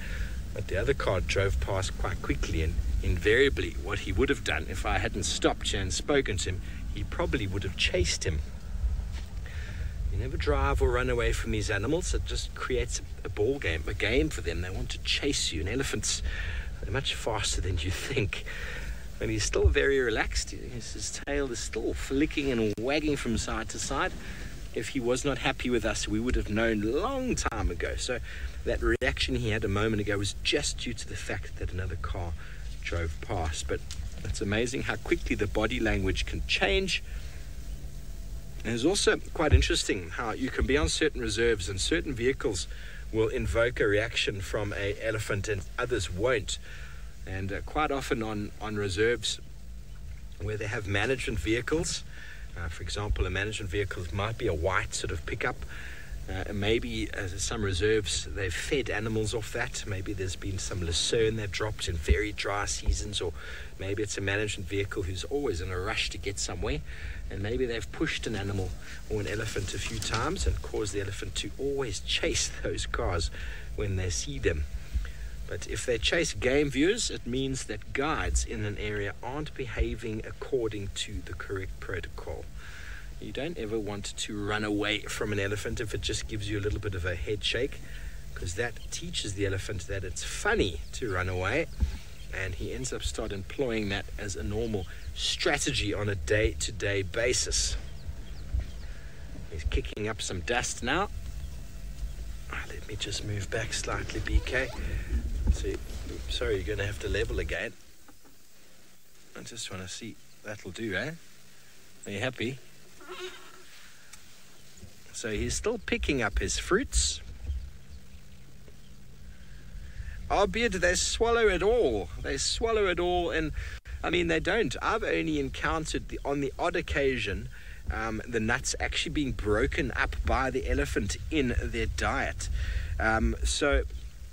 But the other car drove past quite quickly, and invariably what he would have done if I hadn't stopped and spoken to him, he probably would have chased him. You never drive or run away from these animals. It just creates a ball game, a game for them. They want to chase you, and elephants are much faster than you think. And he's still very relaxed. His tail is still flicking and wagging from side to side. If he was not happy with us, we would have known a long time ago. So that reaction he had a moment ago was just due to the fact that another car drove past. But it's amazing how quickly the body language can change. And it's also quite interesting how you can be on certain reserves and certain vehicles will invoke a reaction from an elephant and others won't. And quite often on reserves where they have management vehicles, for example, a management vehicle might be a white sort of pickup. Maybe some reserves, they've fed animals off that. Maybe there's been some lucerne that dropped in very dry seasons, or maybe it's a management vehicle who's always in a rush to get somewhere. And maybe they've pushed an animal or an elephant a few times and caused the elephant to always chase those cars when they see them. But if they chase game viewers, it means that guides in an area aren't behaving according to the correct protocol. You don't ever want to run away from an elephant if it just gives you a little bit of a head shake, because that teaches the elephant that it's funny to run away, and he ends up start employing that as a normal strategy on a day-to-day basis. He's kicking up some dust now. Let me just move back slightly, BK. See, sorry, you're going to have to level again. I just want to see. That'll do, eh? Are you happy? So he's still picking up his fruits. Albeit they swallow it all. They swallow it all, and I mean, they don't. I've only encountered on the odd occasion the nuts actually being broken up by the elephant in their diet. So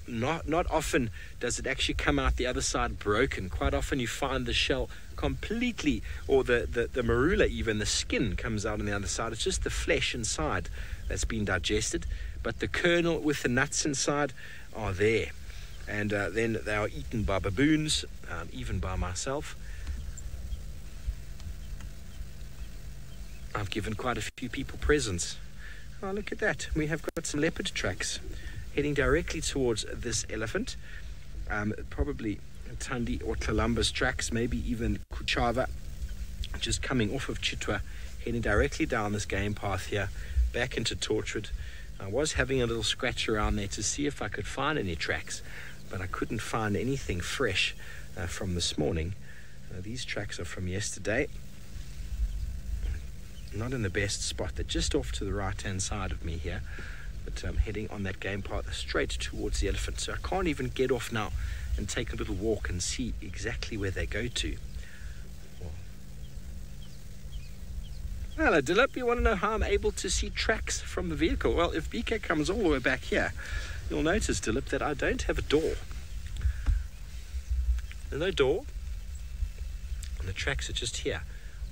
not often does it actually come out the other side broken. Quite often you find the shell completely, or the marula, even the skin comes out on the other side. It's just the flesh inside that's been digested, but the kernel with the nuts inside are there. And then they are eaten by baboons, even by myself. I've given quite a few people presents Oh, look at that. We have got some leopard tracks heading directly towards this elephant. Probably Tandi or Tlalamba's tracks, maybe even Kuchava, just coming off of Chitwa, heading directly down this game path here, back into Torchwood. I was having a little scratch around there to see if I could find any tracks, but I couldn't find anything fresh from this morning. These tracks are from yesterday. Not in the best spot. They're just off to the right-hand side of me here, but I'm heading on that game path straight towards the elephant, so I can't even get off now and take a little walk and see exactly where they go to. Hello, Dilip. You want to know how I'm able to see tracks from the vehicle? Well, if BK comes all the way back here, you'll notice, Dilip, that I don't have a door. There's no door, and the tracks are just here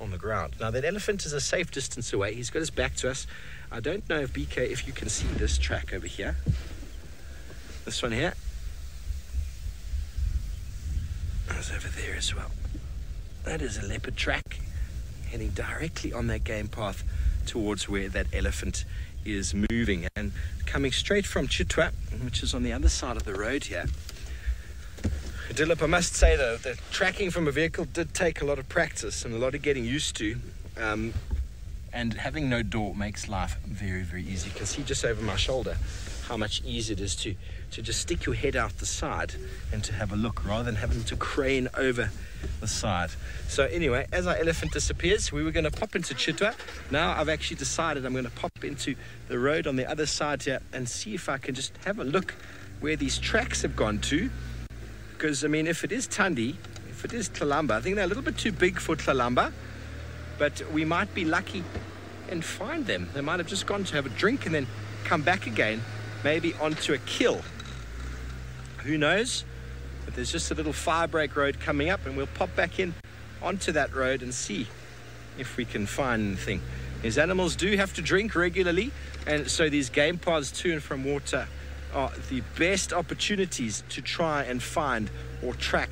on the ground. Now, that elephant is a safe distance away. He's got his back to us. I don't know if BK, if you can see this track over here. This one here. It's over there as well. That is a leopard track, heading directly on that game path towards where that elephant is moving, and coming straight from Chitwa, which is on the other side of the road here. Dilip, I must say though, that tracking from a vehicle did take a lot of practice and a lot of getting used to, and having no door makes life very, very easy. You can see just over my shoulder how much easier it is to just stick your head out the side and to have a look, rather than having to crane over the side. So anyway, as our elephant disappears, we were going to pop into Chitwa. Now I've actually decided I'm going to pop into the road on the other side here and see if I can just have a look where these tracks have gone to. Because, I mean, if it is Tandi, if it is Tlalamba, I think they're a little bit too big for Tlalamba, but we might be lucky and find them. They might have just gone to have a drink and then come back again, maybe onto a kill. Who knows? But there's just a little fire break road coming up, and we'll pop back in onto that road and see if we can find anything. These animals do have to drink regularly, and so these game paths to and from water are the best opportunities to try and find or track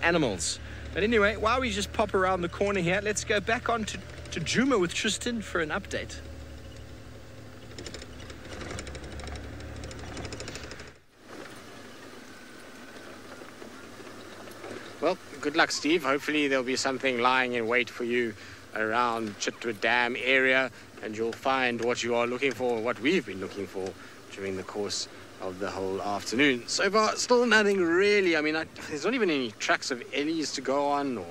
animals. But anyway, while we just pop around the corner here, let's go back on to Juma with Tristan for an update. Well, good luck, Steve. Hopefully there'll be something lying in wait for you around Chitwa Dam area, and you'll find what you are looking for, what we've been looking for during the course of the whole afternoon. So far, still nothing really. I mean, there's not even any tracks of ellies to go on or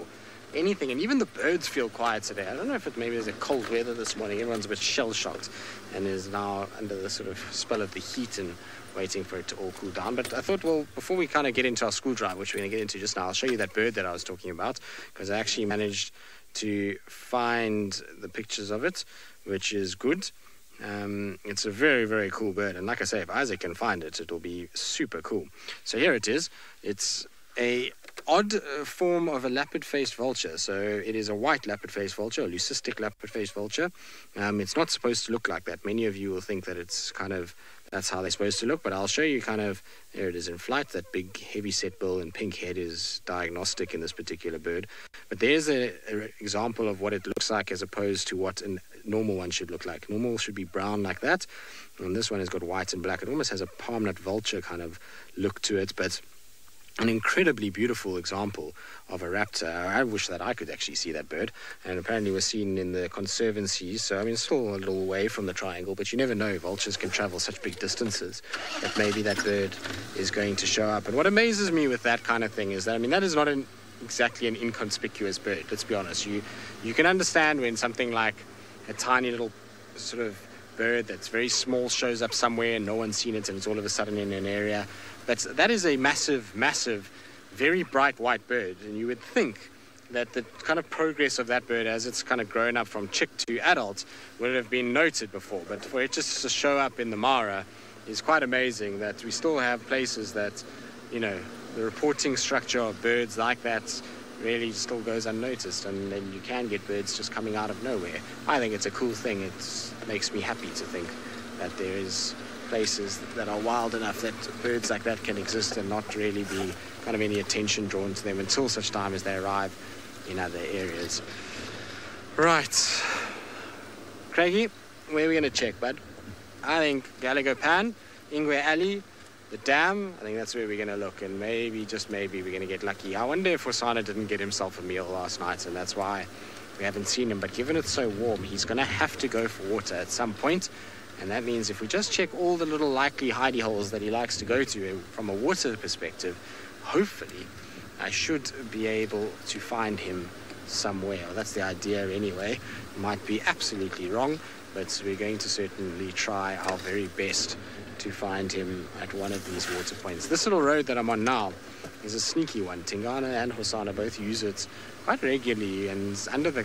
anything, and even the birds feel quiet today. I don't know if maybe there's a cold weather this morning. Everyone's a bit shell-shocked and is now under the sort of spell of the heat and waiting for it to all cool down. But I thought, well, before we kind of get into our school drive, which we're going to get into just now, I'll show you that bird that I was talking about, because I actually managed to find the pictures of it, which is good. It's a very, very cool bird, and like I say, if Isaac can find it, it'll be super cool. So here it is. It's a odd form of a leopard-faced vulture. So it is a white leopard-faced vulture, a leucistic leopard-faced vulture. It's not supposed to look like that. Many of you will think that it's kind of, that's how they're supposed to look, but I'll show you kind of, there it is in flight. That big heavy-set bill and pink head is diagnostic in this particular bird. But there's an example of what it looks like as opposed to what a normal one should look like. Normal should be brown like that, and this one has got white and black. It almost has a palm nut vulture kind of look to it, but an incredibly beautiful example of a raptor. I wish that I could actually see that bird, and apparently was seen in the conservancies. So I mean, it's still a little away from the triangle, but you never know. Vultures can travel such big distances that maybe that bird is going to show up. And what amazes me with that kind of thing is that, I mean, that is not exactly an inconspicuous bird. Let's be honest. You can understand when something like a tiny little sort of bird that's very small shows up somewhere and no one's seen it, and it's all of a sudden in an area. But that is a massive, massive, very bright white bird, and you would think that the kind of progress of that bird as it's kind of grown up from chick to adult would have been noted before. But for it just to show up in the Mara is quite amazing, that we still have places that, you know, the reporting structure of birds like that really still goes unnoticed, and then you can get birds just coming out of nowhere. I think it's a cool thing. It makes me happy to think that there is places that are wild enough that birds like that can exist and not really be kind of any attention drawn to them until such time as they arrive in other areas. Right. Craigie, where are we going to check, bud? I think Gallagher Pan, Ingwe Alley, the dam, I think that's where we're going to look, and maybe, just maybe, we're going to get lucky. I wonder if Hosana didn't get himself a meal last night, and that's why we haven't seen him. But given it's so warm, he's going to have to go for water at some point, and that means if we just check all the little likely hidey holes that he likes to go to from a water perspective, hopefully I should be able to find him somewhere. Well, that's the idea anyway. Might be absolutely wrong, but we're going to certainly try our very best to find him at one of these water points. This little road that I'm on now is a sneaky one. Tingana and Hosana both use it quite regularly, and it's under the...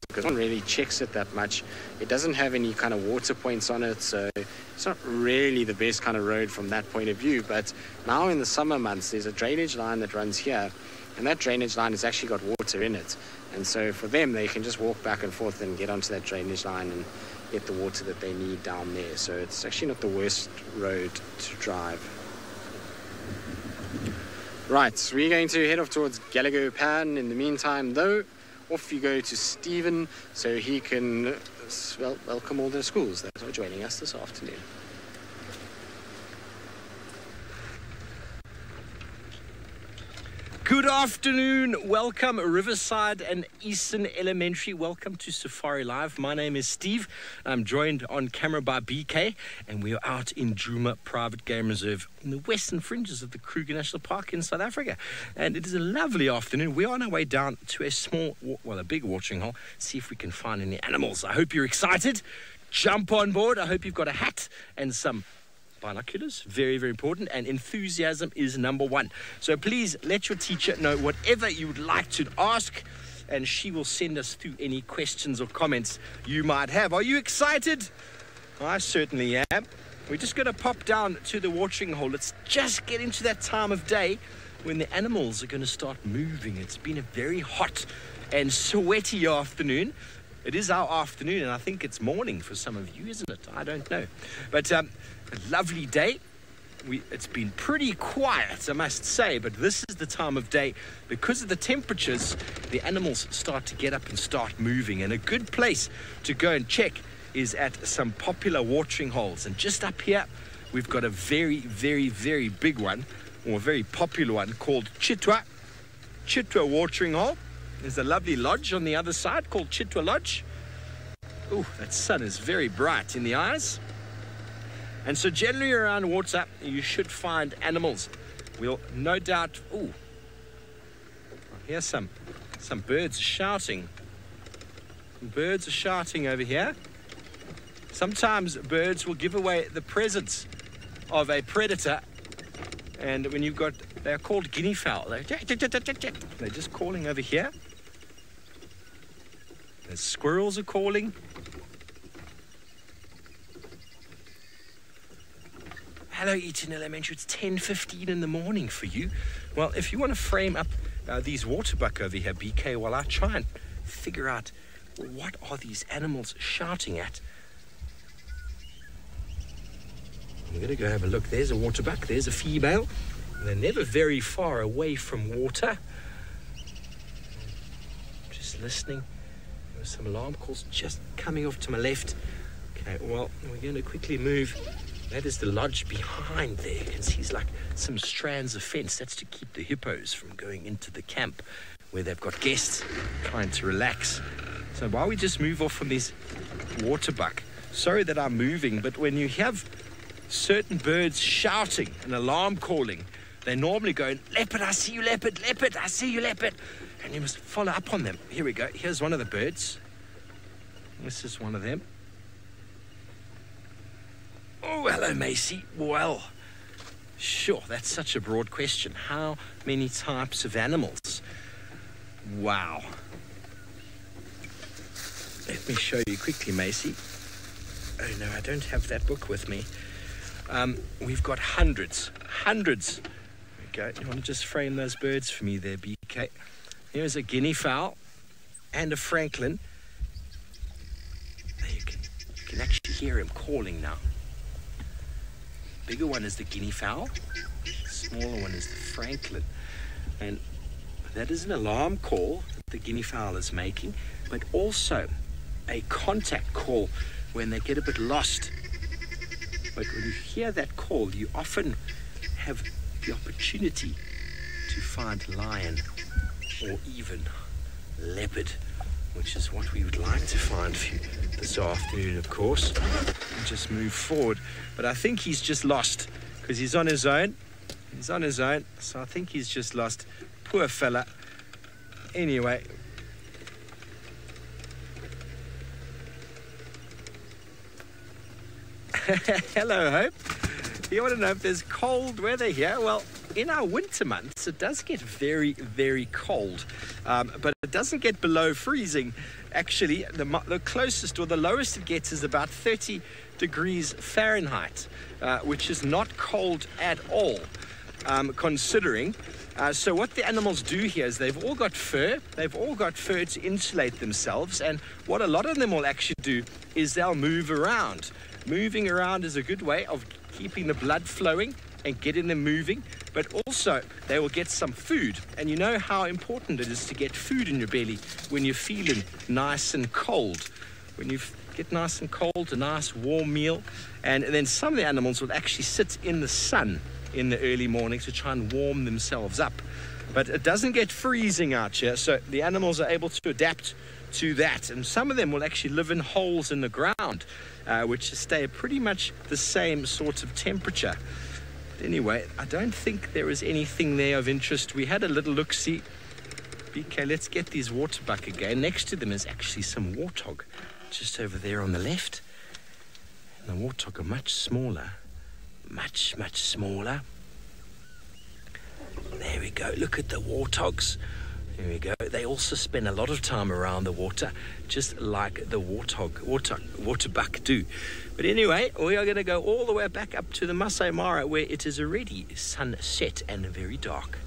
because no one really checks it that much. It doesn't have any kind of water points on it, so it's not really the best kind of road from that point of view. But now in the summer months, there's a drainage line that runs here, and that drainage line has actually got water in it. And so for them, they can just walk back and forth and get onto that drainage line and get the water that they need down there. So it's actually not the worst road to drive. Right, we're going to head off towards Gallagher Pan. In the meantime, though, off you go to Stephen so he can welcome all the schools that are joining us this afternoon. Good afternoon, welcome Riverside and Eastern Elementary. Welcome to SafariLive. My name is Steve. I'm joined on camera by BK, and we are out in Djuma Private Game Reserve in the western fringes of the Kruger National Park in South Africa. And it is a lovely afternoon. We're on our way down to a big watering hole, see if we can find any animals. I hope you're excited. Jump on board. I hope you've got a hat and some binoculars, very, very important, and enthusiasm is number one. So please let your teacher know whatever you would like to ask, and she will send us through any questions or comments you might have. Are you excited? I certainly am. We're just going to pop down to the watering hole. Let's just get into that time of day when the animals are going to start moving. It's been a very hot and sweaty afternoon. It is our afternoon, and I think it's morning for some of you, isn't it? I don't know. But a lovely day. It's been pretty quiet, I must say, but this is the time of day. Because of the temperatures, the animals start to get up and start moving. And a good place to go and check is at some popular watering holes. And just up here, we've got a very, very, very big one, or a very popular one, called Chitwa Watering Hole. There's a lovely lodge on the other side called Chitwa Lodge. Oh, that sun is very bright in the eyes. And so generally around water, you should find animals. We'll no doubt... Oh, I hear some birds shouting. Birds are shouting over here. Sometimes birds will give away the presence of a predator. And when you've got... They're called guinea fowl. They're just calling over here. The squirrels are calling. Hello, Eton Elementary. It's 10:15 in the morning for you. Well, if you want to frame up these waterbuck over here, BK, while I try and figure out what are these animals shouting at. I'm going to go have a look. There's a waterbuck. There's a female. They're never very far away from water. Just listening. There were some alarm calls just coming off to my left. Okay, well, we're going to quickly move. That is the lodge behind there. You can see it's like some strands of fence. That's to keep the hippos from going into the camp where they've got guests trying to relax. So while we just move off from this waterbuck, sorry that I'm moving, but when you have certain birds shouting and alarm calling, they normally go, leopard, I see you, leopard, leopard, I see you, leopard. And you must follow up on them. Here we go. Here's one of the birds. This is one of them. Oh, hello, Macy. Well, sure, that's such a broad question. How many types of animals? Wow. Let me show you quickly, Macy. Oh, no, I don't have that book with me. We've got hundreds. There we go. You want to just frame those birds for me there, BK? Here's a guinea fowl and a francolin. You can actually hear him calling now. Bigger one is the guinea fowl, smaller one is the francolin, and that is an alarm call that the guinea fowl is making, but also a contact call when they get a bit lost But when you hear that call, you often have the opportunity to find lion or even leopard, which is what we would like to find for you this afternoon, of course, and just move forward. But I think he's just lost because he's on his own. He's on his own, so I think he's just lost. Poor fella. Anyway. Hello, Hope. You want to know if there's cold weather here? Well, in our winter months, it does get very, very cold, but it doesn't get below freezing. Actually, the closest or the lowest it gets is about 30 degrees Fahrenheit, which is not cold at all, considering. So what the animals do here is they've all got fur. They've all got fur to insulate themselves, and what a lot of them will actually do is they'll move around. Moving around is a good way of keeping the blood flowing and getting them moving, but also they will get some food. And you know how important it is to get food in your belly when you're feeling nice and cold. When you get nice and cold, a nice warm meal. And then some of the animals will actually sit in the sun in the early morning to try and warm themselves up. But it doesn't get freezing out here, so the animals are able to adapt to that. And some of them will actually live in holes in the ground, which stay pretty much the same sort of temperature. But anyway, I don't think there is anything there of interest. We had a little look-see. BK, let's get these waterbuck again. Next to them is actually some warthog, just over there on the left. And the warthog are much smaller. Much, much smaller. There we go. Look at the warthogs. There we go. They also spend a lot of time around the water, just like the waterbuck do. But anyway, we are going to go all the way back up to the Masai Mara, where it is already sunset and very dark.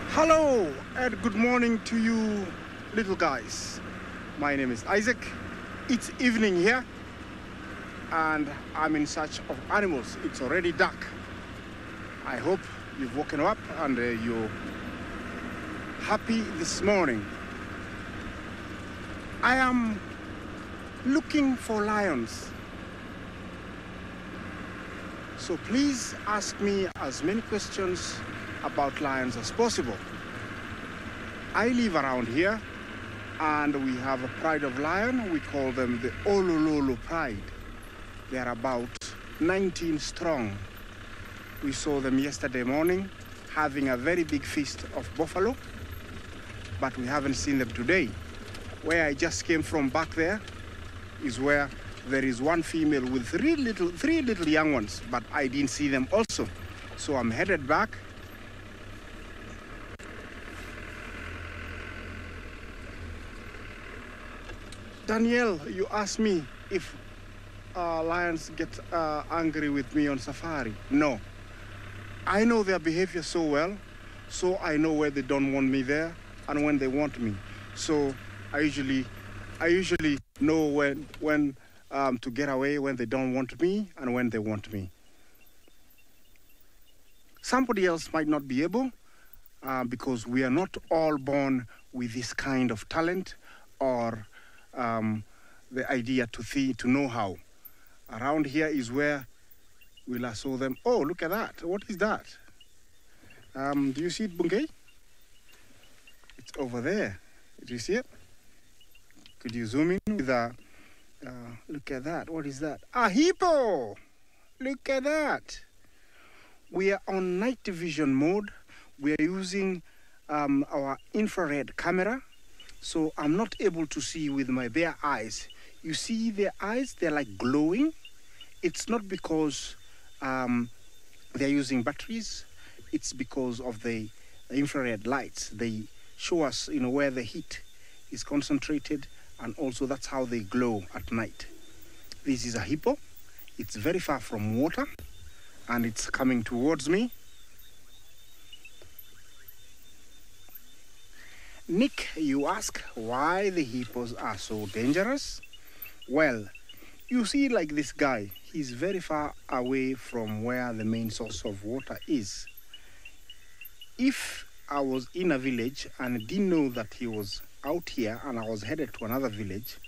Hello and good morning to you little guys. My name is Isaac. It's evening here and I'm in search of animals. It's already dark. I hope you've woken up and you're happy this morning. I am looking for lions. So please ask me as many questions about lions as possible. I live around here and we have a pride of lion. We call them the Olololo pride. They are about 19 strong. We saw them yesterday morning having a very big feast of buffalo, but we haven't seen them today. Where I just came from back there is where there is one female with three little young ones, but I didn't see them also. So I'm headed back. Danielle, you asked me if lions get angry with me on safari. No. I know their behavior so well, so I know where they don't want me there and when they want me. So I usually know when to get away, when they don't want me and when they want me. Somebody else might not be able because we are not all born with this kind of talent or the idea to know how. Around here is where we last saw them. Oh, look at that. What is that? Do you see it, Bungay? It's over there. Do you see it? Could you zoom in with a... look at that. What is that? A hippo! Look at that. We are on night vision mode. We are using our infrared camera. So I'm not able to see with my bare eyes. You see their eyes, they're like glowing. It's not because they're using batteries. It's because of the infrared lights. They show us, where the heat is concentrated, and also that's how they glow at night. This is a hippo. It's very far from water, and it's coming towards me. Nick, you ask why the hippos are so dangerous? Well, you see, like this guy, he's very far away from where the main source of water is. If I was in a village and didn't know that he was out here, and I was headed to another village,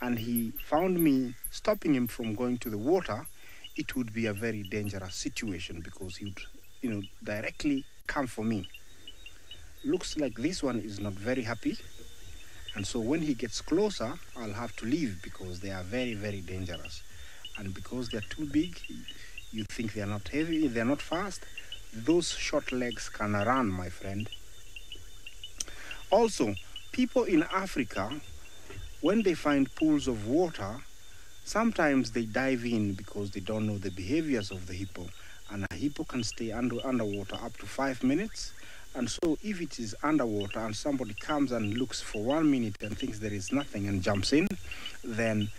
and he found me stopping him from going to the water, it would be a very dangerous situation because he would, directly come for me. Looks like this one is not very happy, and so when he gets closer, I'll have to leave because they are very, very dangerous. And because they're too big, you think they're not heavy, they're not fast, those short legs can run, my friend. Also, people in Africa, when they find pools of water, sometimes they dive in because they don't know the behaviors of the hippo. And a hippo can stay underwater up to 5 minutes. And so if it is underwater and somebody comes and looks for 1 minute and thinks there is nothing and jumps in, then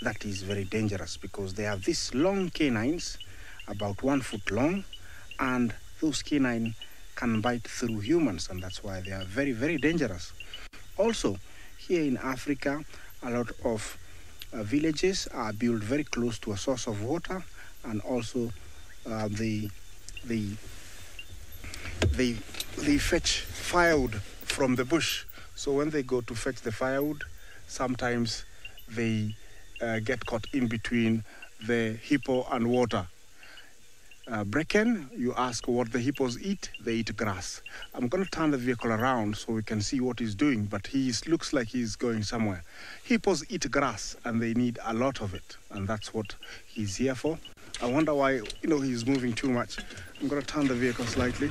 that is very dangerous because they have these long canines, about 1 foot long, and those canines can bite through humans, and that's why they are very, very dangerous. Also, here in Africa, a lot of villages are built very close to a source of water, and also they fetch firewood from the bush. So when they go to fetch the firewood, sometimes they get caught in between the hippo and water. Brecken, you ask what the hippos eat, they eat grass. I'm going to turn the vehicle around so we can see what he's doing, but he looks like he's going somewhere. Hippos eat grass and they need a lot of it, and that's what he's here for. I wonder why, he's moving too much. I'm going to turn the vehicle slightly.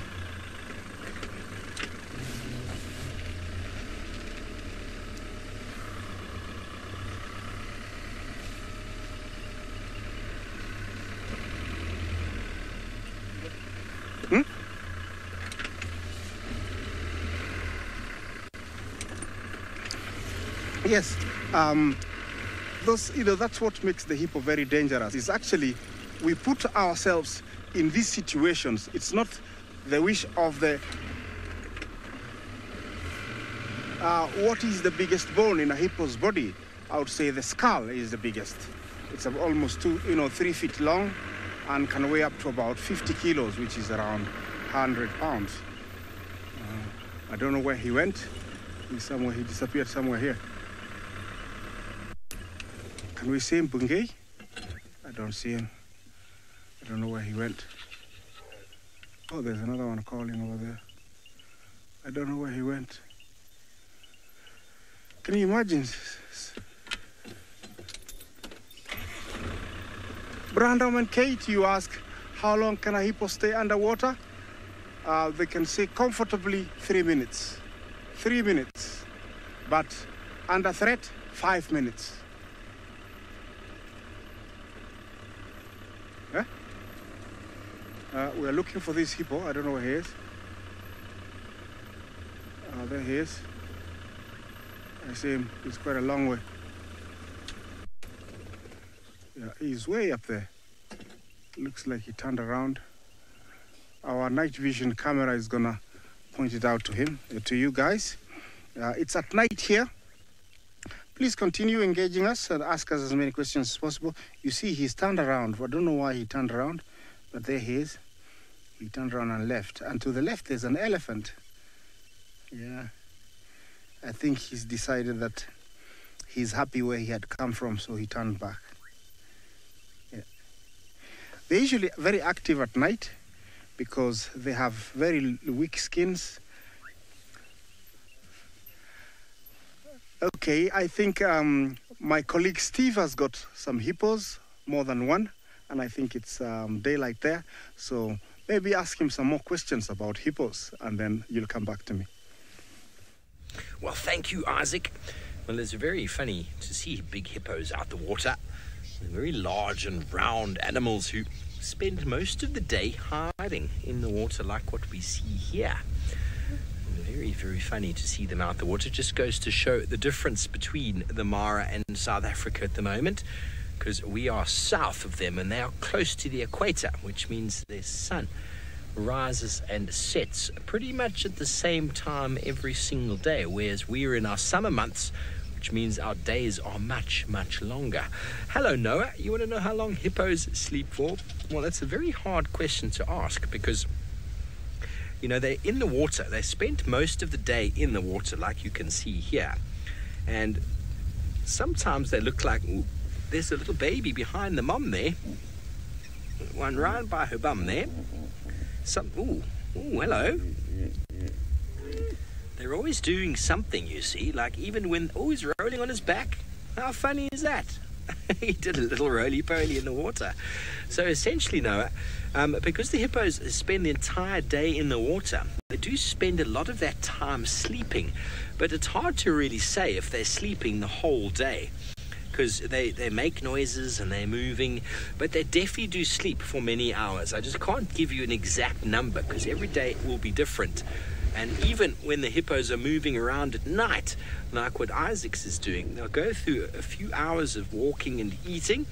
Yes, that's what makes the hippo very dangerous. It's actually, we put ourselves in these situations. It's not the wish of the... what is the biggest bone in a hippo's body? I would say the skull is the biggest. It's almost 3 feet long and can weigh up to about 50 kilos, which is around 100 pounds. I don't know where he went. He disappeared somewhere here. Can we see him, Bungay? I don't see him. I don't know where he went. Oh, there's another one calling over there. I don't know where he went. Can you imagine? Brandon and Kate, you ask, how long can a hippo stay underwater? They can stay comfortably 3 minutes. 3 minutes. But under threat, 5 minutes. We're looking for this hippo. I don't know where he is. There he is. I see him. He's quite a long way. Yeah, he's way up there. Looks like he turned around. Our night vision camera is gonna point it out to him, to you guys. It's at night here. Please continue engaging us and ask us as many questions as possible. You see, he's turned around. I don't know why he turned around, but there he is. He turned around and left. And to the left, there's an elephant. Yeah. I think he's decided that he's happy where he had come from, so he turned back. Yeah. They're usually very active at night because they have very weak skins. Okay, I think my colleague Steve has got some hippos, more than one, and I think it's daylight there. So maybe ask him some more questions about hippos, and then you'll come back to me. Well, thank you, Isaac. Well, it's very funny to see big hippos out the water. They're very large and round animals who spend most of the day hiding in the water like what we see here. Very, very funny to see them out the water. It just goes to show the difference between the Mara and South Africa at the moment, because we are south of them and they are close to the equator, which means their sun rises and sets pretty much at the same time every single day, whereas we're in our summer months, which means our days are much, much longer. Hello, Noah. You want to know how long hippos sleep for? Well, that's a very hard question to ask because You know, they're in the water. They spent most of the day in the water, like you can see here. And sometimes they look like, ooh, there's a little baby behind the mom there. One right by her bum there. Ooh, hello. They're always doing something, you see, like even when, he's rolling on his back. How funny is that? He did a little roly-poly in the water. So essentially, Noah, because the hippos spend the entire day in the water, they do spend a lot of that time sleeping. But it's hard to really say if they're sleeping the whole day, because they make noises and they're moving, but they definitely do sleep for many hours. I just can't give you an exact number, because every day will be different. And even when the hippos are moving around at night, like what Isaacs is doing, they'll go through a few hours of walking and eating,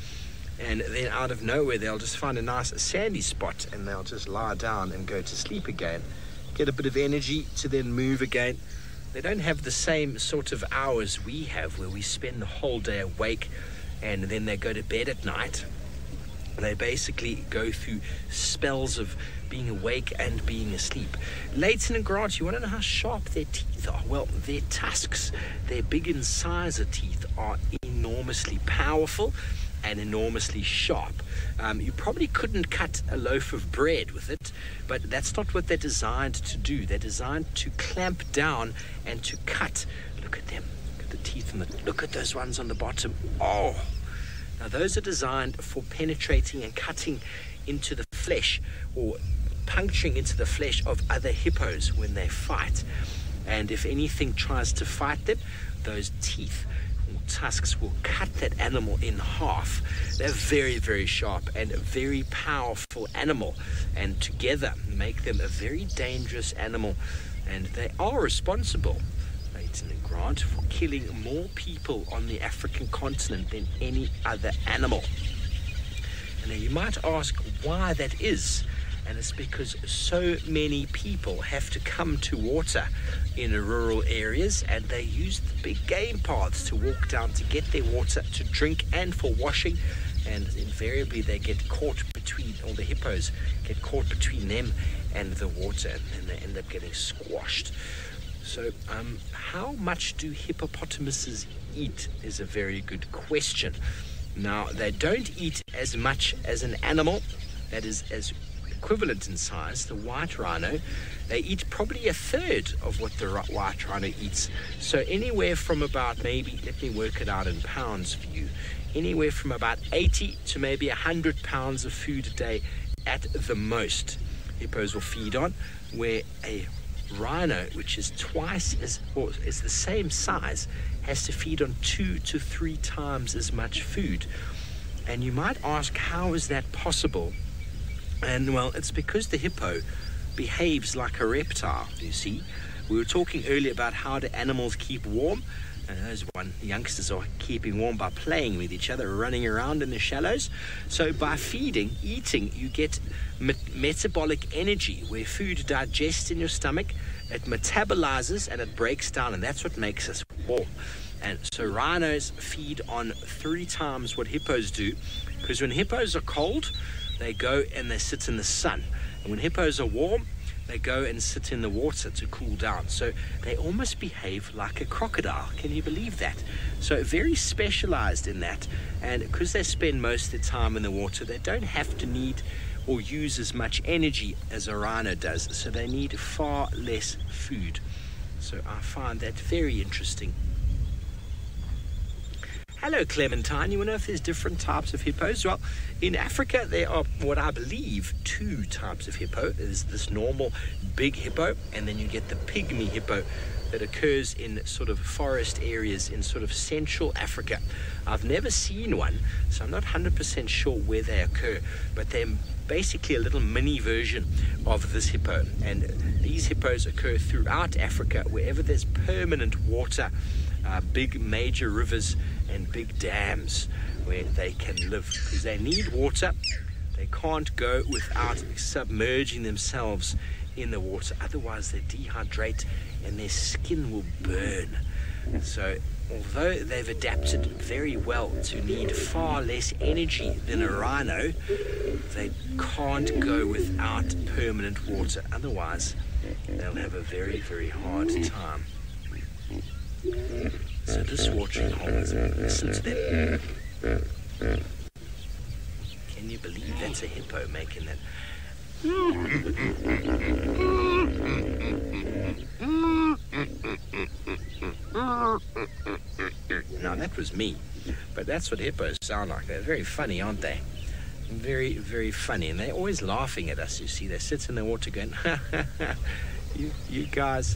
and then out of nowhere they'll just find a nice sandy spot and they'll just lie down and go to sleep again, get a bit of energy to then move again. They don't have the same sort of hours we have, where we spend the whole day awake and then they go to bed at night. They basically go through spells of being awake and being asleep. Leighton and Grant, you want to know how sharp their teeth are? Well, their tusks, their big incisor teeth, are enormously powerful and enormously sharp. You probably couldn't cut a loaf of bread with it, but that's not what they're designed to do. They're designed to clamp down and to cut. Look at them. Look at the teeth and look at those ones on the bottom. Oh! Now those are designed for penetrating and cutting into the flesh, or puncturing into the flesh of other hippos when they fight. And if anything tries to fight them, those teeth or tusks will cut that animal in half. They're very, very sharp and a very powerful animal, and together make them a very dangerous animal. And they are responsible, and Grant, for killing more people on the African continent than any other animal. And now you might ask why that is, and it's because so many people have to come to water in rural areas, and they use the big game paths to walk down to get their water to drink and for washing, and invariably they get caught between, or the hippos get caught between them and the water, and then they end up getting squashed. So, how much do hippopotamuses eat is a very good question. Now, they don't eat as much as an animal that is as equivalent in size, the white rhino. They eat probably a third of what the white rhino eats. So anywhere from about, maybe, let me work it out in pounds for you, anywhere from about 80 to maybe 100 pounds of food a day at the most hippos will feed on, where a rhino, which is twice as, or is the same size, has to feed on 2 to 3 times as much food. And you might ask, how is that possible? And well, it's because the hippo behaves like a reptile, you see. We were talking earlier about how do animals keep warm, and those youngsters are keeping warm by playing with each other, running around in the shallows. So by feeding, eating, you get metabolic energy, where food digests in your stomach, it metabolizes and it breaks down, and that's what makes us warm. And so rhinos feed on 3 times what hippos do, because when hippos are cold, they go and they sit in the sun, and when hippos are warm, they go and sit in the water to cool down. So they almost behave like a crocodile. Can you believe that? So very specialized in that, and because they spend most of their time in the water, they don't have to need or use as much energy as a rhino does, so they need far less food. So I find that very interesting. Hello, Clementine. You want to know if there's different types of hippos? Well, in Africa, there are what I believe 2 types of hippo. There's this normal big hippo, and then you get the pygmy hippo that occurs in sort of forest areas in sort of Central Africa. I've never seen one, so I'm not 100% sure where they occur, but they're basically a little mini version of this hippo. And these hippos occur throughout Africa, wherever there's permanent water, big major rivers and big dams where they can live, because they need water. They can't go without submerging themselves in the water, otherwise they dehydrate and their skin will burn. So although they've adapted very well to need far less energy than a rhino, they can't go without permanent water, otherwise they'll have a very, very hard time. So this watering hole is, listen to them. Can you believe that's a hippo making that? Now that was me, but that's what hippos sound like. They're very funny, aren't they? Very, very funny, and they're always laughing at us. You see, they sit in the water going, you guys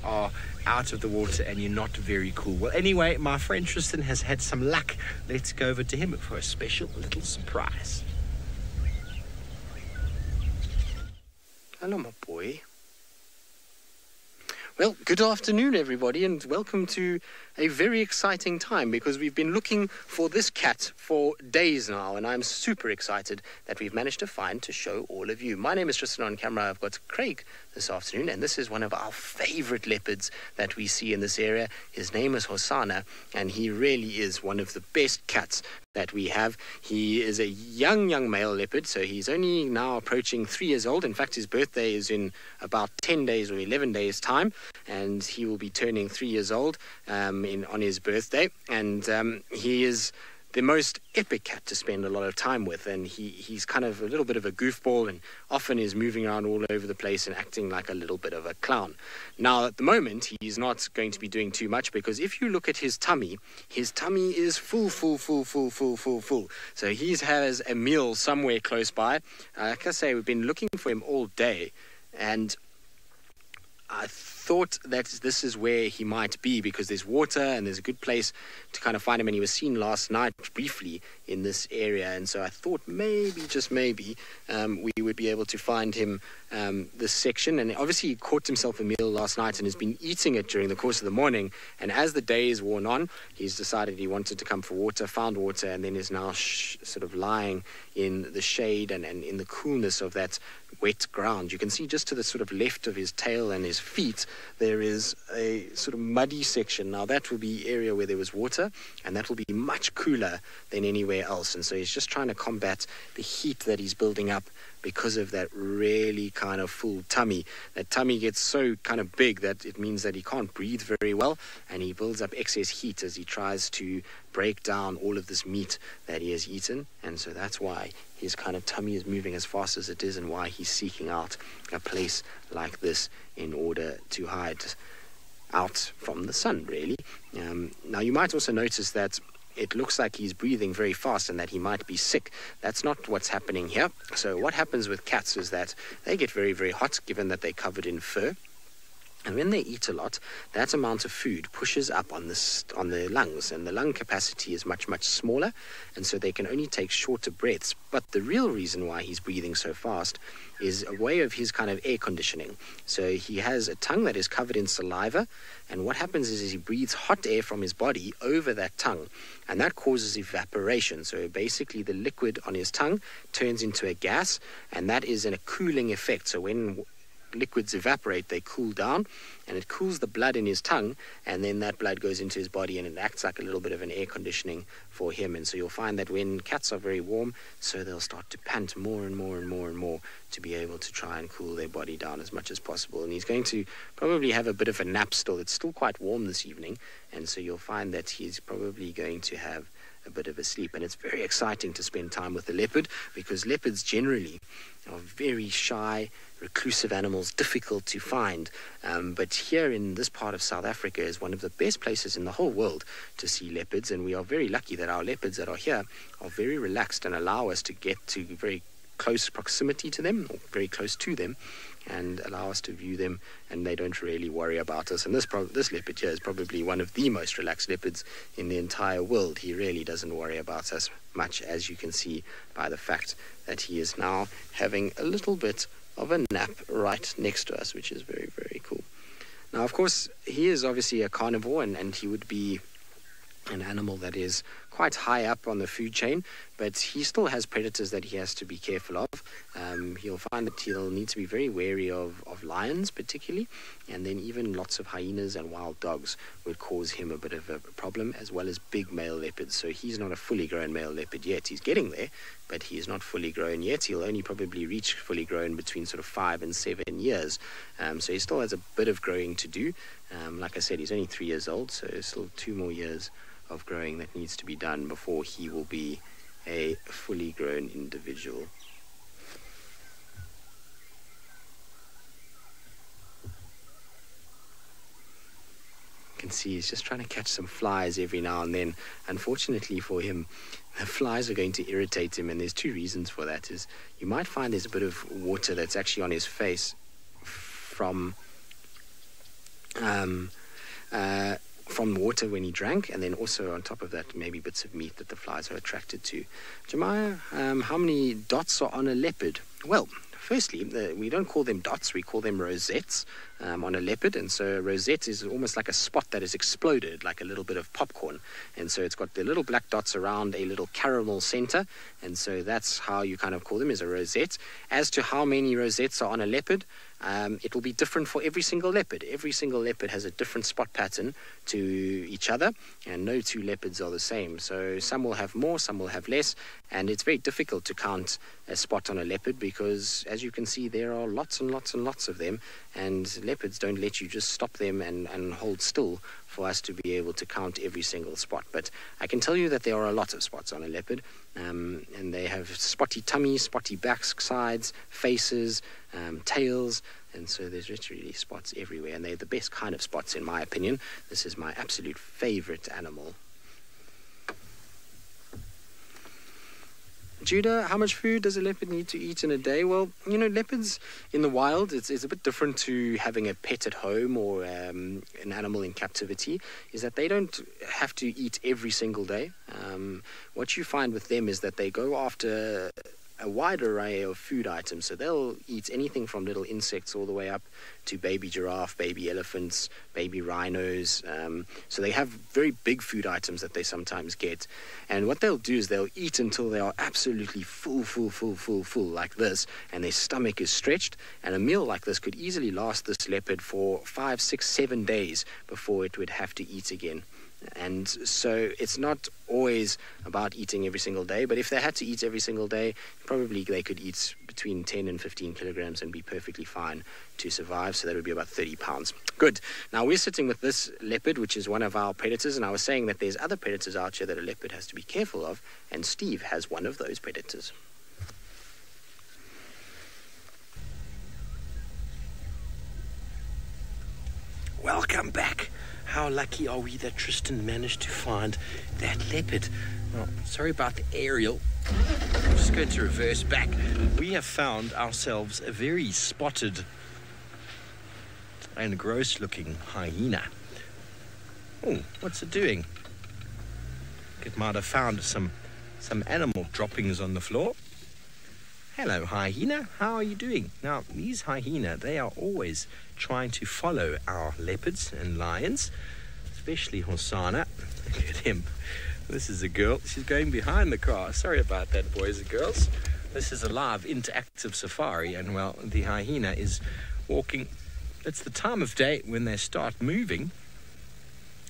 are out of the water and you're not very cool. Well, anyway, my friend Tristan has had some luck. Let's go over to him for a special little surprise. Hello, my boy. Well, good afternoon, everybody, and welcome to a very exciting time, because we've been looking for this cat for days now, and I'm super excited that we've managed to find to show all of you. My name is Tristan. On camera, I've got Craig this afternoon, and this is one of our favorite leopards that we see in this area. His name is Hosanna, and he really is one of the best cats that we have. He is a young male leopard, so he's only now approaching 3 years old. In fact, his birthday is in about 10 days or 11 days time, and he will be turning 3 years old on his birthday. And he is the most epic cat to spend a lot of time with, and he's kind of a little bit of a goofball, and often is moving around all over the place and acting like a little bit of a clown. Now, at the moment, he's not going to be doing too much, because if you look at his tummy is full. So he has a meal somewhere close by. Like I say, we've been looking for him all day, and I thought that this is where he might be, because there's water and there's a good place to kind of find him, and he was seen last night briefly in this area, and so I thought maybe, just maybe, we would be able to find him this section. And obviously he caught himself a meal last night and has been eating it during the course of the morning, and as the day is worn on, he's decided he wanted to come for water, found water, and then is now sort of lying in the shade and in the coolness of that wet ground. You can see just to the sort of left of his tail and his feet, there is a sort of muddy section. Now that will be area where there was water, and that will be much cooler than anywhere else. And so he's just trying to combat the heat that he's building up because of that really kind of full tummy. That tummy gets so kind of big that it means that he can't breathe very well, and he builds up excess heat as he tries to break down all of this meat that he has eaten. And so that's why his kind of tummy is moving as fast as it is, and why he's seeking out a place like this in order to hide out from the sun, really. Now, you might also notice that it looks like he's breathing very fast and that he might be sick. That's not what's happening here. So what happens with cats is that they get very, very hot, given that they're covered in fur. And when they eat a lot, that amount of food pushes up on their lungs, and the lung capacity is much, much smaller, and so they can only take shorter breaths. But the real reason why he's breathing so fast is a way of his kind of air conditioning. So he has a tongue that is covered in saliva, and what happens is he breathes hot air from his body over that tongue, and that causes evaporation. So basically the liquid on his tongue turns into a gas, and that is a cooling effect. So when liquids evaporate, they cool down, and it cools the blood in his tongue, and then that blood goes into his body, and it acts like a little bit of an air conditioning for him. And so you'll find that when cats are very warm, so they'll start to pant more and more to be able to try and cool their body down as much as possible. And he's going to probably have a bit of a nap still. It's still quite warm this evening, and so you'll find that he's probably going to have a bit of a sleep. And it's very exciting to spend time with the leopard, because leopards generally are very shy, reclusive animals, difficult to find. But here in this part of South Africa is one of the best places in the whole world to see leopards, and we are very lucky that our leopards that are here are very relaxed and allow us to get to very close proximity to them, or very close to them, and allow us to view them, and they don't really worry about us. And this leopard here is probably one of the most relaxed leopards in the entire world. He really doesn't worry about us much, as you can see by the fact that he is now having a little bit of a nap right next to us, which is very, very cool. Now, of course, he is obviously a carnivore, and he would be an animal that is quite high up on the food chain, but he still has predators that he has to be careful of. he'll find that he'll need to be very wary of lions particularly, and then even lots of hyenas and wild dogs would cause him a bit of a problem, as well as big male leopards. So he's not a fully grown male leopard yet. He's getting there, but he is not fully grown yet. He'll only probably reach fully grown between sort of 5 and 7 years. So he still has a bit of growing to do. Like I said, he's only 3 years old, so there's still 2 more years of growing that needs to be done before he will be a fully grown individual. You can see he's just trying to catch some flies every now and then. Unfortunately for him, the flies are going to irritate him, and there's 2 reasons for that. Is you might find there's a bit of water that's actually on his face from water when he drank, and then also on top of that maybe bits of meat that the flies are attracted to. Jemiah, how many dots are on a leopard? Well, firstly, we don't call them dots, we call them rosettes on a leopard. And so a rosette is almost like a spot that is exploded, like a little bit of popcorn. And so it's got the little black dots around a little caramel center. And so that's how you kind of call them, is a rosette. As to how many rosettes are on a leopard, it will be different for every single leopard. Every single leopard has a different spot pattern to each other, and no 2 leopards are the same. So some will have more, some will have less, and it's very difficult to count a spot on a leopard because, as you can see, there are lots and lots and lots of them, and leopards don't let you just stop them and hold still for us to be able to count every single spot. But I can tell you that there are a lot of spots on a leopard, and they have spotty tummies, spotty backsides, faces, tails, and so there's literally spots everywhere, and they're the best kind of spots in my opinion. This is my absolute favorite animal. Judah, how much food does a leopard need to eat in a day? Well, you know, leopards in the wild, it's a bit different to having a pet at home or an animal in captivity, is that they don't have to eat every single day. What you find with them is that they go after a wide array of food items. So they'll eat anything from little insects all the way up to baby giraffe, baby elephants, baby rhinos. So they have very big food items that they sometimes get. And what they'll do is they'll eat until they are absolutely full like this, and their stomach is stretched. And a meal like this could easily last this leopard for 5, 6, 7 days before it would have to eat again. And so it's not always about eating every single day, but if they had to eat every single day, probably they could eat between 10 and 15 kilograms and be perfectly fine to survive. So that would be about 30 pounds. Good. Now we're sitting with this leopard, which is one of our predators, and I was saying that there's other predators out here that a leopard has to be careful of, and Steve has one of those predators. Welcome back. How lucky are we that Tristan managed to find that leopard? Well, sorry about the aerial. I'm just going to reverse back. We have found ourselves a very spotted and gross-looking hyena. Oh, what's it doing? It might have found some animal droppings on the floor. Hello, hyena. How are you doing? Now, these hyena, they are always trying to follow our leopards and lions, especially Hosanna. Look at him. This is a girl. She's going behind the car. Sorry about that, boys and girls. This is a live interactive safari, and, well, the hyena is walking. It's the time of day when they start moving,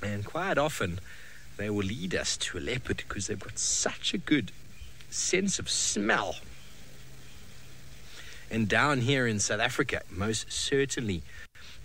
and quite often they will lead us to a leopard because they've got such a good sense of smell. And down here in South Africa, most certainly,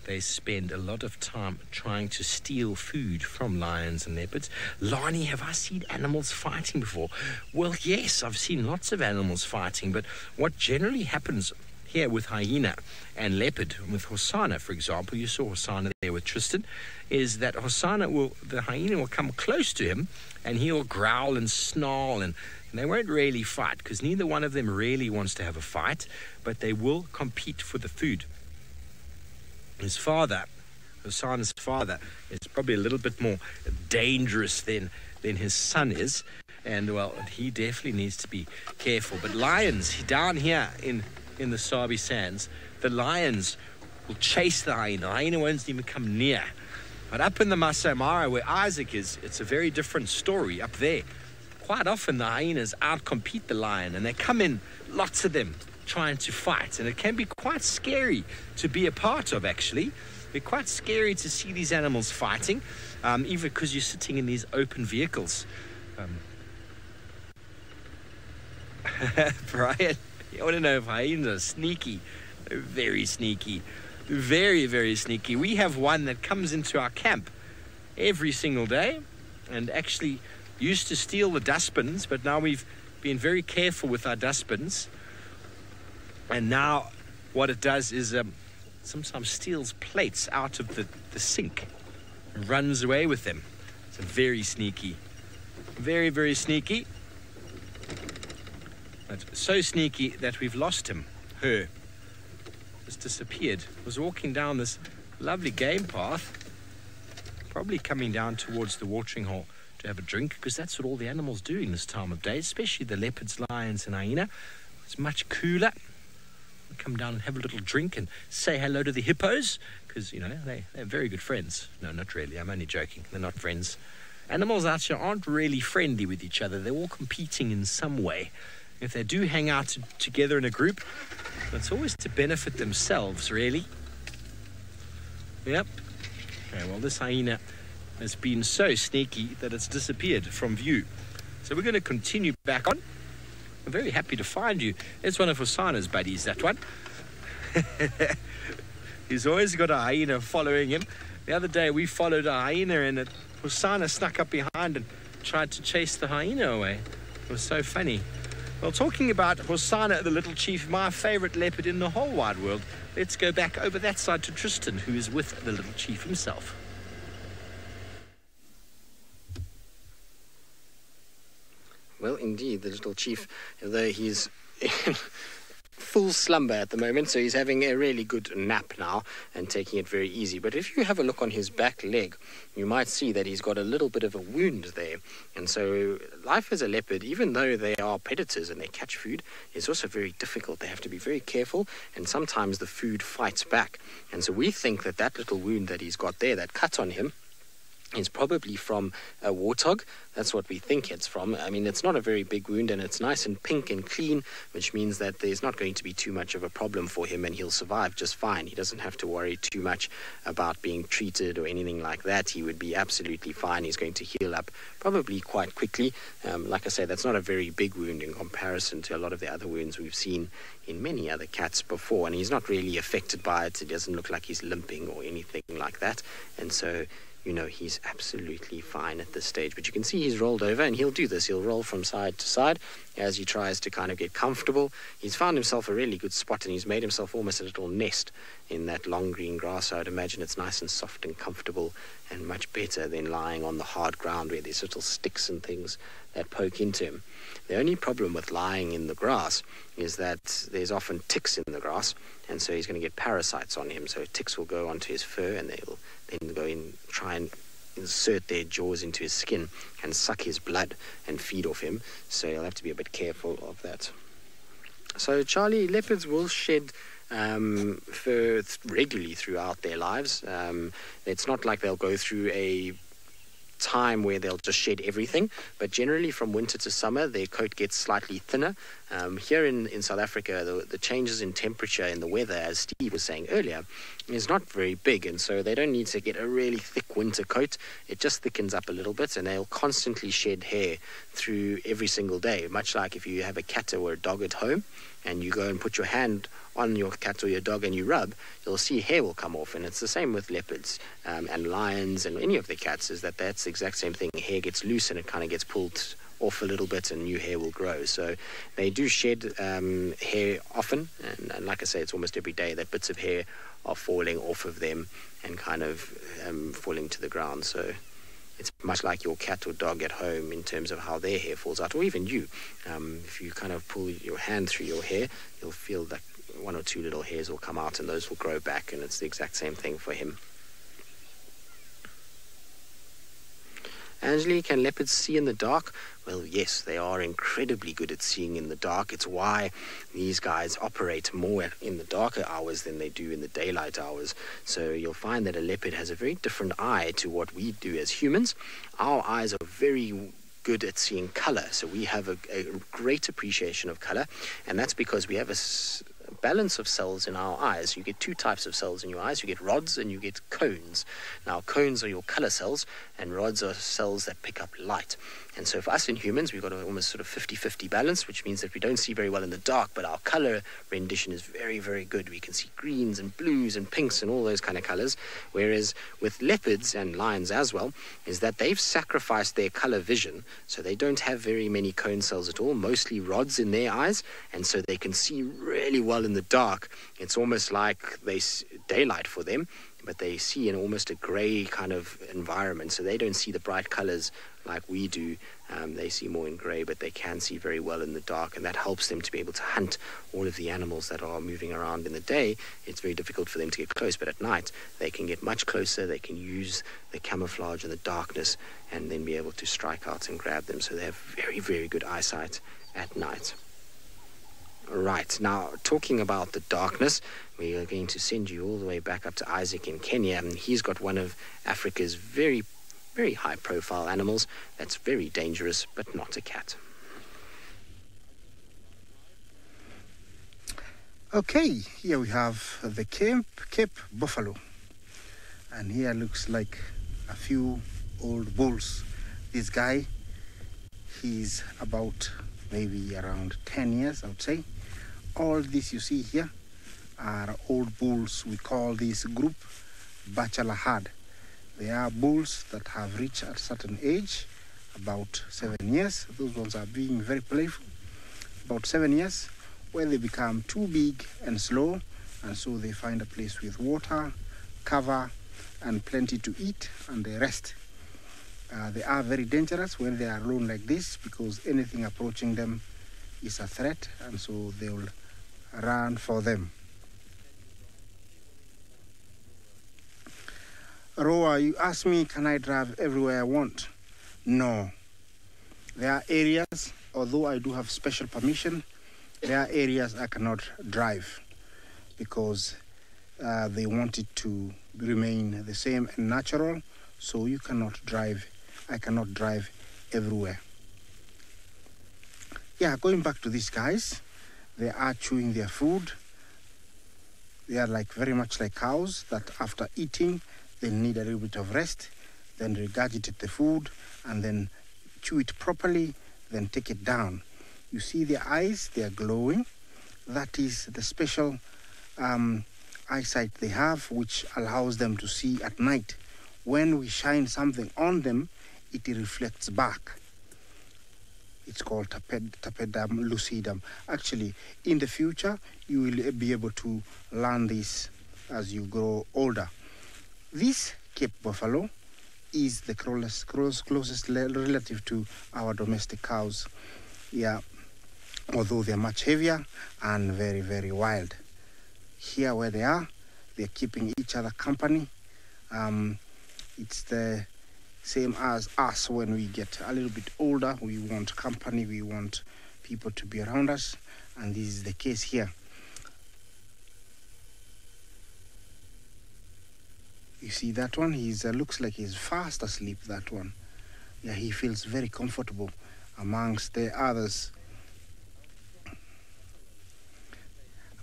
they spend a lot of time trying to steal food from lions and leopards. Lani, have I seen animals fighting before? Well, yes, I've seen lots of animals fighting, but what generally happens here with hyena and leopard, with Hosanna, for example, you saw Hosanna there with Tristan, is that the hyena will come close to him and he'll growl and snarl, and they won't really fight because neither one of them really wants to have a fight, but they will compete for the food. His father, Hosanna's father, is probably a little bit more dangerous than his son is, and, well, he definitely needs to be careful. But lions, down here in the Sabi Sands, the lions will chase the hyena. The hyena won't even come near. But up in the Masai Mara, where Isaac is, it's a very different story up there. Quite often the hyenas outcompete the lion, and they come in, lots of them, trying to fight, and it can be quite scary to be a part of, actually. It's quite scary to see these animals fighting, even because you're sitting in these open vehicles. Brian, I want to know if hyenas are sneaky. They're very sneaky. Very, very sneaky. We have one that comes into our camp every single day and actually used to steal the dustbins, but now we've been very careful with our dustbins. And now what it does is sometimes steals plates out of the sink and runs away with them. It's very sneaky. Very, very sneaky. But so sneaky that we've lost him. Her. Just disappeared. Was walking down this lovely game path. Probably coming down towards the watering hole to have a drink, because that's what all the animals do in this time of day, especially the leopards, lions and hyena. It's much cooler. They come down and have a little drink and say hello to the hippos, because, you know, they're very good friends. No, not really. I'm only joking. They're not friends. Animals out here aren't really friendly with each other. They're all competing in some way. If they do hang out together in a group, it's always to benefit themselves, really. Yep. Okay, well, this hyena has been so sneaky that it's disappeared from view. So we're going to continue back on. I'm very happy to find you. It's one of Hosana's buddies, that one. He's always got a hyena following him. The other day we followed a hyena and Hosana snuck up behind and tried to chase the hyena away. It was so funny. Well, talking about Hosana, the little chief, my favorite leopard in the whole wide world, let's go back over that side to Tristan, who is with the little chief himself. Well, indeed, the little chief, although he's in full slumber at the moment, so he's having a really good nap now and taking it very easy. But if you have a look on his back leg, you might see that he's got a little bit of a wound there. And so life as a leopard, even though they are predators and they catch food, is also very difficult. They have to be very careful, and sometimes the food fights back. And so we think that that little wound that he's got there, that cut on him, is probably from a warthog. That's what we think it's from. I mean, it's not a very big wound, and it's nice and pink and clean, which means that there's not going to be too much of a problem for him, and he'll survive just fine. He doesn't have to worry too much about being treated or anything like that. He would be absolutely fine. He's going to heal up probably quite quickly. Like I say, that's not a very big wound in comparison to a lot of the other wounds we've seen in many other cats before, and he's not really affected by it. It doesn't look like he's limping or anything like that, and so you know, he's absolutely fine at this stage. But you can see he's rolled over, and he'll do this. He'll roll from side to side as he tries to kind of get comfortable. He's found himself a really good spot, and he's made himself almost a little nest in that long green grass. So I'd imagine it's nice and soft and comfortable and much better than lying on the hard ground where there's little sticks and things that poke into him. The only problem with lying in the grass is that there's often ticks in the grass, and so he's going to get parasites on him. So ticks will go onto his fur, and they'll then go in, try and insert their jaws into his skin and suck his blood and feed off him. So you'll have to be a bit careful of that. So Charlie, leopards will shed fur regularly throughout their lives. It's not like they'll go through a time where they'll just shed everything, but generally from winter to summer their coat gets slightly thinner. Here in South Africa, the changes in temperature in the weather, as Steve was saying earlier, is not very big, and so they don't need to get a really thick winter coat. It just thickens up a little bit, and they'll constantly shed hair through every single day, much like if you have a cat or a dog at home and you go and put your hand on your cat or your dog and you rub, you'll see hair will come off. And it's the same with leopards and lions and any of the cats, is that's the exact same thing. Hair gets loose and it kind of gets pulled off a little bit and new hair will grow. So they do shed hair often, and like I say, it's almost every day that bits of hair are falling off of them and kind of falling to the ground. So it's much like your cat or dog at home in terms of how their hair falls out, or even you. If you kind of pull your hand through your hair, you'll feel that one or two little hairs will come out and those will grow back, and it's the exact same thing for him. Angeli, can leopards see in the dark? Well, yes, they are incredibly good at seeing in the dark. It's why these guys operate more in the darker hours than they do in the daylight hours. So you'll find that a leopard has a very different eye to what we do as humans. Our eyes are very good at seeing color. So we have a great appreciation of color, and that's because we have a balance of cells in our eyes. You get two types of cells in your eyes. You get rods and you get cones. Now, cones are your color cells, and rods are cells that pick up light. And so for us in humans, we've got an almost sort of 50-50 balance, which means that we don't see very well in the dark, but our color rendition is very, very good. We can see greens and blues and pinks and all those kind of colors. Whereas with leopards and lions as well, is that they've sacrificed their color vision, so they don't have very many cone cells at all, mostly rods in their eyes, and so they can see really well in the dark. It's almost like daylight for them, but they see in almost a gray kind of environment, so they don't see the bright colors like we do. They see more in gray, but they can see very well in the dark, and that helps them to be able to hunt all of the animals that are moving around. In the day, it's very difficult for them to get close, but at night they can get much closer. They can use the camouflage and the darkness and then be able to strike out and grab them, so they have very, very good eyesight at night. Right, now talking about the darkness, we are going to send you all the way back up to Isaac in Kenya, and he's got one of Africa's very, very high-profile animals that's very dangerous, but not a cat. Okay, here we have the Cape buffalo, and here looks like a few old bulls. This guy, he's about maybe around 10 years, I would say. All this you see here are old bulls. We call this group bachelor herd. They are bulls that have reached a certain age, about 7 years. Those ones are being very playful. About 7 years, where they become too big and slow, and so they find a place with water, cover, and plenty to eat, and they rest. They are very dangerous when they are alone like this, because anything approaching them is a threat, and so they will run for them. Roa, you ask me, can I drive everywhere I want? No. There are areas, although I do have special permission, there are areas I cannot drive because they want it to remain the same and natural, so you cannot drive. I cannot drive everywhere. Yeah, going back to these guys, they are chewing their food. They are like very much like cows that after eating, they need a little bit of rest, then regurgitate the food, and then chew it properly, then take it down. You see their eyes, they are glowing. That is the special eyesight they have, which allows them to see at night. When we shine something on them, it reflects back. It's called tapedum lucidum. Actually, in the future, you will be able to learn this as you grow older. This Cape buffalo is the closest relative to our domestic cows. Yeah, although they're much heavier and very, very wild. Here where they are, they're keeping each other company. It's the same as us when we get a little bit older. We want company, we want people to be around us, and this is the case here. You see that one? He looks like he's fast asleep, that one. Yeah, he feels very comfortable amongst the others.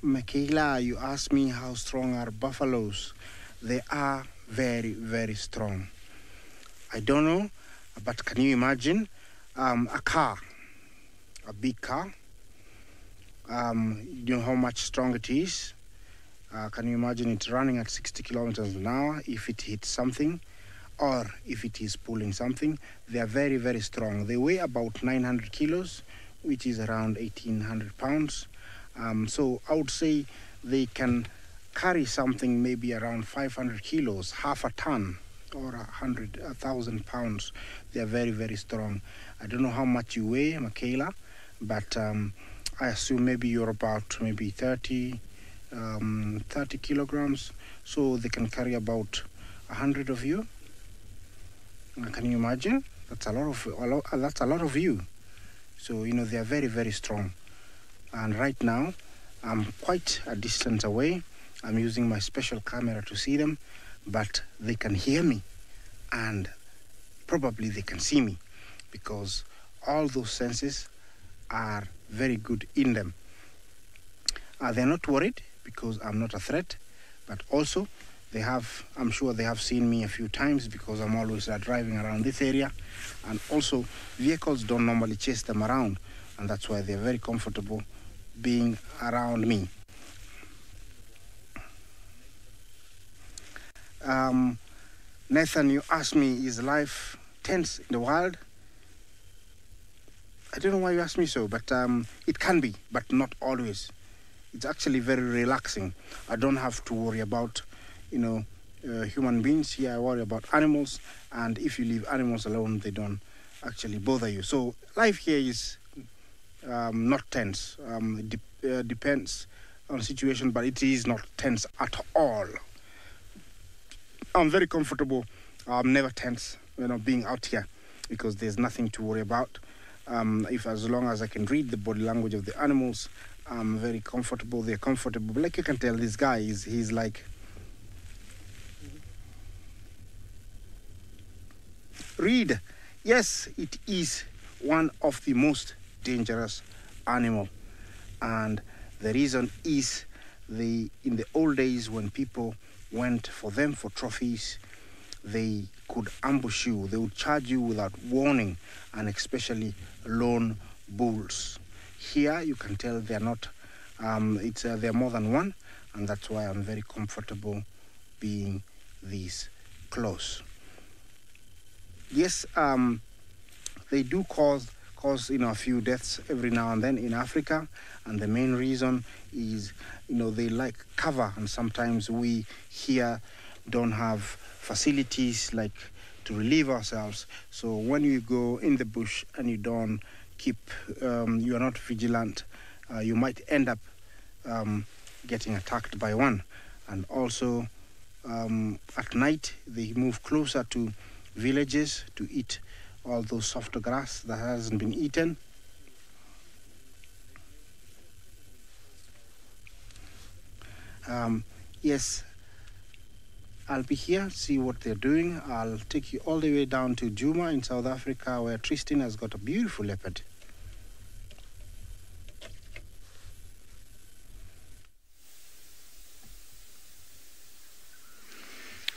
Michaela, you asked me how strong are buffaloes. They are very, very strong. I don't know, but can you imagine a car, a big car? You know how much strong it is? Can you imagine it running at 60 kilometers an hour if it hits something or if it is pulling something? They are very, very strong. They weigh about 900 kilos, which is around 1,800 pounds. So I would say they can carry something maybe around 500 kilos, half a ton, or 1,000 pounds. They are very, very strong. I don't know how much you weigh, Michaela, but I assume maybe you're about maybe 30 kilograms. So they can carry about 100 of you. Can you imagine? That's a lot of you. So you know they are very, very strong. And right now, I'm quite a distance away. I'm using my special camera to see them, but they can hear me and probably they can see me because all those senses are very good in them. They're not worried because I'm not a threat, but also I'm sure they have seen me a few times because I'm always driving around this area, and also vehicles don't normally chase them around, and that's why they're very comfortable being around me. Nathan, you asked me, is life tense in the wild? I don't know why you asked me so, but it can be, but not always. It's actually very relaxing. I don't have to worry about, human beings. Here I worry about animals, and if you leave animals alone, they don't actually bother you. So life here is not tense. It depends on the situation, but it is not tense at all. I'm very comfortable. I'm never tense, being out here, because there's nothing to worry about. As long as I can read the body language of the animals, I'm very comfortable. They're comfortable. But like you can tell, this guy he's like, read. Yes, it is one of the most dangerous animal, and the reason is in the old days when people went for trophies, they could ambush you. They would charge you without warning, and especially lone bulls. Here you can tell they're not. They're more than one, and that's why I'm very comfortable being this close. Yes, they do cause a few deaths every now and then in Africa, and the main reason is they like cover, and sometimes we here don't have facilities like to relieve ourselves. So when you go in the bush and you don't you are not vigilant, you might end up getting attacked by one. And also at night they move closer to villages to eat all those soft grass that hasn't been eaten. Yes, I'll be here, see what they're doing. I'll take you all the way down to Djuma in South Africa, where Tristan has got a beautiful leopard.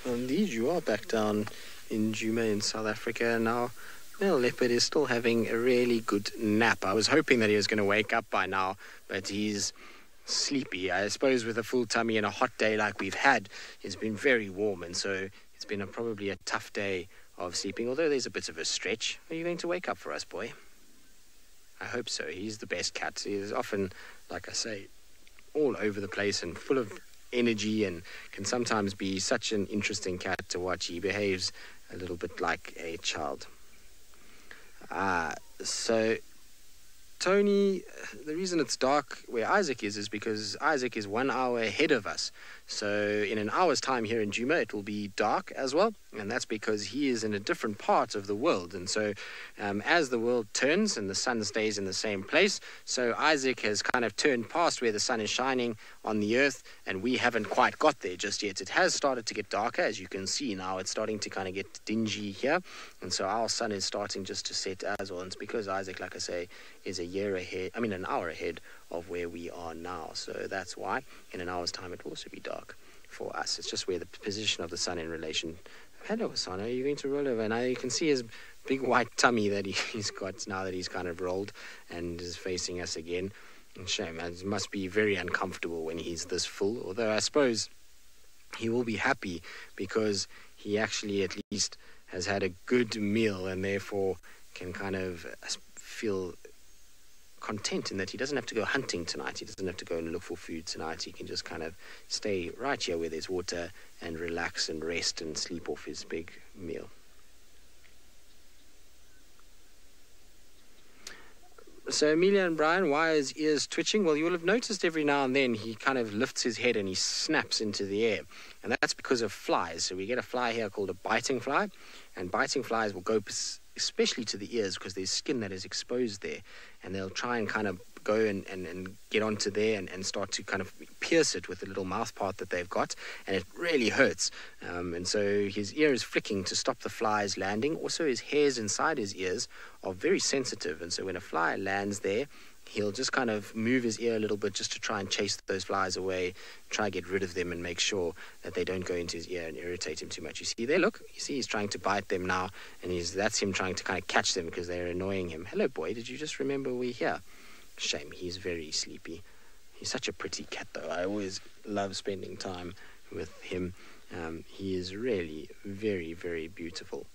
Indeed, you are back down in Djuma in South Africa now. Male leopard is still having a really good nap. I was hoping that he was going to wake up by now, but he's sleepy. I suppose with a full tummy and a hot day like we've had, it's been very warm, and so it's been probably a tough day of sleeping, although there's a bit of a stretch. Are you going to wake up for us, boy? I hope so. He's the best cat. He's often, like I say, all over the place and full of energy, and can sometimes be such an interesting cat to watch. He behaves a little bit like a child. So Tony, the reason it's dark where Isaac is because Isaac is 1 hour ahead of us. So in an hour's time here in Djuma, it will be dark as well. And that's because he is in a different part of the world. And so as the world turns and the sun stays in the same place, so Isaac has kind of turned past where the sun is shining on the earth, and we haven't quite got there just yet. It has started to get darker, as you can see now. It's starting to kind of get dingy here. And so our sun is starting just to set as well. And it's because Isaac, like I say, is an hour ahead of where we are now. So that's why in an hour's time it will also be dark for us. It's just where the position of the sun in relation. Hello, Asano, are you going to roll over? Now you can see his big white tummy that he's got now that he's kind of rolled and is facing us again. And shame, it must be very uncomfortable when he's this full, although I suppose he will be happy because he actually at least has had a good meal and therefore can kind of feel content in that he doesn't have to go hunting tonight. He doesn't have to go and look for food tonight. He can just kind of stay right here where there's water and relax and rest and sleep off his big meal. So Amelia and Brian, why are his ears twitching? Well, you will have noticed every now and then he kind of lifts his head and he snaps into the air. And that's because of flies. So we get a fly here called a biting fly. And biting flies will go especially to the ears because there's skin that is exposed there. And they'll try and kind of go and get onto there and start to kind of pierce it with the little mouth part that they've got, and it really hurts. And so his ear is flicking to stop the flies landing. Also, his hairs inside his ears are very sensitive, and so when a fly lands there, he'll just kind of move his ear a little bit just to try and chase those flies away, try to get rid of them and make sure that they don't go into his ear and irritate him too much. You see there, look, you see he's trying to bite them now, and that's him trying to kind of catch them because they're annoying him. Hello, boy, did you just remember we're here? Shame, he's very sleepy. He's such a pretty cat, though. I always love spending time with him. He is really very, very beautiful.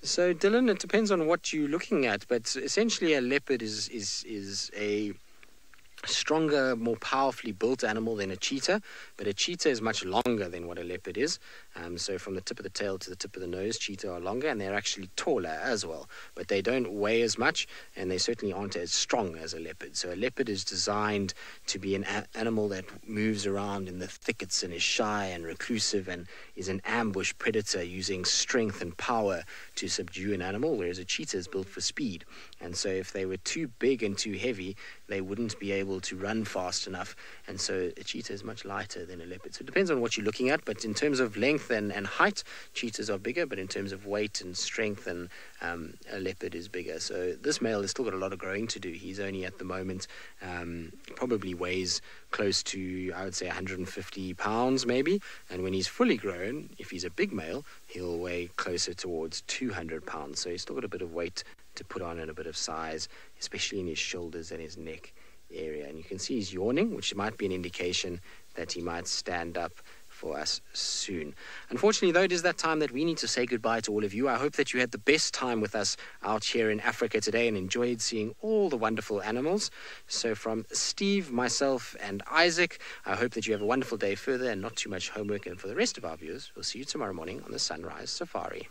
So, Dylan, it depends on what you're looking at, but essentially a leopard is a stronger, more powerfully built animal than a cheetah, but a cheetah is much longer than what a leopard is. So from the tip of the tail to the tip of the nose, cheetah are longer, and they're actually taller as well, but they don't weigh as much, and they certainly aren't as strong as a leopard. So a leopard is designed to be an animal that moves around in the thickets and is shy and reclusive and is an ambush predator using strength and power to subdue an animal, whereas a cheetah is built for speed. And so if they were too big and too heavy, they wouldn't be able to run fast enough, and so a cheetah is much lighter than a leopard. So it depends on what you're looking at, but in terms of length and height, cheetahs are bigger, but in terms of weight and strength, and a leopard is bigger. So this male has still got a lot of growing to do. He's only at the moment probably weighs close to, I would say, 150 pounds maybe, and when he's fully grown, if he's a big male, he'll weigh closer towards 200 pounds. So he's still got a bit of weight to put on and a bit of size, especially in his shoulders and his neck area. And you can see he's yawning, which might be an indication that he might stand up for us soon. Unfortunately, though, it is that time that we need to say goodbye to all of you. I hope that you had the best time with us out here in Africa today and enjoyed seeing all the wonderful animals. So from Steve, myself, and Isaac, I hope that you have a wonderful day further and not too much homework. And for the rest of our viewers, we'll see you tomorrow morning on the Sunrise Safari.